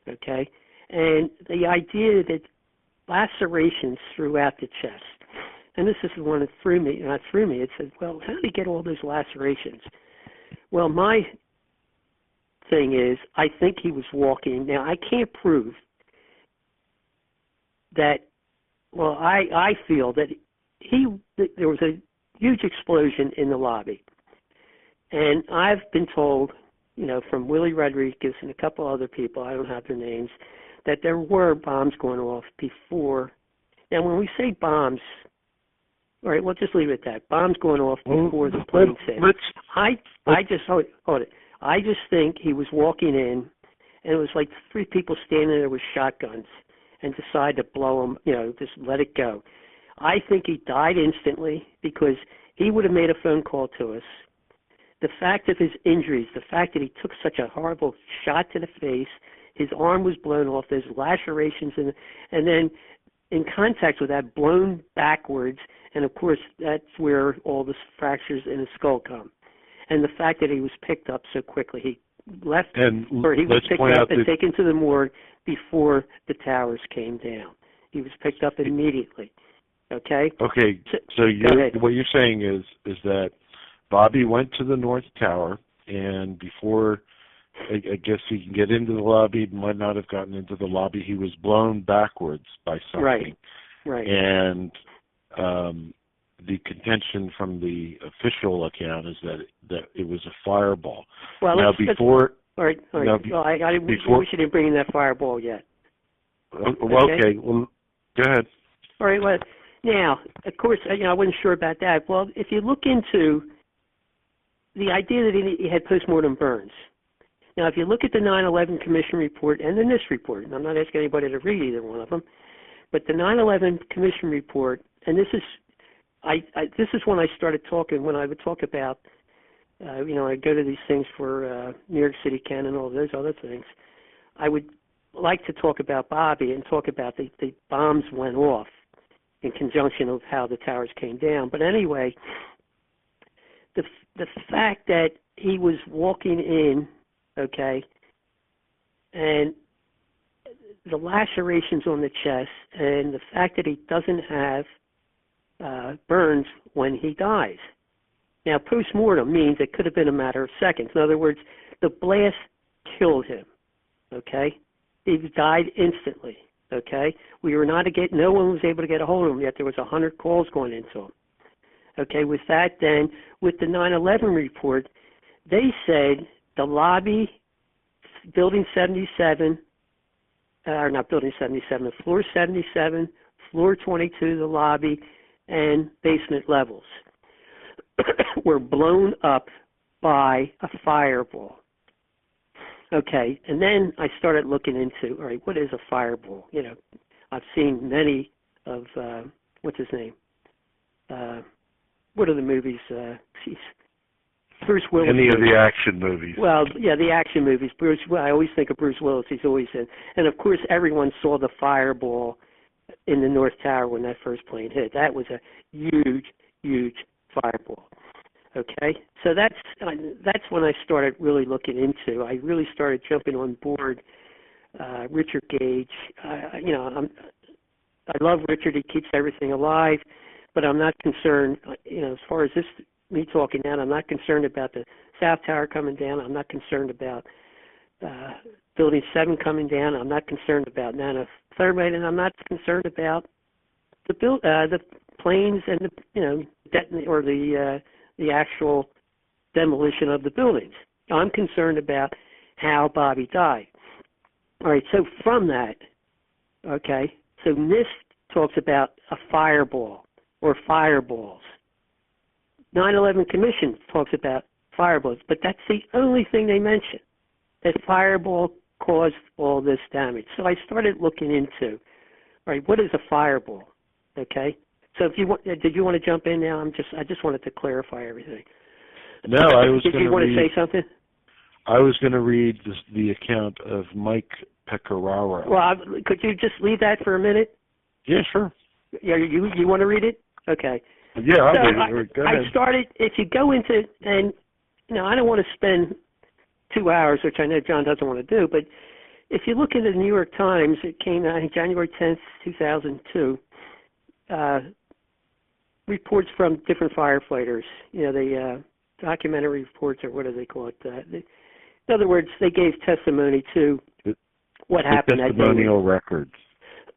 okay? And the idea that lacerations throughout the chest, and this is the one that it said, well, how did he get all those lacerations? Well, my thing is, I think he was walking. Now, I can't prove that, well, I feel that there was a huge explosion in the lobby. And I've been told, from Willie Rodriguez and a couple other people, I don't have their names, that there were bombs going off before. Now, when we say bombs, all right, we'll just leave it at that. Bombs going off before the plane hit. I just think he was walking in, and it was like three people standing there with shotguns and decided to blow him, just let it go. I think he died instantly because he would have made a phone call to us. The fact of his injuries, the fact that he took such a horrible shot to the face, his arm was blown off, there's lacerations, and then in contact with that, blown backwards, and of course that's where all the fractures in his skull come. And the fact that he was picked up so quickly, he was picked up and taken to the morgue before the towers came down. He was picked up immediately. Okay. Okay. So what you're saying is that Bobby went to the North Tower, and before I guess he can get into the lobby, might not have gotten into the lobby, he was blown backwards by something. Right. And the contention from the official account is that it was a fireball. Well, now, before... All right. Now, Well, I wish you didn't bring in that fireball yet. Okay. Well, go ahead. All right. Well, now, of course, I wasn't sure about that. Well, if you look into the idea that he had postmortem burns. Now, if you look at the 9/11 Commission report and the NIST report, and I'm not asking anybody to read either one of them, but the 9/11 Commission report, and this is when I started talking, when I would talk about, I'd go to these things for New York City Can and all those other things. I would like to talk about Bobby and talk about the bombs went off in conjunction with how the towers came down. But anyway, the fact that he was walking in, okay, and the lacerations on the chest, and the fact that he doesn't have burns when he dies. Now, post-mortem means it could have been a matter of seconds. In other words, the blast killed him, okay? He died instantly, okay? No one was able to get a hold of him yet. There was 100 calls going into him. Okay, with that then, with the 9/11 report, they said the lobby, building 77, not building 77, floor 77, floor 22, the lobby, and basement levels were blown up by a fireball. Okay, and then I started looking into, all right, what is a fireball? I've seen many of, what's his name? What are the movies? Bruce Willis. Any of the action movies. Well, yeah, the action movies. I always think of Bruce Willis. He's always in. And, of course, everyone saw the fireball in the North Tower when that first plane hit. That was a huge, huge fireball. Okay? So that's when I started really looking into. I really started jumping on board Richard Gage. I love Richard. He keeps everything alive. But I'm not concerned, as far as me talking now, I'm not concerned about the South Tower coming down. I'm not concerned about Building 7 coming down. I'm not concerned about nanothermite, and I'm not concerned about the planes and the actual demolition of the buildings. I'm concerned about how Bobby died. All right, so from that, okay, so NIST talks about a fireball or fireballs. 9/11 Commission talks about fireballs, but that's the only thing they mention, that fireball caused all this damage. So I started looking into, all right, what is a fireball? Okay, so did you want to jump in now? I just wanted to clarify everything. No, I was. Did you want to say something? I was going to read the account of Mike Pecoraro. Well, could you just leave that for a minute? Yeah, sure. Yeah, you want to read it? Okay. Yeah, I'll read it. Go ahead. I started, if you go into, and, I don't want to spend 2 hours, which I know John doesn't want to do, but if you look into the New York Times, it came out on January 10th, 2002, reports from different firefighters, the documentary reports, or what do they call it? In other words, they gave testimony to what happened that day. Testimonial records.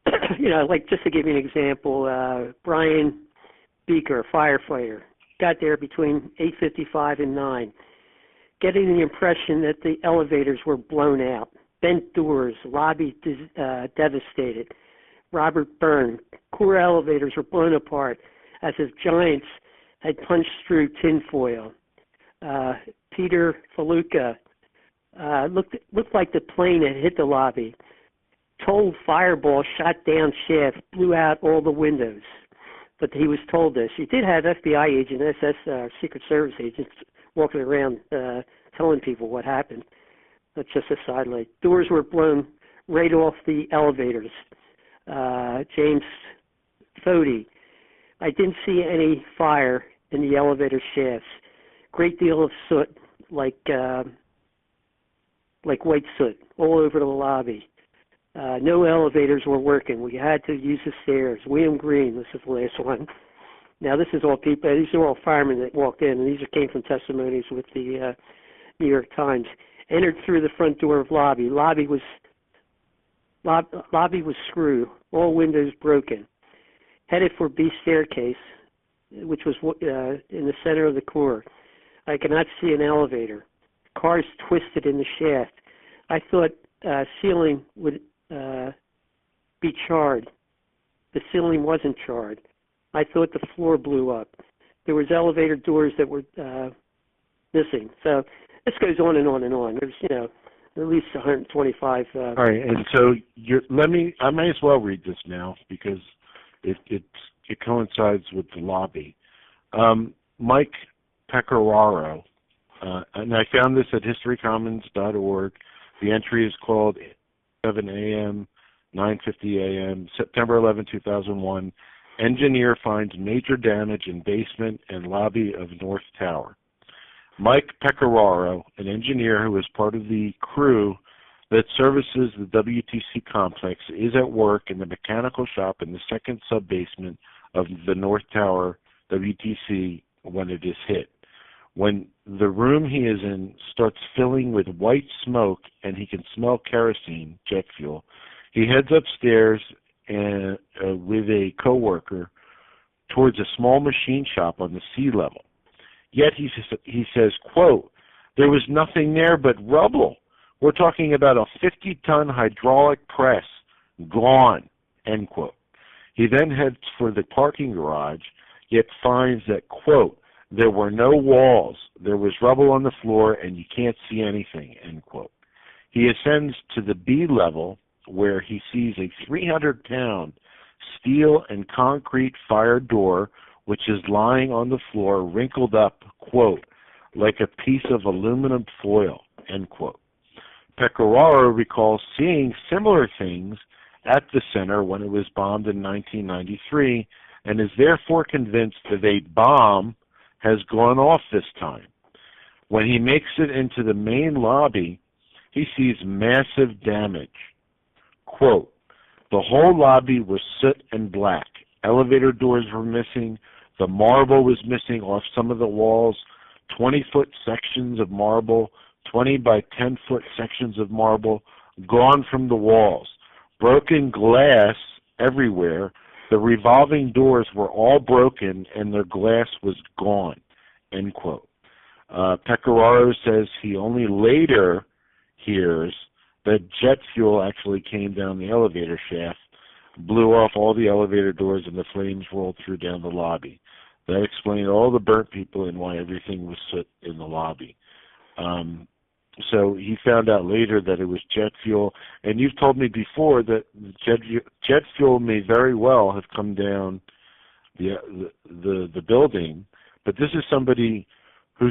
Like just to give you an example, Brian Beaker, firefighter, got there between 8:55 and 9, getting the impression that the elevators were blown out, bent doors, lobby devastated. Robert Byrne, core elevators were blown apart as if giants had punched through tinfoil. Peter Faluca looked like the plane had hit the lobby. Told fireball shot down shaft, blew out all the windows. But he was told this. He did have FBI agents, Secret Service agents, walking around telling people what happened. That's just a sidelight. Doors were blown right off the elevators. James Fody. I didn't see any fire in the elevator shafts. Great deal of soot, like white soot, all over the lobby. No elevators were working. We had to use the stairs. William Green, this is the last one. Now, this is all people. These are all firemen that walked in, and these came from testimonies with the New York Times. Entered through the front door of lobby. Lobby was screwed. All windows broken. Headed for B staircase, which was in the center of the core. I cannot see an elevator. Cars twisted in the shaft. I thought ceiling would be charred. The ceiling wasn't charred. I thought the floor blew up. There was elevator doors that were missing. So this goes on and on and on. There's, at least 125. All right, and so I may as well read this now because it coincides with the lobby. Mike Pecoraro, and I found this at historycommons.org. The entry is called 7 a.m., 9:50 a.m., September 11, 2001. Engineer finds major damage in basement and lobby of North Tower. Mike Pecoraro, an engineer who is part of the crew that services the WTC complex, is at work in the mechanical shop in the second sub-basement of the North Tower WTC when it is hit. When the room he is in starts filling with white smoke and he can smell kerosene, jet fuel, he heads upstairs and, with a coworker towards a small machine shop on the sea level. Yet he says, quote, "There was nothing there but rubble. We're talking about a 50-ton hydraulic press, gone," end quote. He then heads for the parking garage, yet finds that, quote, "There were no walls. There was rubble on the floor and you can't see anything," end quote. He ascends to the B level where he sees a 300-pound steel and concrete fire door which is lying on the floor, wrinkled up, quote, "like a piece of aluminum foil," end quote. Pecoraro recalls seeing similar things at the center when it was bombed in 1993 and is therefore convinced that a bomb has gone off this time. When he makes it into the main lobby, he sees massive damage. Quote, "The whole lobby was soot and black. Elevator doors were missing. The marble was missing off some of the walls, 20-foot sections of marble, 20 by 10-foot sections of marble, gone from the walls. Broken glass everywhere. The revolving doors were all broken and their glass was gone," end quote. Pecoraro says he only later hears that jet fuel actually came down the elevator shaft, blew off all the elevator doors, and the flames rolled through down the lobby. That explained all the burnt people and why everything was soot in the lobby. So he found out later that it was jet fuel, and you've told me before that jet fuel may very well have come down the building, but this is somebody who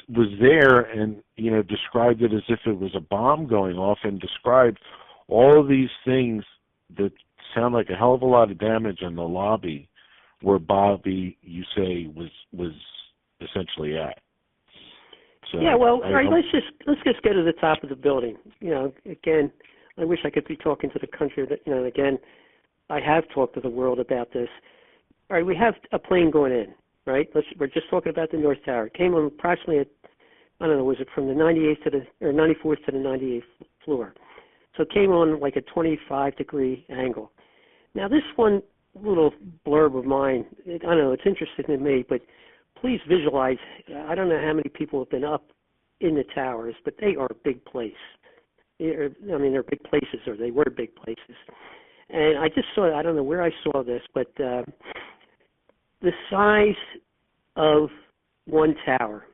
was there and described it as if it was a bomb going off, and described all of these things that sound like a hell of a lot of damage in the lobby where Bobby, you say, was essentially at. So yeah, well, all right, let's just go to the top of the building. Again, I wish I could be talking to the country. That again, I have talked to the world about this. All right, we have a plane going in. Right, we're just talking about the North Tower. It came on approximately at, I don't know, was it from the 94th to the 98th floor? So it came on like a 25-degree angle. Now this one little blurb of mine, I don't know, it's interesting to me, but please visualize. I don't know how many people have been up in the towers, but they are a big place. They're big places, or they were big places. And I just saw, I don't know where I saw this, but the size of one tower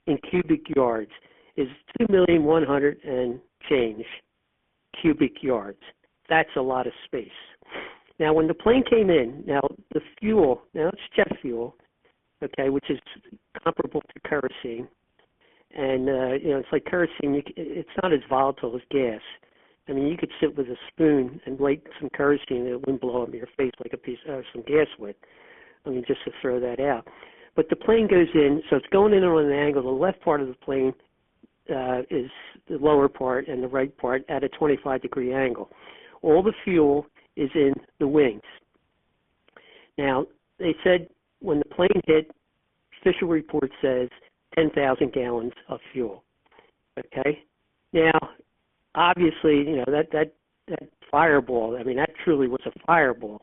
in cubic yards is 2,100,000 and change cubic yards. That's a lot of space. Now, when the plane came in, the fuel, it's jet fuel, okay, which is comparable to kerosene. And, it's like kerosene, it's not as volatile as gas. I mean, you could sit with a spoon and light some kerosene and it wouldn't blow up in your face like a piece of some gas would. I mean, just to throw that out. But the plane goes in, so it's going in on an angle. The left part of the plane is the lower part, and the right part at a 25-degree angle. All the fuel is in the wings. Now, they said when the plane hit, official report says 10,000 gallons of fuel. Okay? Now, obviously, that fireball, I mean, that truly was a fireball.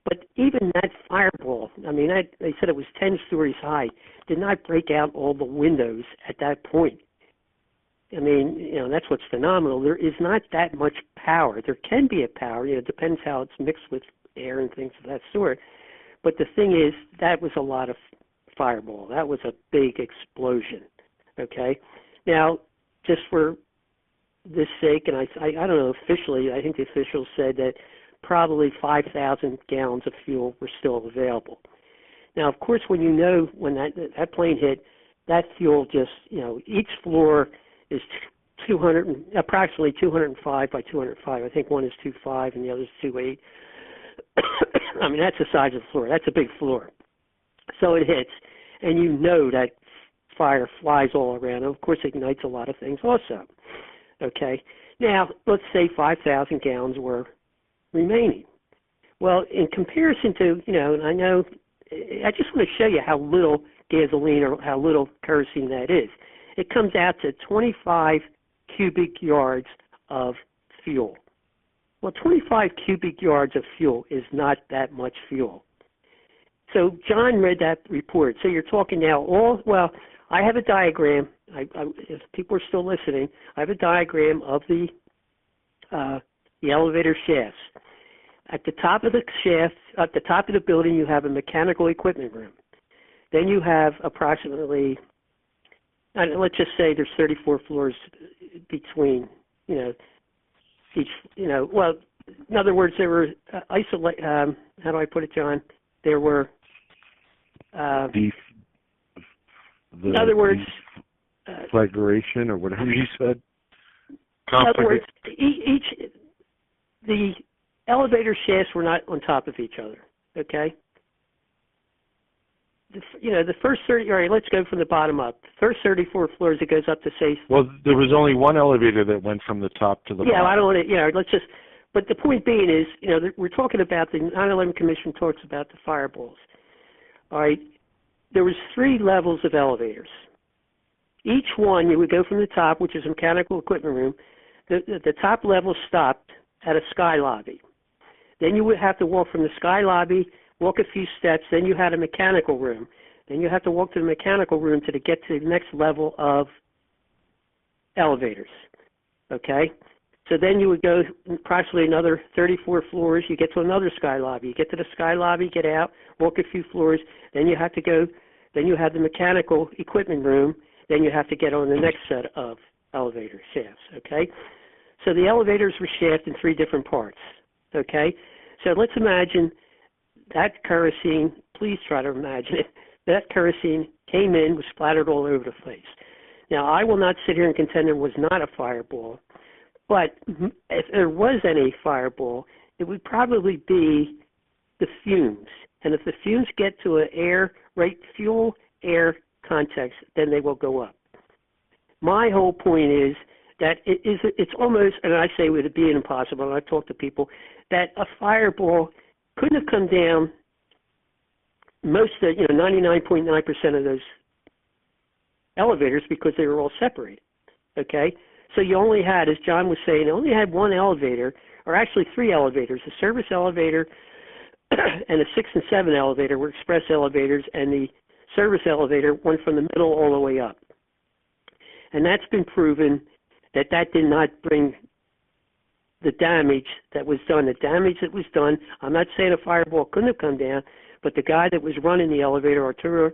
But even that fireball, I mean, they said it was 10 stories high, did not break out all the windows at that point. I mean, that's what's phenomenal. There is not that much power. There can be a power, it depends how it's mixed with air and things of that sort. But the thing is, that was a lot of fireball. That was a big explosion, okay? Now, just for this sake, and I don't know officially, I think the officials said that probably 5,000 gallons of fuel were still available. Now, of course, when when that plane hit, that fuel just, each floor is approximately 205 by 205. I think one is 2.5 and the other is 2.8. I mean, that's the size of the floor. That's a big floor. So it hits, and that fire flies all around. And of course, it ignites a lot of things also. Okay? Now, let's say 5,000 gallons were remaining. Well, in comparison to, and I just want to show you how little gasoline or how little kerosene that is. It comes out to 25 cubic yards of fuel. Well, 25 cubic yards of fuel is not that much fuel. So John read that report. So you're talking now I have a diagram. If people are still listening, I have a diagram of the elevator shafts. At the top of the shaft, at the top of the building, you have a mechanical equipment room. Then you have approximately, let's just say there's 34 floors between, each, in other words, there were how do I put it, John? There were, in other words, flagration or whatever you said. In other words, the elevator shafts were not on top of each other, okay? The first 30, all right, let's go from the bottom up. The first 34 floors, it goes up to, say... Well, there was only one elevator that went from the top to the bottom. Yeah, I don't want to, let's just... But the point being is, we're talking about the 9/11 Commission talks about the fireballs. All right, there was 3 levels of elevators. Each one, you would go from the top, which is a mechanical equipment room. The top level stopped at a sky lobby. Then you would have to walk from the sky lobby, walk a few steps, then you had a mechanical room. Then you have to walk to the mechanical room to get to the next level of elevators, okay? So then you would go approximately another 34 floors, you get to another sky lobby. You get to the sky lobby, get out, walk a few floors, then you have to go, then you have the mechanical equipment room, then you have to get on the next set of elevator shafts, okay? So the elevators were shafted in 3 different parts, okay? So let's imagine that kerosene, please try to imagine it, that kerosene came in, was splattered all over the place. Now, I will not sit here and contend there was not a fireball, but if there was any fireball, it would probably be the fumes. And if the fumes get to an fuel-air context, then they will go up. My whole point is that it's almost, and I say with it being impossible, and I talk to people, that a fireball couldn't have come down most of 99.9% of those elevators because they were all separated, okay? So you only had, as John was saying, you only had one elevator, or actually 3 elevators. The service elevator and the 6 and 7 elevator were express elevators, and the service elevator went from the middle all the way up. And that's been proven that did not bring the damage that was done. The damage that was done, I'm not saying a fireball couldn't have come down, but the guy that was running the elevator, Arturo,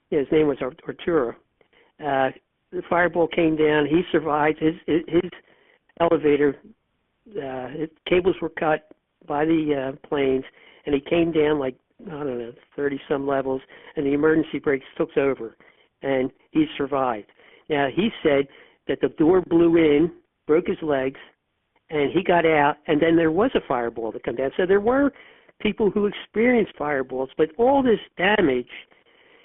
his name was Arturo, the fireball came down, he survived, his elevator, his cables were cut by the planes, and he came down like, 30-some levels, and the emergency brakes took over, and he survived. Now, he said that the door blew in, broke his legs, and he got out, and then there was a fireball that came down. So there were people who experienced fireballs, but all this damage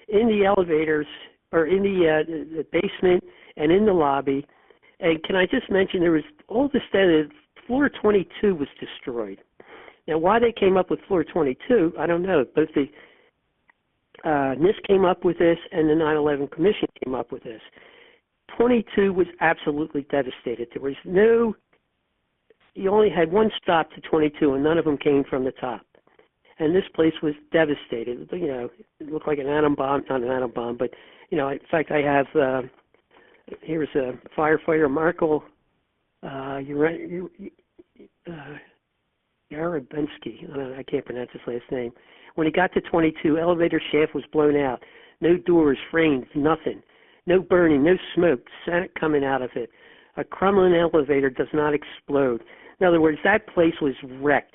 in the elevators or in the basement and in the lobby, and can I just mention there was all this damage, floor 22 was destroyed. Now, why they came up with floor 22, I don't know. Both the NIST came up with this and the 9/11 Commission came up with this. 22 was absolutely devastated. There was you only had one stop to 22, and none of them came from the top. And this place was devastated. You know, it looked like an atom bomb, not an atom bomb, but, you know, in fact, I have, here's a firefighter, Markel Yarabensky. I can't pronounce his last name. When he got to 22, elevator shaft was blown out. No doors, frames, nothing. No burning, no smoke, scent coming out of it. A crumbling elevator does not explode. In other words, that place was wrecked.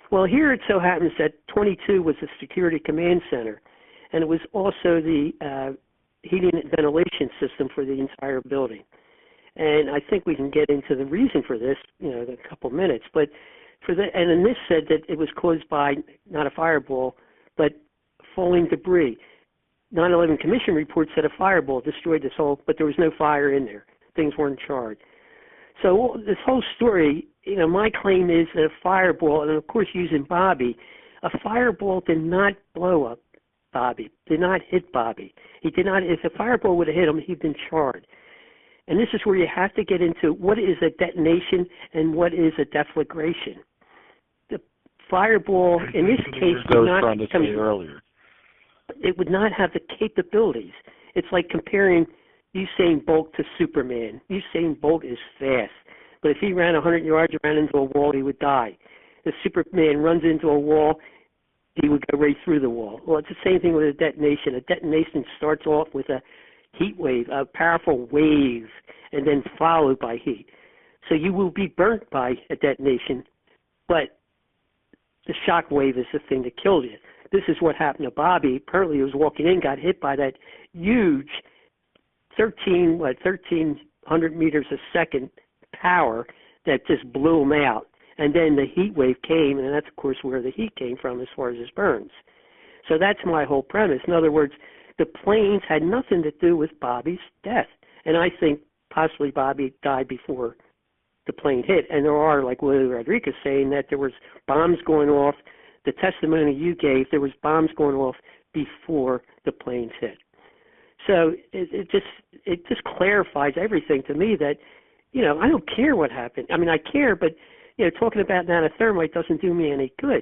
Well, here it so happens that 22 was a security command center, and it was also the heating and ventilation system for the entire building. And I think we can get into the reason for this, you know, in a couple minutes. But and then this said that it was caused by not a fireball, but falling debris. 9/11 Commission report said a fireball destroyed this whole, but there was no fire in there. Things weren't charred. So this whole story, you know, my claim is that a fireball, and of course using Bobby, a fireball did not blow up Bobby, did not hit Bobby. He did not. If a fireball would have hit him, he'd been charred. And this is where you have to get into what is a detonation and what is a deflagration. The fireball, in this case, would not come earlier. It would not have the capabilities. It's like comparing Usain Bolt to Superman. Usain Bolt is fast, but if he ran 100 yards, ran into a wall, he would die. If Superman runs into a wall, he would go right through the wall. Well, it's the same thing with a detonation. A detonation starts off with a heat wave, a powerful wave, and then followed by heat. So you will be burnt by a detonation, but the shock wave is the thing that killed you. This is what happened to Bobby. Apparently he was walking in, got hit by that huge 1,300 meters a second power that just blew him out. And then the heat wave came, and that's, of course, where the heat came from as far as his burns. So that's my whole premise. In other words, the planes had nothing to do with Bobby's death. And I think possibly Bobby died before the plane hit. And there are, like Willie Rodriguez saying, that there was bombs going off. The testimony you gave, there was bombs going off before the planes hit. So it just clarifies everything to me that, you know, I don't care what happened. I mean, I care, but, you know, talking about nanothermite doesn't do me any good.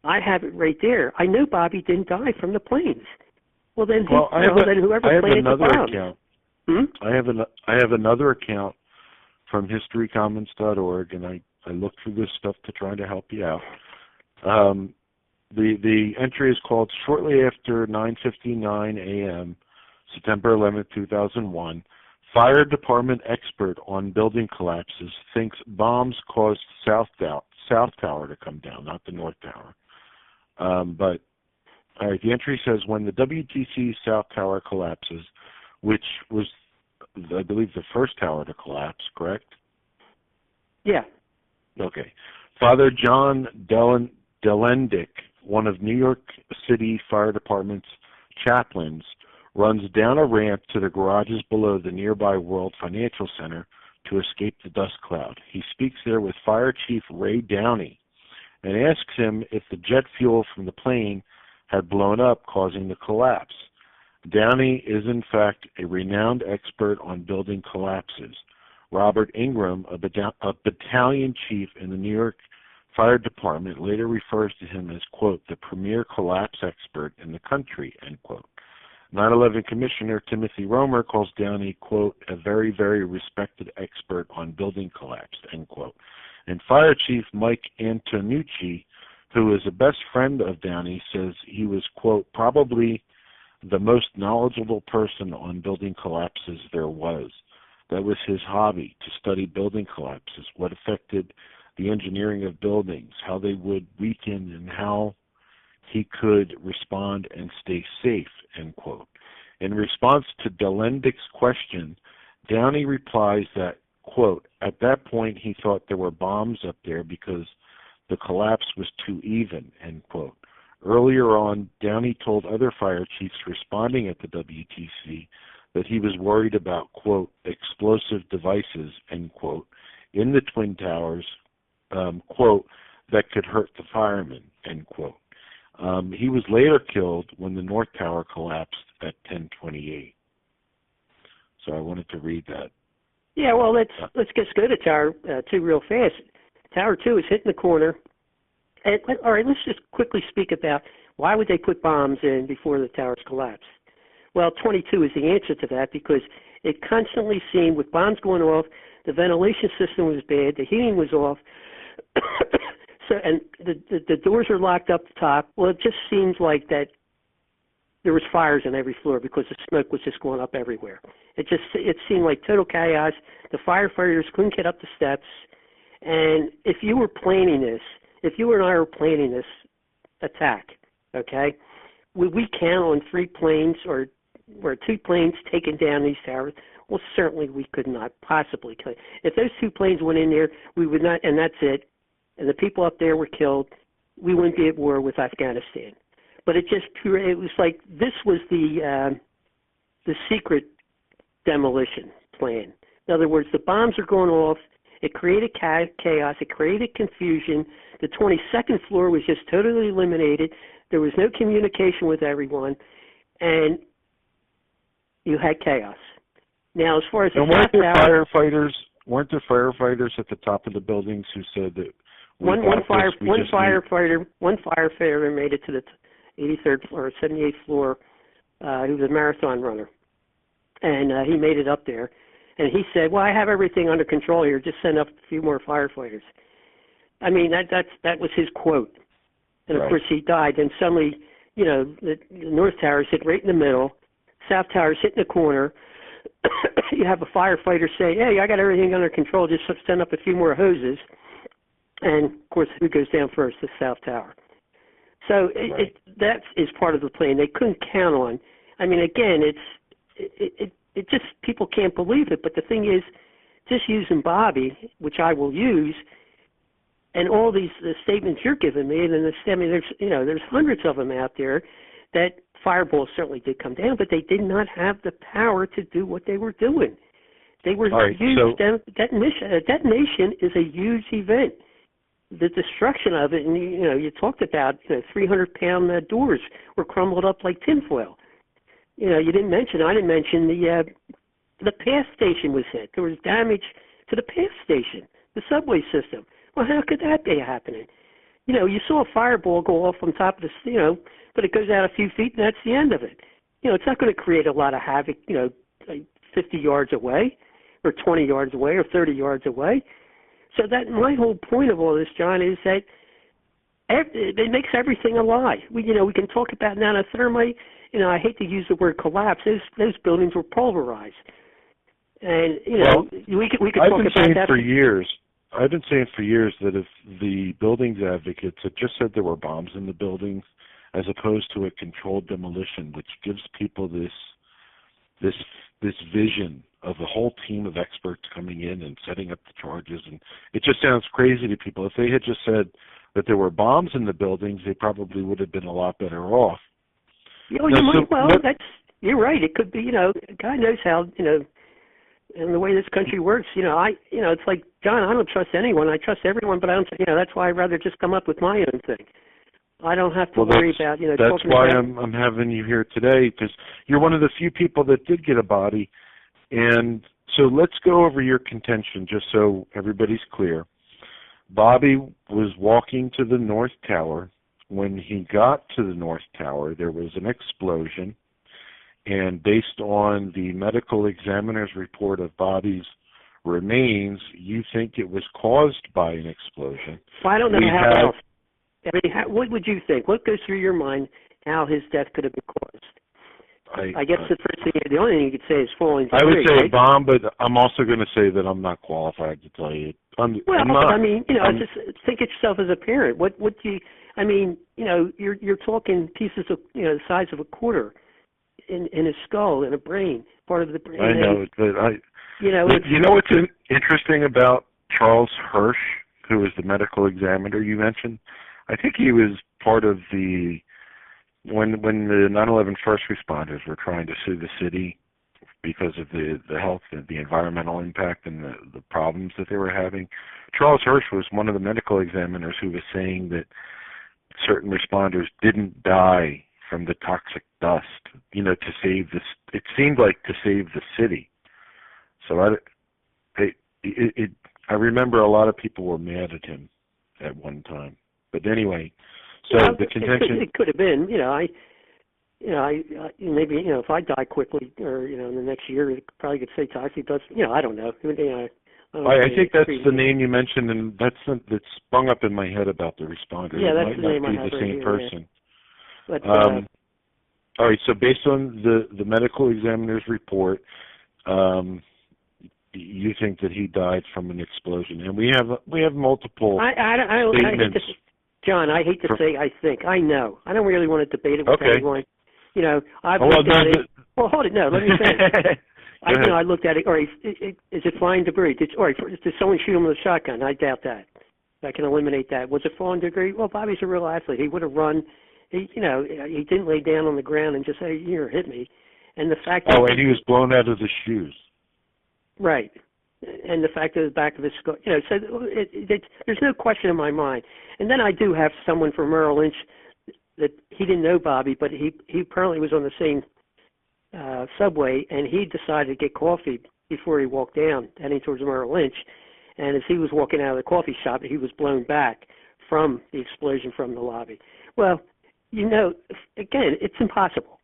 I have it right there. I know Bobby didn't die from the planes. Well, then, whoever planted the bomb. I have another account from historycommons.org, and I looked through this stuff to try to help you out. The entry is called shortly after 9:59 a.m., September 11, 2001. Fire department expert on building collapses thinks bombs caused South Tower to come down, not the North Tower. But all right, the entry says when the WTC South Tower collapses, which was, I believe, the first tower to collapse, correct? Yeah. Okay. Father John Delendick, one of New York City Fire Department's chaplains, runs down a ramp to the garages below the nearby World Financial Center to escape the dust cloud. He speaks there with Fire Chief Ray Downey and asks him if the jet fuel from the plane had blown up, causing the collapse. Downey is, in fact, a renowned expert on building collapses. Robert Ingram, a battalion chief in the New York Fire Department, later refers to him as, quote, the premier collapse expert in the country, end quote. 9/11 Commissioner Timothy Romer calls Downey, quote, a very, very respected expert on building collapse, end quote. And Fire Chief Mike Antonucci, who is a best friend of Downey, says he was, quote, probably the most knowledgeable person on building collapses there was. That was his hobby, to study building collapses, what affected the engineering of buildings, how they would weaken, and how he could respond and stay safe, end quote. In response to Delendick's question, Downey replies that, quote, at that point he thought there were bombs up there because the collapse was too even, end quote. Earlier on, Downey told other fire chiefs responding at the WTC that he was worried about, quote, explosive devices, end quote, in the Twin Towers, quote, that could hurt the firemen, end quote. He was later killed when the North Tower collapsed at 10:28. So I wanted to read that. Yeah, well, let's just go to Tower 2 real fast. Tower 2 is hitting the corner. And, all right, let's just quickly speak about why would they put bombs in before the towers collapsed. Well, 22 is the answer to that because it constantly seemed with bombs going off, the ventilation system was bad, the heating was off, so and the doors are locked up the top. Well, it just seems like that there was fires on every floor because the smoke was just going up everywhere. It seemed like total chaos. The firefighters couldn't get up the steps, and if you were planning this, if you and I were planning this attack, okay, would we count on 3 planes or 2 planes taking down these towers? Well, certainly we could not possibly. If those 2 planes went in there, we would not, and that's it, and the people up there were killed, we wouldn't be at war with Afghanistan. But it was like this was the secret demolition plan. In other words, the bombs are going off. It created chaos. It created confusion. The 22nd floor was just totally eliminated. There was no communication with everyone, and you had chaos. Now, as far as the weren't there firefighters at the top of the buildings who said that one firefighter made it to the 83rd floor, 78th floor. He was a marathon runner, and he made it up there. And he said, "Well, I have everything under control here. Just send up a few more firefighters." I mean, that was his quote. And of course, he died. And suddenly, the North Tower is hit right in the middle. South Tower is hit in the corner. You have a firefighter say, "Hey, I got everything under control. Just send up a few more hoses." And of course, who goes down first? The South Tower. So that is part of the plan. They couldn't count on. I mean, again, it just people can't believe it. But the thing is, just using Bobby, which I will use, and all the statements you're giving me, and there's hundreds of them out there that fireballs certainly did come down, but they did not have the power to do what they were doing. They were huge. A detonation is a huge event. The destruction of it, and you talked about 300-pound doors were crumbled up like tinfoil. I didn't mention the pass station was hit. There was damage to the pass station, the subway system. Well, how could that be happening? You saw a fireball go off on top of the, but it goes out a few feet and that's the end of it. It's not going to create a lot of havoc, like 50 yards away or 20 yards away or 30 yards away. So that my whole point of all this, John, is that it makes everything a lie. We can talk about nanothermite. I hate to use the word collapse. Those buildings were pulverized, and we could talk about that for years. I've been saying for years that if the buildings advocates had just said there were bombs in the buildings, as opposed to a controlled demolition, which gives people this vision of a whole team of experts coming in and setting up the charges, and it just sounds crazy to people. If they had just said that there were bombs in the buildings, they probably would have been a lot better off. You're right. It could be. God knows how. And the way this country works. It's like, John, I don't trust anyone. I trust everyone, but I don't. That's why I'd rather just come up with my own thing. I don't have to worry about. That's why I'm having you here today, because you're one of the few people that did get a body. And so let's go over your contention just so everybody's clear. Bobby was walking to the North Tower. When he got to the North Tower, there was an explosion. And based on the medical examiner's report of Bobby's remains, you think it was caused by an explosion. Well, I don't know how else. I mean, what would you think? What goes through your mind how his death could have been caused? I guess the only thing you could say is falling. I would say a bomb, but I'm also going to say that I'm not qualified to tell you. Just think of yourself as a parent. What do you? I mean, you're talking pieces of the size of a quarter in a skull, in a brain, part of the brain. I know, but what's interesting about Charles Hirsch, who was the medical examiner you mentioned? I think he was part of when the 9/11 first responders were trying to sue the city because of the health and the environmental impact and the problems that they were having. Charles Hirsch was one of the medical examiners who was saying that certain responders didn't die from the toxic dust, to save this. It seemed like to save the city. So I remember a lot of people were mad at him at one time. But anyway, so the contention. It could have been, I maybe, if I die quickly or, in the next year, it probably could say toxic dust. I don't know. I think that's the name you mentioned, and that's sprung up in my head about the responders. Yeah, that's it the might name not be I have the right same here, person. Yeah. But, all right, so based on the medical examiner's report, you think that he died from an explosion, and we have multiple statements. John, I hate to say I think. I know. I don't really want to debate it with anyone. I've looked at it. Well, hold it. No, let me finish. I looked at it. All right, is it flying debris? Did someone shoot him with a shotgun? I doubt that. I can eliminate that. Was it falling debris? Well, Bobby's a real athlete. He would have run. He didn't lay down on the ground and just say, "Here, hit me." And the fact that and he was blown out of the shoes. Right. And the fact that the back of his skull, so there's no question in my mind. And then I do have someone from Merrill Lynch that he didn't know Bobby, but he apparently was on the same subway, and he decided to get coffee before he walked down, heading towards Merrill Lynch. And as he was walking out of the coffee shop, he was blown back from the explosion from the lobby. Well, again, it's impossible.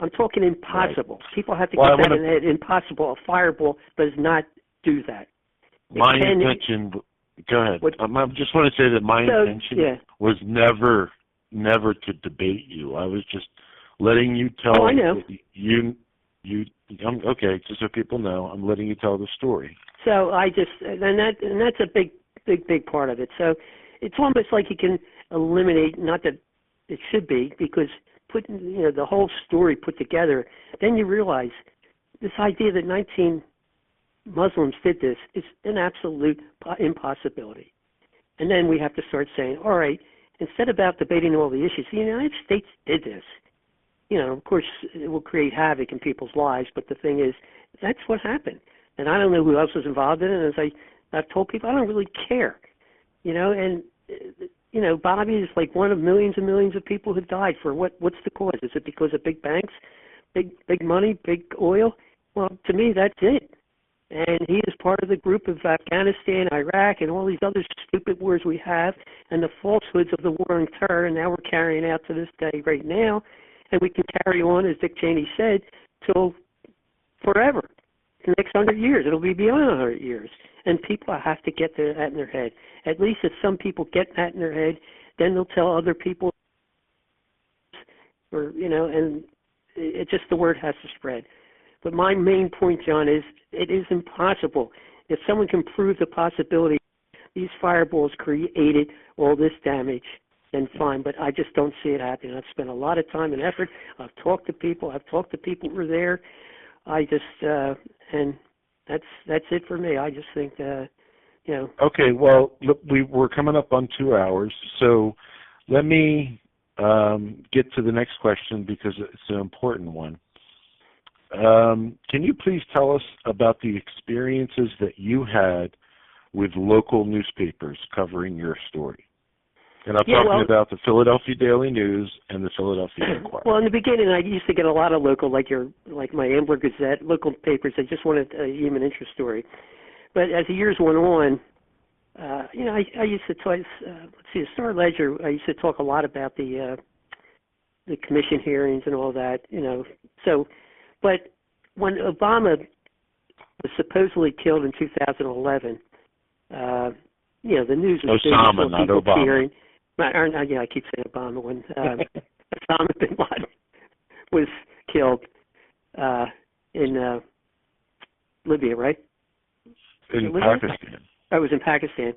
I'm talking impossible. Right. People have to get that in their head. Impossible. A fireball does not do that. My intention. Go ahead. I just want to say that my intention was never to debate you. I was just letting you tell. Oh, I know. Okay, just so people know, I'm letting you tell the story. So and that's a big part of it. So it's almost like you can eliminate, not that it should be, because putting the whole story put together, then you realize this idea that 19 Muslims did this is an absolute impossibility. And then we have to start saying, all right, instead about debating all the issues, the United States did this. Of course, it will create havoc in people's lives, but the thing is, that's what happened. And I don't know who else was involved in it. And as I've told people, I don't really care. Bobby is like one of millions and millions of people who died for what's the cause? Is it because of big banks, big money, big oil? Well, to me, that's it. And he is part of the group of Afghanistan, Iraq, and all these other stupid wars we have, and the falsehoods of the war on terror, and now we're carrying out to this day right now. And we can carry on, as Dick Cheney said, till forever. The next 100 years. It'll be beyond 100 years. And people have to get that in their head. At least if some people get that in their head, then they'll tell other people, and it just, the word has to spread. But my main point, John, is it is impossible. If someone can prove the possibility these fireballs created all this damage, then fine. But I just don't see it happening. I've spent a lot of time and effort. I've talked to people. Who were there. I just, and that's it for me. I just think, Okay, well, look, we're coming up on 2 hours, so let me get to the next question because it's an important one. Can you please tell us about the experiences that you had with local newspapers covering your story? And I'm talking about the Philadelphia Daily News and the Philadelphia Inquirer. Well, in the beginning, I used to get a lot of local, like my Ambler Gazette, local papers that just wanted a human interest story. But as the years went on, I used to talk. The Star Ledger. I used to talk a lot about the commission hearings and all that. So, but when Obama was supposedly killed in 2011, the news was Osama, not Obama. Cheering. I keep saying Obama. When Osama bin Laden was killed in Libya, right? In Pakistan. I was in Pakistan.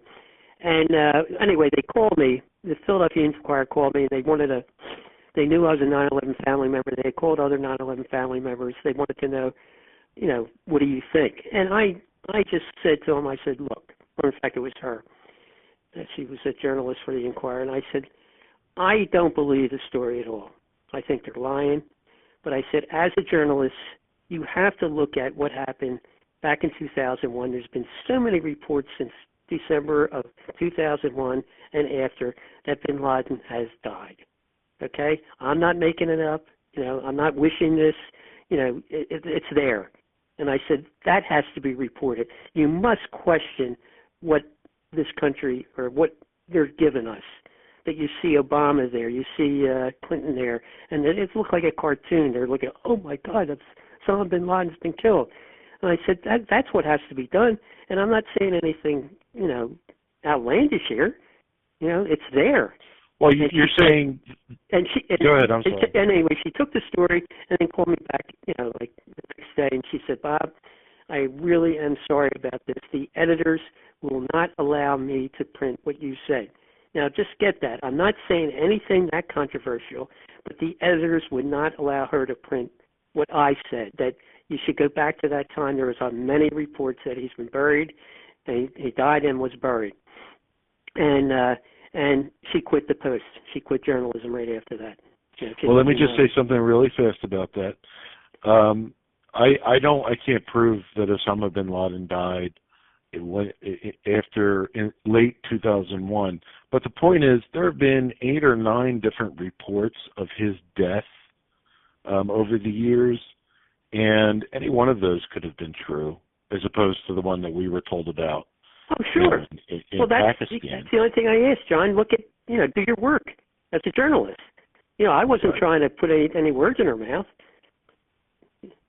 And anyway, they called me. The Philadelphia Inquirer called me. They knew I was a 9/11 family member. They had called other 9/11 family members. They wanted to know, what do you think? And I just said to them, I said, look, or in fact it was her. She was a journalist for the Inquirer, and I said, I don't believe the story at all. I think they're lying. But I said, as a journalist, you have to look at what happened back in 2001. There's been so many reports since December of 2001 and after that bin Laden has died. Okay? I'm not making it up. I'm not wishing this. It's there. And I said, that has to be reported. You must question what this country or what they're giving us. That you see Obama there, you see Clinton there, and it looked like a cartoon. They're looking, oh my God, Osama bin Laden's been killed. And I said, that's what has to be done. And I'm not saying anything, outlandish here. It's there. Well, you're saying. And go ahead. I'm sorry. And anyway, she took the story and then called me back, like the next day, and she said, Bob, I really am sorry about this. The editors will not allow me to print what you said. Now, just get that. I'm not saying anything that controversial, but the editors would not allow her to print what I said, that you should go back to that time. There was on many reports that he's been buried, and he died and was buried. And she quit the Post. She quit journalism right after that. Well, let me just say something really fast about that. I can't prove that Osama bin Laden died after in late 2001. But the point is, there have been 8 or 9 different reports of his death over the years, and any one of those could have been true, as opposed to the one that we were told about. Oh, sure. In Pakistan. That's the only thing I asked, John. Look at, do your work as a journalist. I wasn't trying to put any words in her mouth.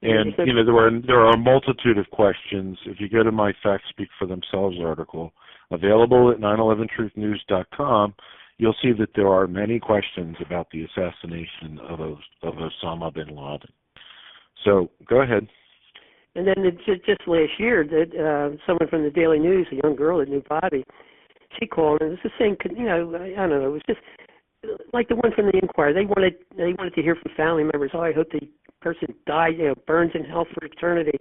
And there are a multitude of questions. If you go to my Facts Speak for Themselves article, available at 911truthnews.com, you'll see that there are many questions about the assassination of Osama bin Laden. So go ahead. And then just last year, that someone from the Daily News, a young girl that knew Bobby, she called, and it was the same. I don't know. It was just like the one from the Inquirer. They wanted to hear from family members. Oh, I hope the person died, burns in hell for eternity.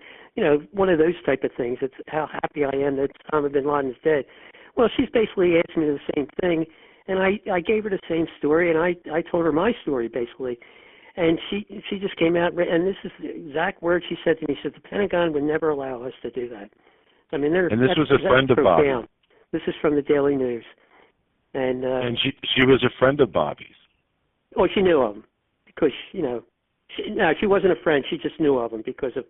One of those type of things. It's how happy I am that Osama bin Laden is dead. Well, she's basically asked me the same thing, and I gave her the same story, and I told her my story basically. And she just came out, and this is the exact word she said to me. She said, the Pentagon would never allow us to do that. I mean, and this was a friend of Bobby. This is from the Daily News. And she was a friend of Bobby's. Oh, she knew of him because, she wasn't a friend. She just knew of him because of,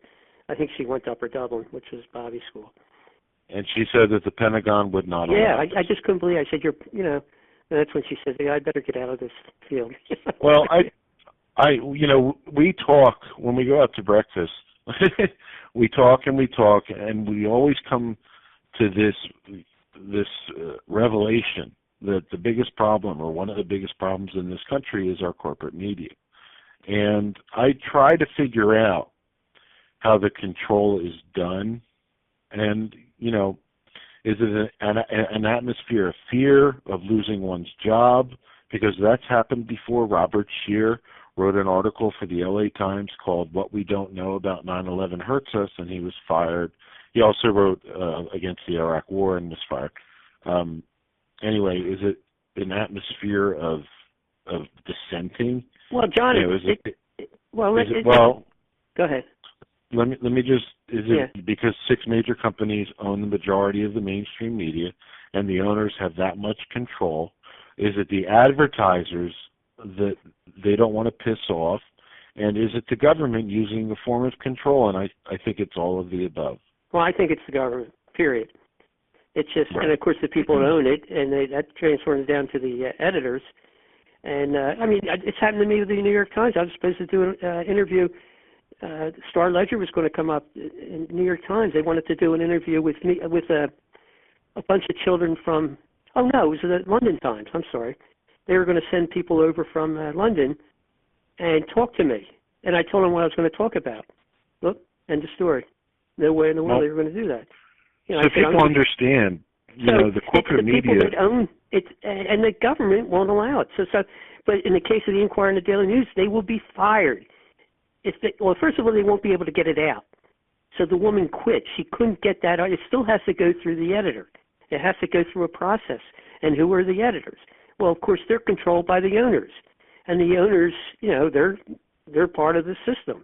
I think she went to Upper Dublin, which was Bobby's school. And she said that the Pentagon would not allow. Yeah, I just couldn't believe it. I said, and that's when she said, I better get out of this field. Well, we talk when we go out to breakfast. we talk, and we always come to this revelation that the biggest problem, or one of the biggest problems in this country, is our corporate media. And I try to figure out how the control is done, and is it an atmosphere of fear of losing one's job? Because that's happened before. Robert Scheer wrote an article for the LA Times called What We Don't Know About 9/11 Hurts Us, and he was fired. He also wrote against the Iraq War and was fired. Anyway, is it an atmosphere of dissenting? Well, John, go ahead. Let me just, is it because 6 major companies own the majority of the mainstream media and the owners have that much control? Is it the advertisers that they don't want to piss off? And is it the government using a form of control? And I think it's all of the above. Well, I think it's the government, period. It's just, right. And of course the people that own it, and that transfers down to the editors. And it's happened to me with the New York Times. I was supposed to do an interview. Star Ledger was going to come up in New York Times. They wanted to do an interview with me, with a bunch of children from, it was the London Times, I'm sorry. They were going to send people over from London and talk to me. And I told them what I was going to talk about. Look, end of story. No way in the world they were going to do that. So people understand, the corporate media. People that own it, and the government won't allow it. But in the case of the Inquirer and the Daily News, they will be fired. First of all, they won't be able to get it out. So the woman quit. She couldn't get that out. It still has to go through the editor. It has to go through a process. And who are the editors? Well, of course, they're controlled by the owners. And the owners, they're part of the system.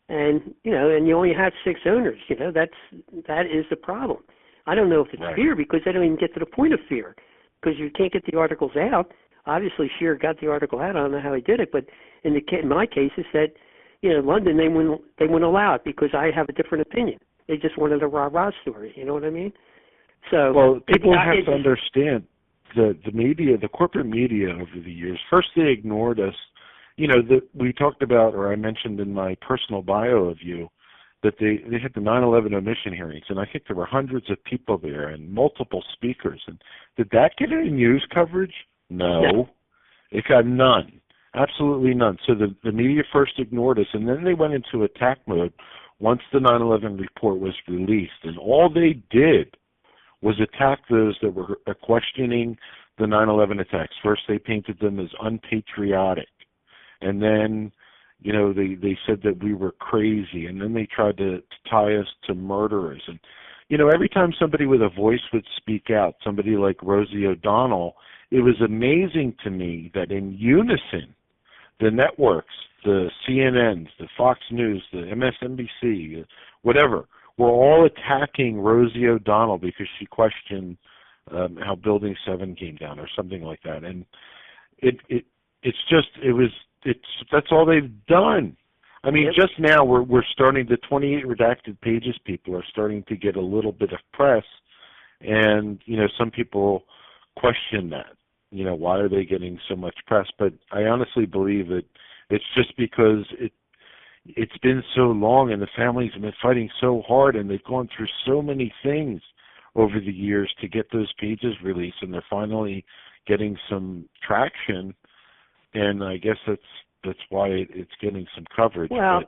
And and you only have 6 owners. That is the problem. I don't know if it's Right. fear, because they don't even get to the point of fear, because you can't get the articles out. Obviously, Scheer got the article out. I don't know how he did it, but in my case, it said, London, they wouldn't allow it because I have a different opinion. They just wanted a rah-rah story. You know what I mean? So well, people have to understand the media, the corporate media over the years. First, they ignored us. We talked about, or I mentioned in my personal bio of you, that they had the 9/11 omission hearings, and I think there were hundreds of people there and multiple speakers. And did that get any news coverage? No. It got none. Absolutely none. So the media first ignored us, and then they went into attack mode once the 9/11 report was released. And all they did was attack those that were questioning the 9/11 attacks. First, they painted them as unpatriotic. And then, they said that we were crazy. And then they tried to tie us to murderers. And, every time somebody with a voice would speak out, somebody like Rosie O'Donnell, it was amazing to me that in unison, the networks, the CNNs, the Fox News, the MSNBC, whatever, were all attacking Rosie O'Donnell because she questioned how Building 7 came down or something like that. And that's all they've done. I mean, just now we're starting, the 28 redacted pages people are starting to get a little bit of press, and some people question that. Why are they getting so much press? But I honestly believe that it's just because it's been so long, and the families have been fighting so hard, and they've gone through so many things over the years to get those pages released, and they're finally getting some traction. And I guess that's why it's getting some coverage. Well,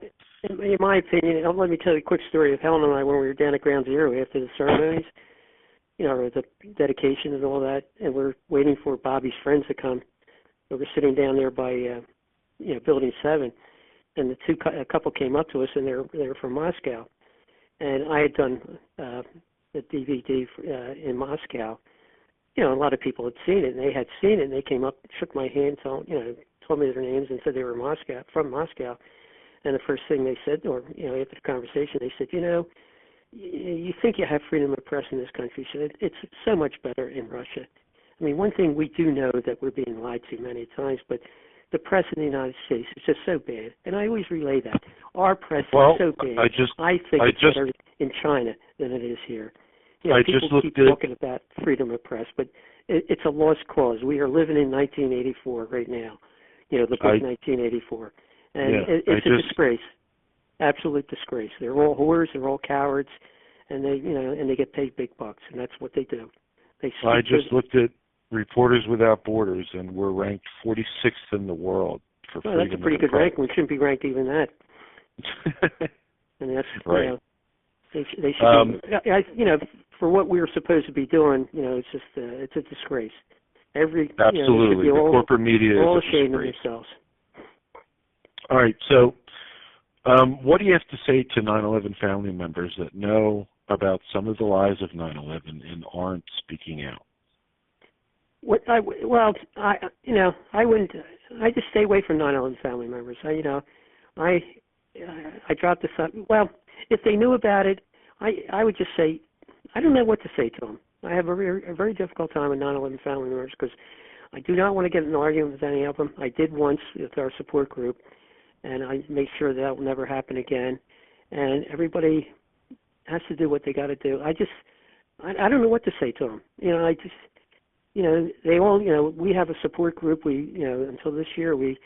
in my opinion, let me tell you a quick story of Helen and I when we were down at Ground Zero after the ceremonies, or the dedication and all that, and we're waiting for Bobby's friends to come. We were sitting down there by, Building 7, and a couple came up to us, and they were from Moscow, and I had done the DVD in Moscow. A lot of people had seen it, and they had seen it, and they came up, shook my hand, told me their names, and said they were from Moscow. And the first thing they said, or after the conversation, they said, you think you have freedom of press in this country, so it's so much better in Russia. I mean, one thing we do know that we're being lied to many times, but the press in the United States is just so bad, and I always relay that. Our press is so bad. I think it's better in China than it is here. People keep talking about freedom of press, but it's a lost cause. We are living in 1984 right now. The book 1984, and it's a disgrace, absolute disgrace. They're all whores, they're all cowards, and they get paid big bucks, and that's what they do. I just looked at Reporters Without Borders, and we're ranked 46th in the world for freedom. That's a pretty good ranking. We shouldn't be ranked even that. And that's right. They should be, for what we were supposed to be doing, it's just it's a disgrace. Absolutely, the corporate media is all a ashamed of disgrace. themselves. All right, so what do you have to say to 9/11 family members that know about some of the lies of 9/11 and aren't speaking out? I wouldn't. I just stay away from 9/11 family members. I dropped the sub. Well, if they knew about it, I would just say, I don't know what to say to them. I have a very difficult time with 9/11 family members because I do not want to get in an argument with any of them. I did once with our support group, and I make sure that will never happen again. And everybody has to do what they got to do. I don't know what to say to them. They all, we have a support group. We, until this year, we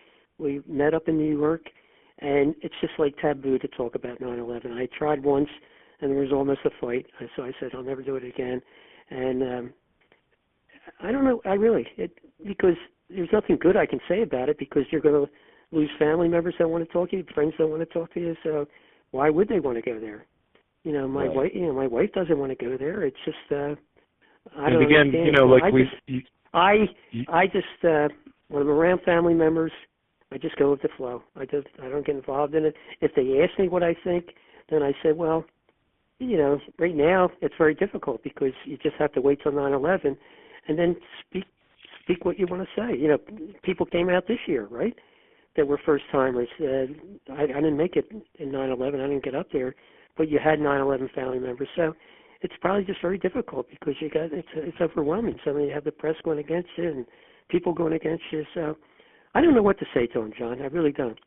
met up in New York, and it's just like taboo to talk about 9/11. I tried once, and there was almost a fight. So I said, I'll never do it again. And I don't know. Because there's nothing good I can say about it, because you're going to lose family members that want to talk to you, friends that want to talk to you. So why would they want to go there? My wife. My wife doesn't want to go there. It's just. I don't understand. I just when I'm around family members, I just go with the flow. I don't get involved in it. If they ask me what I think, then I say, well, right now it's very difficult because you just have to wait till 9/11 and then speak what you want to say. People came out this year, right? that were first timers. I didn't make it in 9/11. I didn't get up there, but you had 9/11 family members. So it's probably just very difficult because it's overwhelming. So you have the press going against you and people going against you. So I don't know what to say to them, John. I really don't.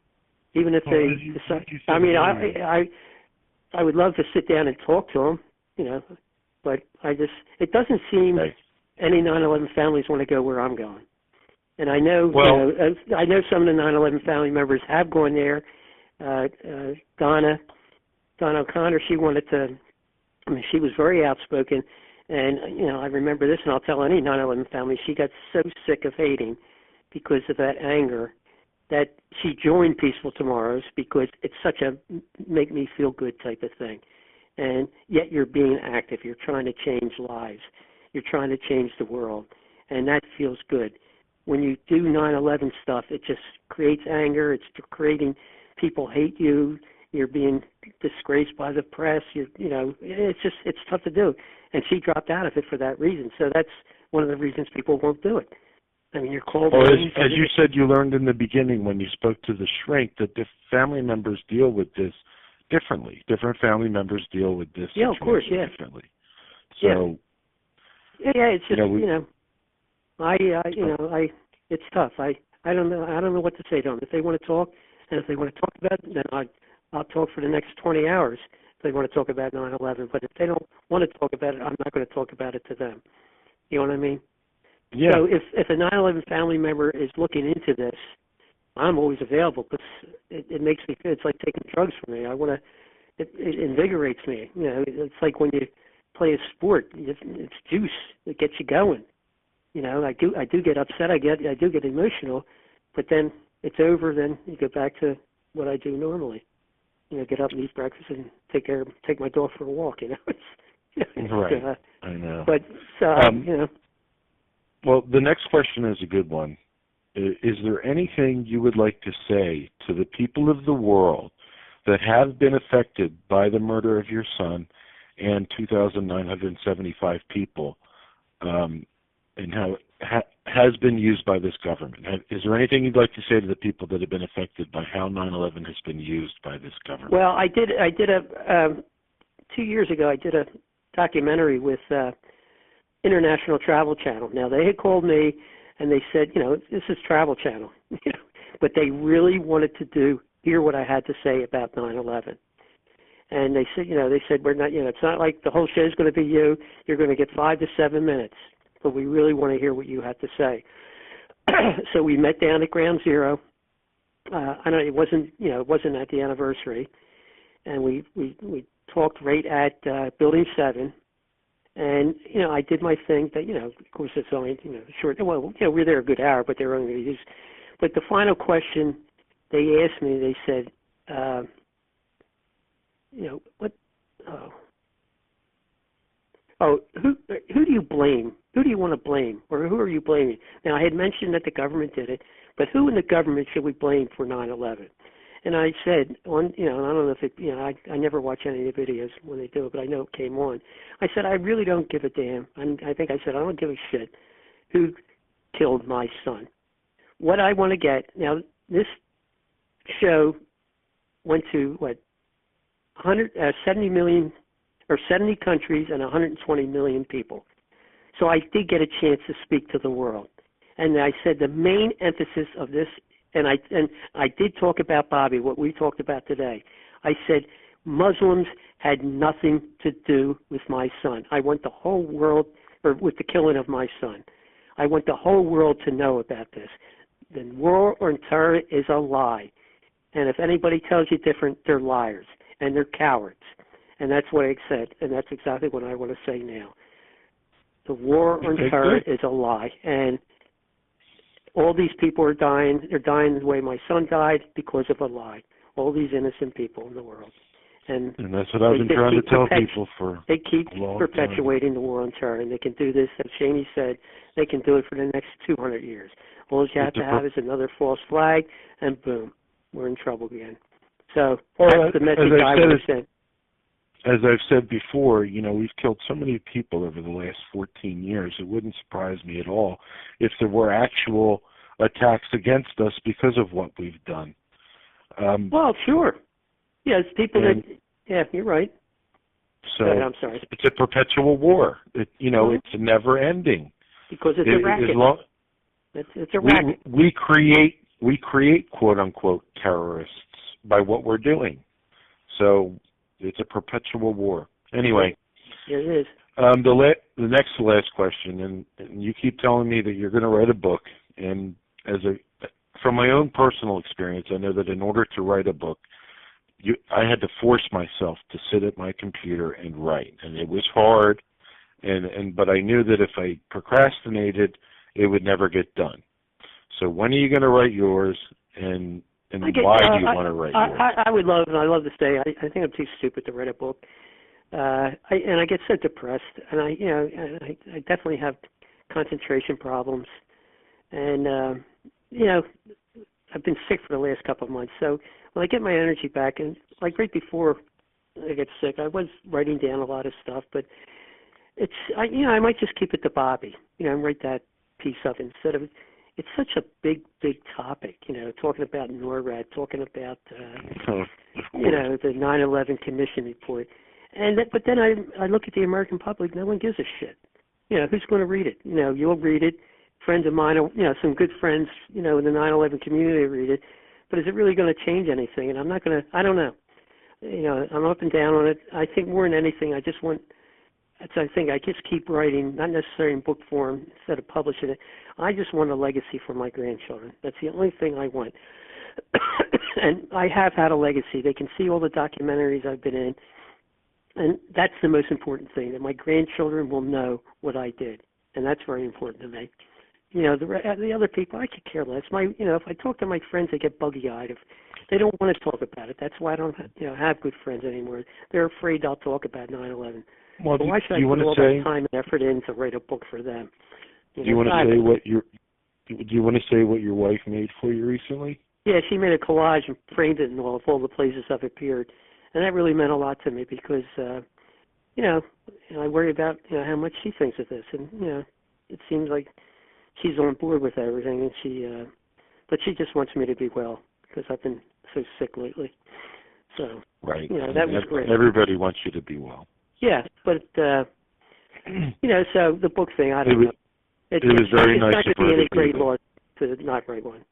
Even if they decide, I mean, I would love to sit down and talk to them, you know, but it doesn't seem any 9/11 families want to go where I'm going. And I know, I know some of the 9/11 family members have gone there. Donna O'Connor, she wanted to. I mean, she was very outspoken, and you know, I remember this, and I'll tell any 9/11 family, she got so sick of hating because of that anger that she joined Peaceful Tomorrows because it's such a make me feel good type of thing. And yet you're being active. You're trying to change lives. You're trying to change the world, and that feels good. When you do 9/11 stuff, it just creates anger. It's creating people hate you. You're being disgraced by the press. You know, it's tough to do. And she dropped out of it for that reason. So that's one of the reasons people won't do it. I mean, you're called. Well, as you said, you learned in the beginning when you spoke to the shrink that family members deal with this differently. Different family members deal with this of course, differently. So, yeah, it's just it's tough. I don't know what to say to them. If they want to talk, and if they want to talk about it, then I'll talk for the next 20 hours if they want to talk about 9/11. But if they don't want to talk about it, I'm not going to talk about it to them. You know what I mean? Yeah. So if a 9/11 family member is looking into this, I'm always available because it makes me feel it's like taking drugs for me. It invigorates me. You know, it's like when you play a sport, it's juice. It gets you going. You know, I do get upset. I do get emotional, but then it's over. Then you go back to what I do normally. You know, get up and eat breakfast and take my dog for a walk. You know, right. I know. But you know. Well, the next question is a good one. Is there anything you would like to say to the people of the world that have been affected by the murder of your son and 2,975 people, and how it has been used by this government? Is there anything you'd like to say to the people that have been affected by how 9/11 has been used by this government? Well, I did 2 years ago. I did a documentary with International Travel Channel. Now they had called me and they said, you know, this is Travel Channel, you know, but they really wanted to hear what I had to say about 9/11. And they said, we're not, you know, it's not like the whole show's going to be you. You're going to get 5 to 7 minutes, but we really want to hear what you have to say. So we met down at Ground Zero. It wasn't at the anniversary, and we talked right at Building 7. And, you know, I did my thing that, you know, of course it's only, you know, short. Well, you know, we're there a good hour, but they were only going to use. But the final question they asked me, they said, you know, who do you blame? Who do you want to blame? Or who are you blaming? Now, I had mentioned that the government did it, but who in the government should we blame for 9/11? And I said, I don't know if it, you know, I never watch any of the videos when they do it, but I know it came on. I said, I really don't give a damn. I think I said, I don't give a shit who killed my son. What I want to get, now this show went to, 70 million, or 70 countries and 120 million people. So I did get a chance to speak to the world. And I said the main emphasis of this, and I did talk about Bobby, what we talked about today. I said Muslims had nothing to do with my son. I want the whole world, or with the killing of my son. I want the whole world to know about this. The war on terror is a lie. And if anybody tells you different, they're liars. And they're cowards. And that's what I said. And that's exactly what I want to say now. The war on terror is a lie. And all these people are dying. They're dying the way my son died because of a lie. All these innocent people in the world. And that's what I've been trying to tell people for They keep perpetuating the war on terror. And they can do this, as Shaney said, they can do it for the next 200 years. All you have to have is another false flag, and boom, we're in trouble again. So that's the message I would send. As I've said before, you know, we've killed so many people over the last 14 years. It wouldn't surprise me at all if there were actual attacks against us because of what we've done. Well, sure. Yeah, it's people that. Yeah, you're right. So Go ahead, I'm sorry. it's a perpetual war. It's never ending. Because it's a racket. It's a racket. We create quote unquote terrorists by what we're doing. So it's a perpetual war. Anyway. Yeah, it is. The next to last question, and you keep telling me that you're going to write a book, and from my own personal experience, I know that in order to write a book, I had to force myself to sit at my computer and write, and it was hard, but I knew that if I procrastinated, it would never get done. So when are you going to write yours, and why do you want to write yours? I would love, and I love to say, I think I'm too stupid to write a book. I get so depressed, and I definitely have concentration problems, and I've been sick for the last couple of months. So when I get my energy back, and like right before I get sick, I was writing down a lot of stuff, but I might just keep it to Bobby, and write that piece up instead of. It's such a big topic, talking about NORAD, talking about the 9/11 Commission report. But then I look at the American public. No one gives a shit. Who's going to read it? You'll read it. Friends of mine, some good friends, in the 9/11 community read it. But is it really going to change anything? And I'm not going to. I don't know. I'm up and down on it. I think more than anything, I just keep writing, not necessarily in book form instead of publishing it. I just want a legacy for my grandchildren. That's the only thing I want. And I have had a legacy. They can see all the documentaries I've been in. And that's the most important thing, that my grandchildren will know what I did. And that's very important to me. The other people, I could care less. If I talk to my friends, they get buggy-eyed. If they don't want to talk about it, that's why I don't have good friends anymore. They're afraid I'll talk about 9/11. Well, why should I put all that time and effort in to write a book for them? Do you want to say what your wife made for you recently? Yeah, she made a collage and framed it in all the places I've appeared. And that really meant a lot to me because, I worry about how much she thinks of this, and it seems like she's on board with everything, and but she just wants me to be well because I've been so sick lately. So right, that was great. Everybody wants you to be well. Yeah, but so the book thing, I don't know. It was very nice of her. It's not going to be any great loss to not write one.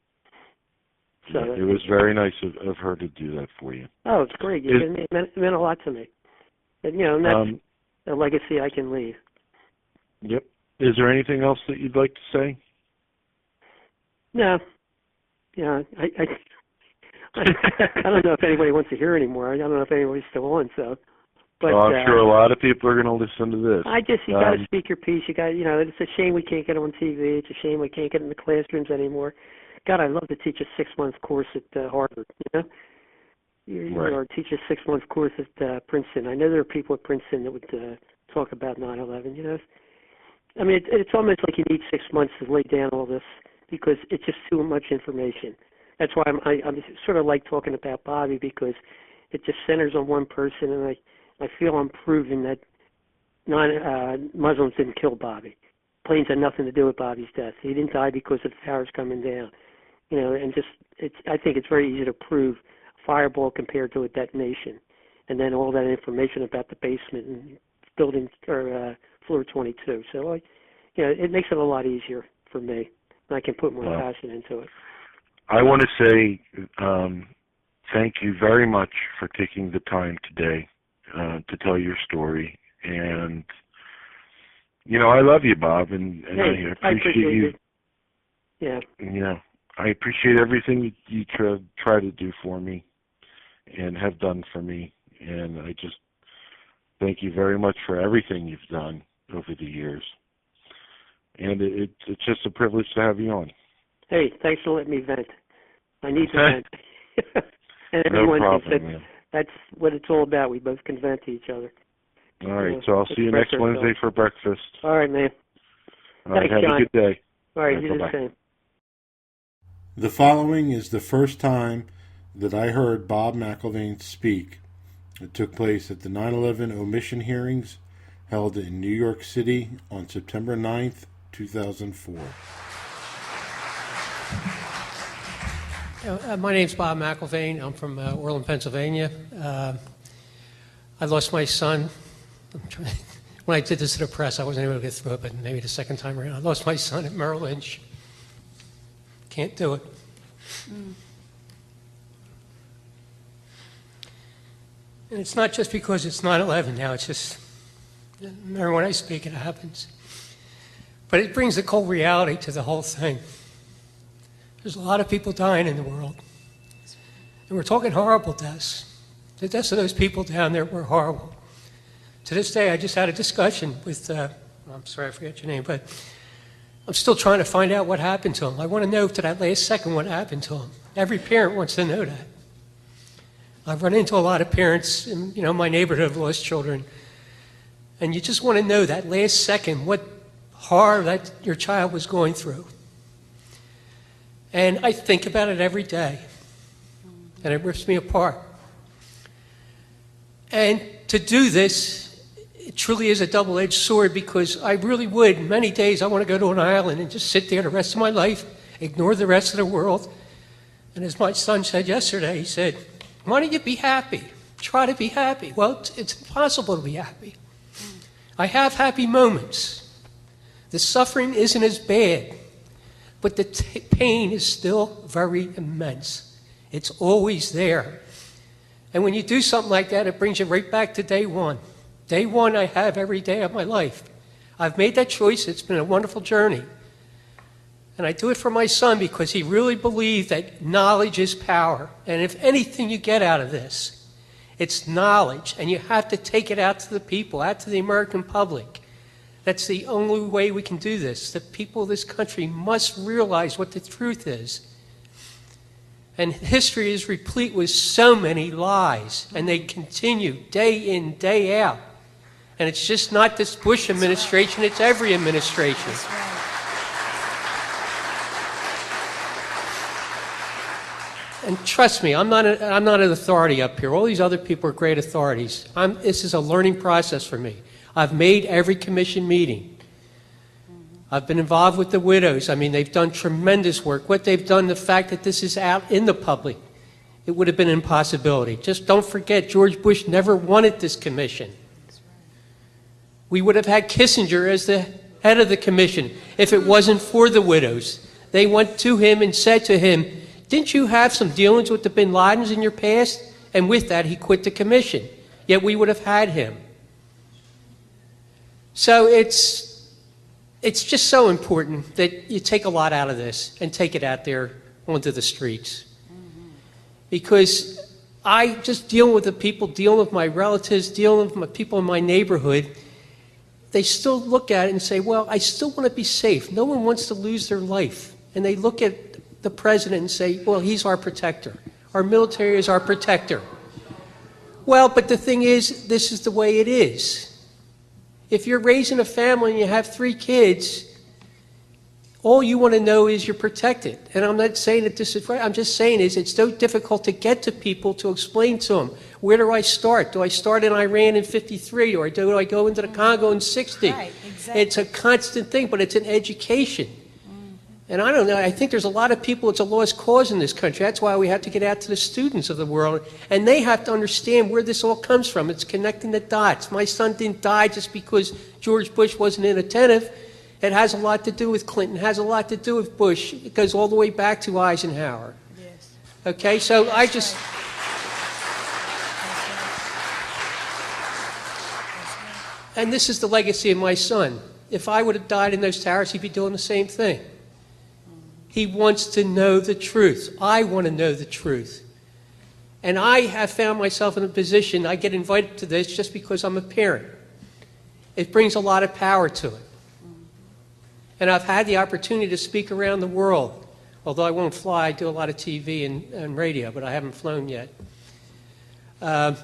So it was very nice of her to do that for you. Oh, it's great. It meant a lot to me. And that's a legacy I can leave. Yep. Is there anything else that you'd like to say? No. I don't know if anybody wants to hear anymore. I don't know if anybody's still on. So, but I'm sure a lot of people are going to listen to this. You got to speak your piece. You got, it's a shame we can't get on TV. It's a shame we can't get in the classrooms anymore. God, I'd love to teach a 6-month course at Harvard, Right. Or teach a 6-month course at Princeton. I know there are people at Princeton that would talk about 9/11, I mean, it's almost like you need 6 months to lay down all this because it's just too much information. That's why I'm sort of like talking about Bobby because it just centers on one person, and I feel I'm proving that Muslims didn't kill Bobby. Planes had nothing to do with Bobby's death. He didn't die because of the towers coming down. And I think it's very easy to prove a fireball compared to a detonation. And then all that information about the basement and building, or floor 22. So, it makes it a lot easier for me. And I can put more passion into it. I want to say thank you very much for taking the time today to tell your story. And, I love you, Bob, and I appreciate you. Yeah. I appreciate everything you try to do for me and have done for me. And I just thank you very much for everything you've done over the years. And it's just a privilege to have you on. Hey, thanks for letting me vent. I need to vent. And everyone no problem, that's what it's all about. We both can vent to each other. All right, so I'll see you next Wednesday for breakfast. All right, man. All right, Thanks, have John. a good day. All right, you do the same. The following is the first time that I heard Bob McIlvaine speak. It took place at the 9/11 omission hearings held in New York City on September 9th, 2004. My name's Bob McIlvaine. I'm from Orland, Pennsylvania. I lost my son. When I did this to the press, I wasn't able to get through it, but maybe the second time around. I lost my son at Merrill Lynch. Can't do it. And it's not just because it's 9/11 now. It's just, remember when I speak, it happens. But it brings the cold reality to the whole thing. There's a lot of people dying in the world. And we're talking horrible deaths. The deaths of those people down there were horrible. To this day, I just had a discussion with, I'm sorry, I forget your name, but I'm still trying to find out what happened to him. I want to know to that last second what happened to him. Every parent wants to know that. I've run into a lot of parents in my neighborhood have lost children. And you just want to know that last second what horror that your child was going through. And I think about it every day. And it rips me apart. And to do this, it truly is a double-edged sword, because I really would, many days, I want to go to an island and just sit there the rest of my life, ignore the rest of the world. And as my son said yesterday, he said, why don't you be happy? Try to be happy. Well, it's impossible to be happy. I have happy moments. The suffering isn't as bad, but the pain is still very immense. It's always there. And when you do something like that, it brings you right back to day one. Day one I have every day of my life. I've made that choice. It's been a wonderful journey. And I do it for my son because he really believed that knowledge is power. And if anything you get out of this, it's knowledge. And you have to take it out to the people, out to the American public. That's the only way we can do this. The people of this country must realize what the truth is. And history is replete with so many lies, and they continue day in, day out. And it's just not this Bush administration, it's every administration. And trust me, I'm not an authority up here. All these other people are great authorities. This is a learning process for me. I've made every commission meeting. I've been involved with the widows. I mean, they've done tremendous work. What they've done, the fact that this is out in the public, it would have been an impossibility. Just don't forget, George Bush never wanted this commission. We would have had Kissinger as the head of the commission if it wasn't for the widows. They went to him and said to him, didn't you have some dealings with the bin Ladens in your past? And with that, he quit the commission. Yet we would have had him. So it's just so important that you take a lot out of this and take it out there onto the streets. Because I just deal with the people, dealing with my relatives, dealing with my people in my neighborhood, they still look at it and say, well, I still want to be safe. No one wants to lose their life. And they look at the president and say, well, he's our protector. Our military is our protector. Well, but the thing is, this is the way it is. If you're raising a family and you have 3 kids, all you want to know is you're protected. And I'm not saying that this is right. I'm just saying it's so difficult to get to people to explain to them, where do I start? Do I start in Iran in 53 or do I go into the Congo in 60? Right, exactly. It's a constant thing, but it's an education. And I don't know, I think there's a lot of people, it's a lost cause in this country. That's why we have to get out to the students of the world. And they have to understand where this all comes from. It's connecting the dots. My son didn't die just because George Bush wasn't inattentive. It has a lot to do with Clinton, has a lot to do with Bush. It goes all the way back to Eisenhower. Yes. Okay, so I just... And this is the legacy of my son. If I would have died in those towers, he'd be doing the same thing. He wants to know the truth. I want to know the truth. And I have found myself in a position, I get invited to this just because I'm a parent. It brings a lot of power to it. And I've had the opportunity to speak around the world. Although I won't fly, I do a lot of TV and radio, but I haven't flown yet. But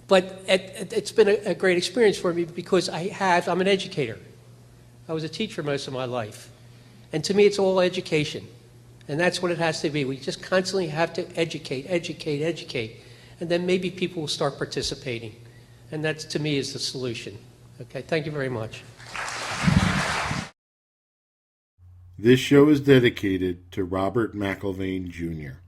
it's been a great experience for me because I'm an educator. I was a teacher most of my life. And to me, it's all education. And that's what it has to be. We just constantly have to educate. And then maybe people will start participating. And that, to me, is the solution. Okay, thank you very much. This show is dedicated to Robert Mcilvaine Jr.